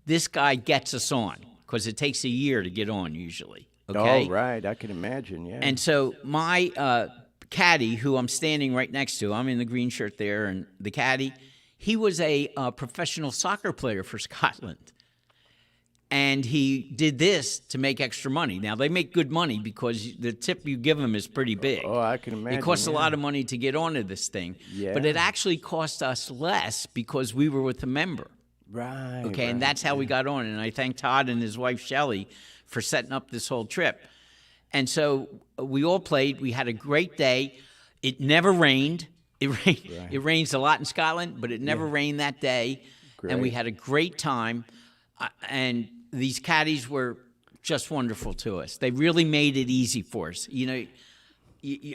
This guy gets us on because it takes a year to get on usually, okay? Oh, right. I can imagine, yeah. And so my caddy, who I'm standing right next to, I'm in the green shirt there, and the caddy, he was a professional soccer player for Scotland. And he did this to make extra money. Now, they make good money because the tip you give them is pretty big. Oh, I can imagine. It costs a lot of money to get onto this thing. Yeah. But it actually cost us less because we were with a member. Right. Okay, and that's how we got on. And I thank Todd and his wife, Shelley, for setting up this whole trip. And so we all played. We had a great day. It never rained. It rains a lot in Scotland, but it never rained that day. Great. And we had a great time. And these caddies were just wonderful to us. They really made it easy for us. You know,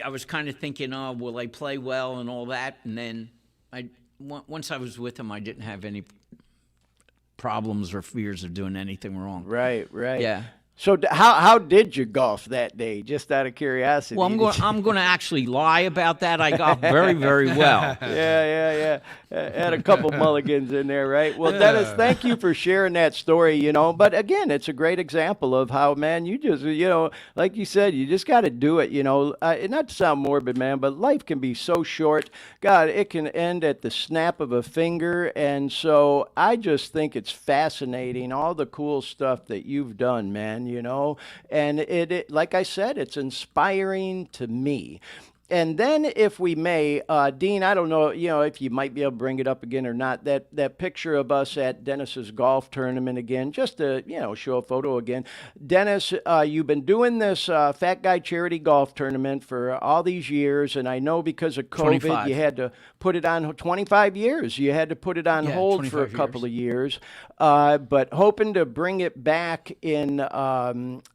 I was kind of thinking, oh, will I play well and all that? And then once I was with them, I didn't have any problems or fears of doing anything wrong. Right. Yeah. So how did you golf that day? Just out of curiosity. Well, I'm going to actually lie about that. I golfed very, very well. Yeah. Had a couple mulligans in there, right? Well, Dennis, thank you for sharing that story, you know. But again, it's a great example of how, man, you just, you know, like you said, you just got to do it, you know. Not to sound morbid, man, but life can be so short. God, it can end at the snap of a finger. And so I just think it's fascinating, all the cool stuff that you've done, man, you know. And it like I said, it's inspiring to me. And then, if we may, Dean, I don't know, you know, if you might be able to bring it up again or not, that picture of us at Dennis's golf tournament again, just to, you know, show a photo again. Dennis, you've been doing this Fat Guy Charity Golf Tournament for all these years, and I know because of COVID, 25. you had to put it on 25 years. You had to put it on hold for a couple of years, but hoping to bring it back in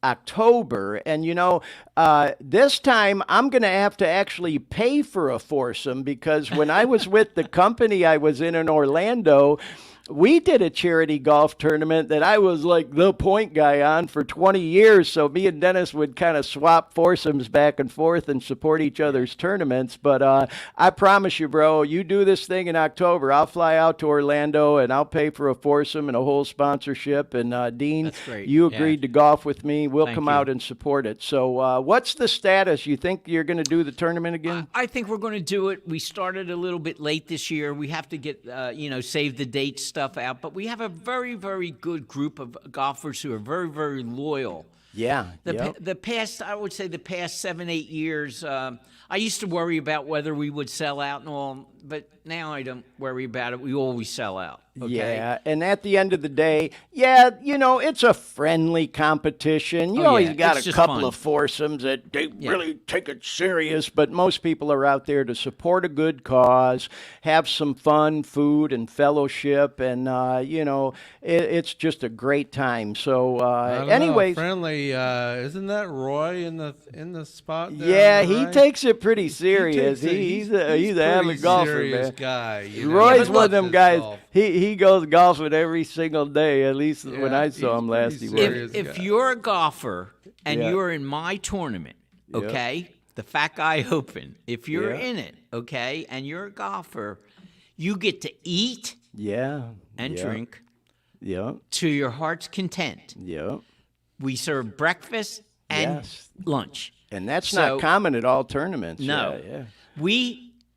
October. And, you know, this time I'm going to have to actually pay for a foursome, because when I was with the company I was in Orlando, we did a charity golf tournament that I was like the point guy on for 20 years. So me and Dennis would kind of swap foursomes back and forth and support each other's tournaments. But I promise you, bro, you do this thing in October, I'll fly out to Orlando and I'll pay for a foursome and a whole sponsorship. And Dean, you agreed to golf with me. We'll come out and support it. So what's the status? You think you're going to do the tournament again? I think we're going to do it. We started a little bit late this year. We have to get, save the date stuff out, but we have a very, very good group of golfers who are very, very loyal. Yeah. The past 7-8 years, I used to worry about whether we would sell out and all, but now I don't worry about it. We always sell out. Okay? Yeah, and at the end of the day, yeah, you know, it's a friendly competition. You always got a couple of foursomes that they really take it serious, but most people are out there to support a good cause, have some fun, food, and fellowship, and, you know, it's just a great time. So, anyways. Friendly, isn't that Roy in the spot there? Yeah, he takes it pretty serious. He's a avid golfer, man. Guy, you know? Roy's one of them guys. He goes golfing every single day. At least when I saw him last, he was. If you're a golfer and you're in my tournament, okay, the Fat Guy Open, if you're in it, okay, and you're a golfer, you get to eat and drink to your heart's content. We serve breakfast and lunch. And that's not common at all tournaments. No.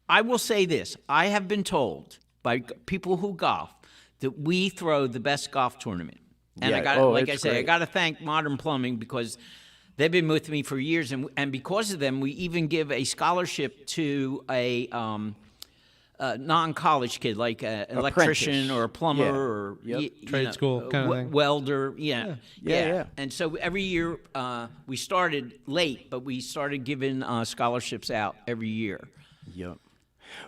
I will say this. I have been told by people who golf that we throw the best golf tournament. And I got to thank Modern Plumbing, because they've been with me for years. And because of them, we even give a scholarship to a non-college kid, like an electrician or a plumber or trade school kind of thing. Welder. Yeah. And so every year, we started late, but we started giving scholarships out every year. Yep.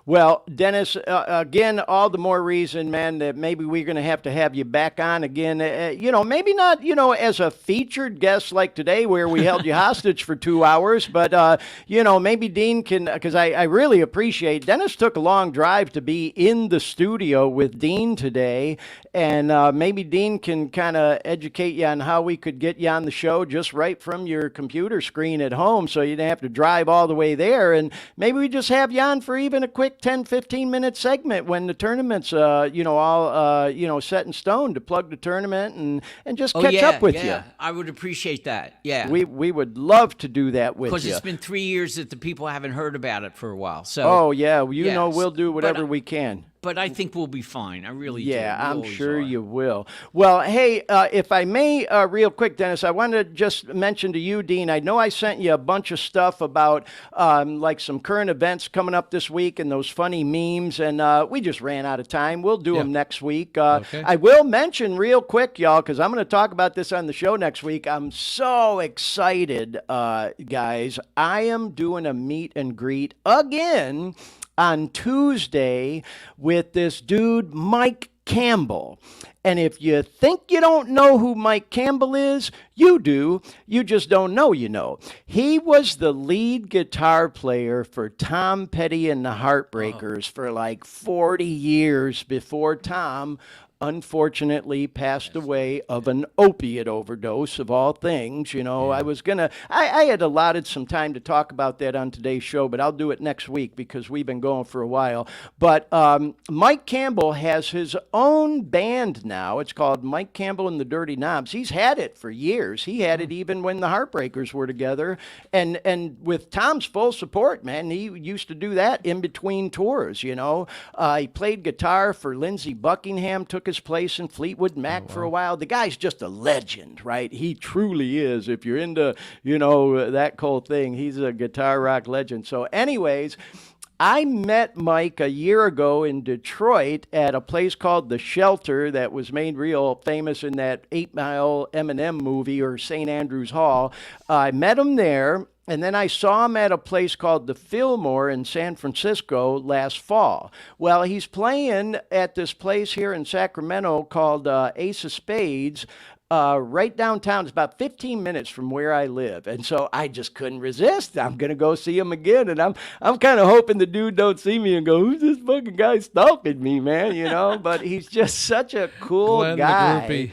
Well, Dennis, again, all the more reason, man, that maybe we're going to have you back on again. You know, maybe not, you know, as a featured guest like today where we held you hostage for 2 hours, but, you know, maybe Dean can, because I really appreciate, Dennis took a long drive to be in the studio with Dean today, and maybe Dean can kind of educate you on how we could get you on the show just right from your computer screen at home, so you didn't have to drive all the way there, and maybe we just have you on for even a quick 10-15-minute segment when the tournament's all set in stone, to plug the tournament and just catch up with you. I would appreciate that. Yeah, we would love to do that with you, because it's been 3 years that the people haven't heard about it for a while. So we'll do whatever we can. but I think we'll be fine. I really do. Yeah, We I'm always sure are. you will. Well, hey, if I may, real quick, Dennis, I wanted to just mention to you, Dean, I know I sent you a bunch of stuff about like some current events coming up this week and those funny memes, and we just ran out of time. We'll do them next week. Okay. I will mention real quick, y'all, because I'm going to talk about this on the show next week. I'm so excited, guys. I am doing a meet and greet again on Tuesday with this dude, Mike Campbell. And if you think you don't know who Mike Campbell is, you do. You just don't know you know. He was the lead guitar player for Tom Petty and the Heartbreakers for like 40 years before Tom unfortunately passed away of an opiate overdose, of all things. You know, I had allotted some time to talk about that on today's show, but I'll do it next week because we've been going for a while. But Mike Campbell has his own band now. It's called Mike Campbell and the Dirty Knobs. He's had it for years. He had it even when the Heartbreakers were together. And with Tom's full support, man, he used to do that in between tours, you know. He played guitar for Lindsey Buckingham, took his place in Fleetwood Mac for a while. The guy's just a legend, right? He truly is. If you're into, you know, that whole thing, he's a guitar rock legend. So anyways, I met Mike a year ago in Detroit at a place called The Shelter that was made real famous in that 8 Mile Eminem movie, or St. Andrews Hall. I met him there. And then I saw him at a place called the Fillmore in San Francisco last fall. Well, he's playing at this place here in Sacramento called Ace of Spades, right downtown. It's about 15 minutes from where I live. And so I just couldn't resist. I'm going to go see him again. And I'm kind of hoping the dude don't see me and go, who's this fucking guy stalking me, man? You know, but he's just such a cool Glenn guy. The groupie.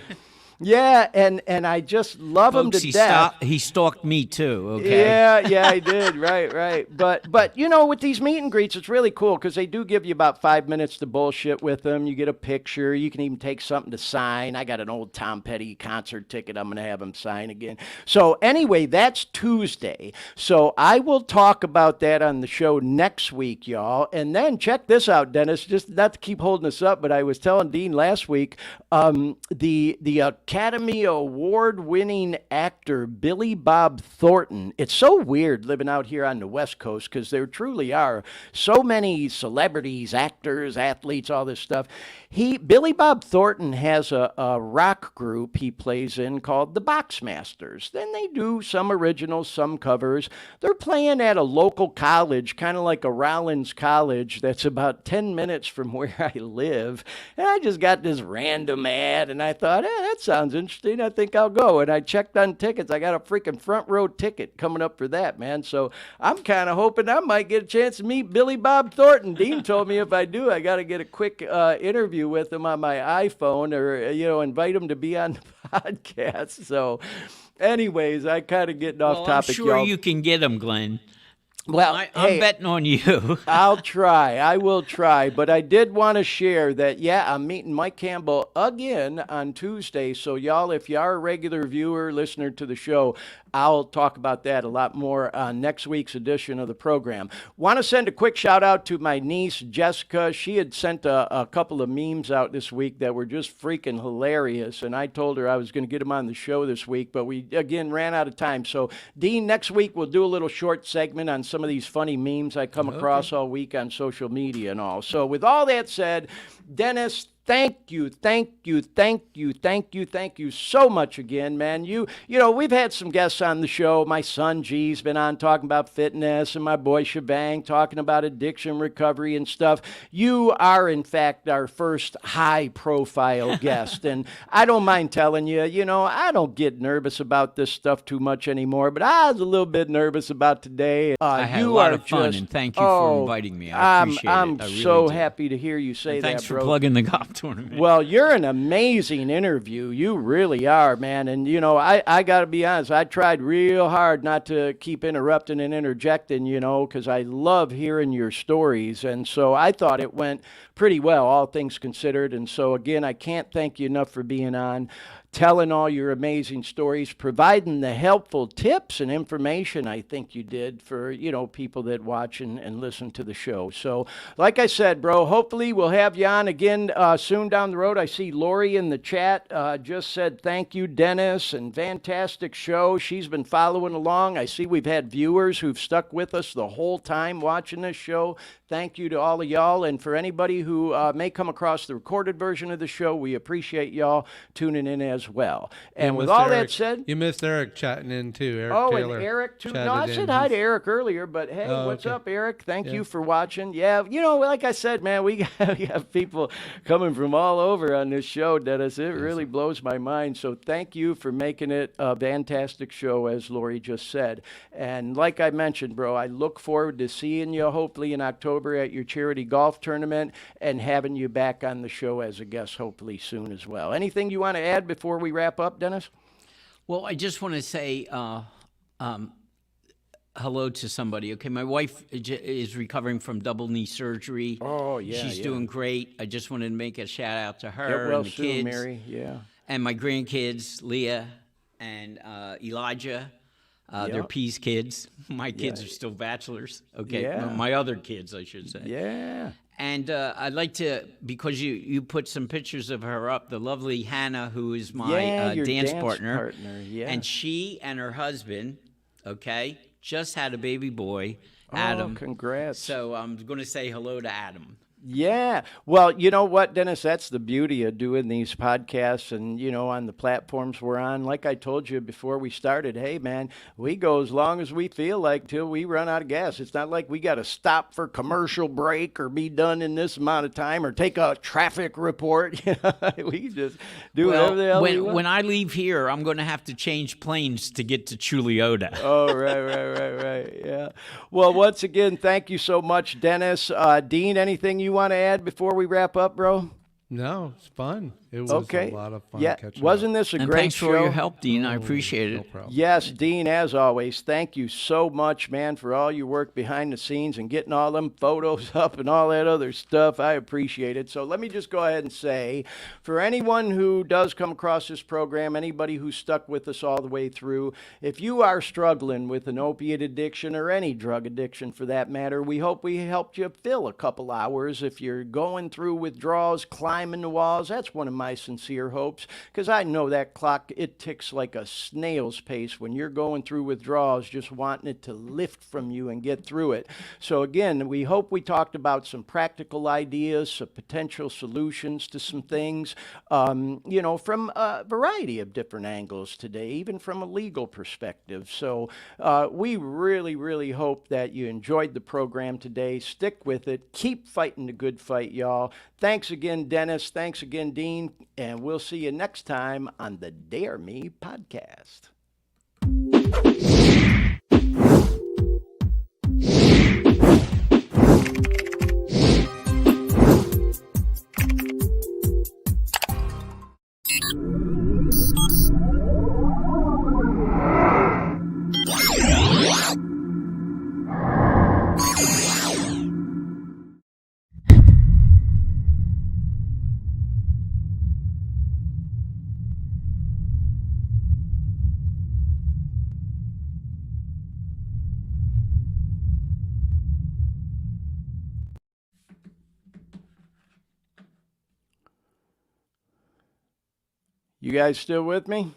Yeah, and I just love him to death. He stalked me too. Okay. Yeah, I did. Right. But you know, with these meet and greets, it's really cool because they do give you about 5 minutes to bullshit with them. You get a picture. You can even take something to sign. I got an old Tom Petty concert ticket. I'm gonna have him sign again. So anyway, that's Tuesday. So I will talk about that on the show next week, y'all. And then check this out, Dennis. Just not to keep holding us up, but I was telling Dean last week, the Academy Award-winning actor Billy Bob Thornton. It's so weird living out here on the West Coast because there truly are so many celebrities, actors, athletes, all this stuff. Billy Bob Thornton has a rock group he plays in called the Boxmasters. Then they do some originals, some covers. They're playing at a local college, kind of like a Rollins College that's about 10 minutes from where I live. And I just got this random ad, and I thought, that sounds interesting. I think I'll go. And I checked on tickets. I got a freaking front row ticket coming up for that, man. So I'm kind of hoping I might get a chance to meet Billy Bob Thornton. Dean told me if I do, I got to get a quick interview with him on my iPhone, or, you know, invite him to be on the podcast. So anyways, I kind of getting off topic, I'm sure y'all. you can get him, Glenn. Well, I'm betting on you. I'll try. I will try. But I did want to share that, I'm meeting Mike Campbell again on Tuesday. So, y'all, if you are a regular viewer, listener to the show, I'll talk about that a lot more on next week's edition of the program. Want to send a quick shout out to my niece, Jessica. She had sent a couple of memes out this week that were just freaking hilarious. And I told her I was going to get them on the show this week, but we, again, ran out of time. So, Dean, next week we'll do a little short segment on some of these funny memes I come across all week on social media and all. So, with all that said, Dennis, thank you so much again, man. You know, we've had some guests on the show. My son G's been on talking about fitness, and my boy Shebang talking about addiction recovery and stuff. You are, in fact, our first high-profile guest, and I don't mind telling you, you know, I don't get nervous about this stuff too much anymore, but I was a little bit nervous about today. I had a lot of fun, and thank you for inviting me. I appreciate it. I'm I really so do. happy to hear you say and that, thanks bro. for plugging the Gopta. tournament. Well, you're an amazing interview. You really are, man. And, you know, I got to be honest, I tried real hard not to keep interrupting and interjecting, you know, because I love hearing your stories. And so I thought it went pretty well, all things considered. And so, again, I can't thank you enough for being on, telling all your amazing stories, providing the helpful tips and information I think you did for, you know, people that watch and listen to the show. So, like I said, bro, hopefully we'll have you on again soon down the road. I see Lori in the chat just said thank you, Dennis, and fantastic show. She's been following along. I see we've had viewers who've stuck with us the whole time watching this show. Thank you to all of y'all. And for anybody who may come across the recorded version of the show, we appreciate y'all tuning in as well. And with all that said, you missed Eric chatting in too. Eric Taylor. And Eric too. No, I said hi to Eric earlier, but hey, what's up, Eric? Thank you for watching. Yeah, you know, like I said, man, we have people coming from all over on this show, Dennis. It really blows my mind. So thank you for making it a fantastic show, as Lori just said. And like I mentioned, bro, I look forward to seeing you hopefully in October at your charity golf tournament and having you back on the show as a guest hopefully soon as well. Anything you want to add before we wrap up, Dennis? Well, I just want to say hello to somebody. Okay, my wife is recovering from double knee surgery. Oh, yeah. She's doing great. I just wanted to make a shout out to her and the kids. Mary. Yeah. And my grandkids, Leah and Elijah. They're P's kids. My kids are still bachelors. Okay, my other kids, I should say. Yeah. And I'd like to, because you put some pictures of her up, the lovely Hannah, who is my dance partner. And she and her husband, okay, just had a baby boy, Adam. Oh, congrats. So I'm going to say hello to Adam. Yeah. Well, you know what, Dennis? That's the beauty of doing these podcasts and, you know, on the platforms we're on. Like I told you before we started, hey, man, we go as long as we feel like till we run out of gas. It's not like we got to stop for commercial break or be done in this amount of time or take a traffic report. We just do whatever the hell we want. When I leave here, I'm going to have to change planes to get to Chuliota. Oh, right. Yeah. Well, once again, thank you so much, Dennis. Dean, anything you want to add before we wrap up, bro? No, it's fun. It was a lot of fun catching Wasn't up. this a and great thanks show? for all your help, Dean. I appreciate it. No problem. Yes, Dean, as always, thank you so much, man, for all your work behind the scenes and getting all them photos up and all that other stuff. I appreciate it. So let me just go ahead and say, for anyone who does come across this program, anybody who's stuck with us all the way through, if you are struggling with an opiate addiction or any drug addiction for that matter, we hope we helped you fill a couple hours. If you're going through withdrawals, climbing the walls, that's one of my sincere hopes, because I know that clock, it ticks like a snail's pace when you're going through withdrawals, just wanting it to lift from you and get through it. So again, we hope we talked about some practical ideas, some potential solutions to some things, you know, from a variety of different angles today, even from a legal perspective. So we really, really hope that you enjoyed the program today. Stick with it. Keep fighting the good fight, y'all. Thanks again, Dennis. Thanks again, Dean. And we'll see you next time on the Dare Me podcast. You guys still with me?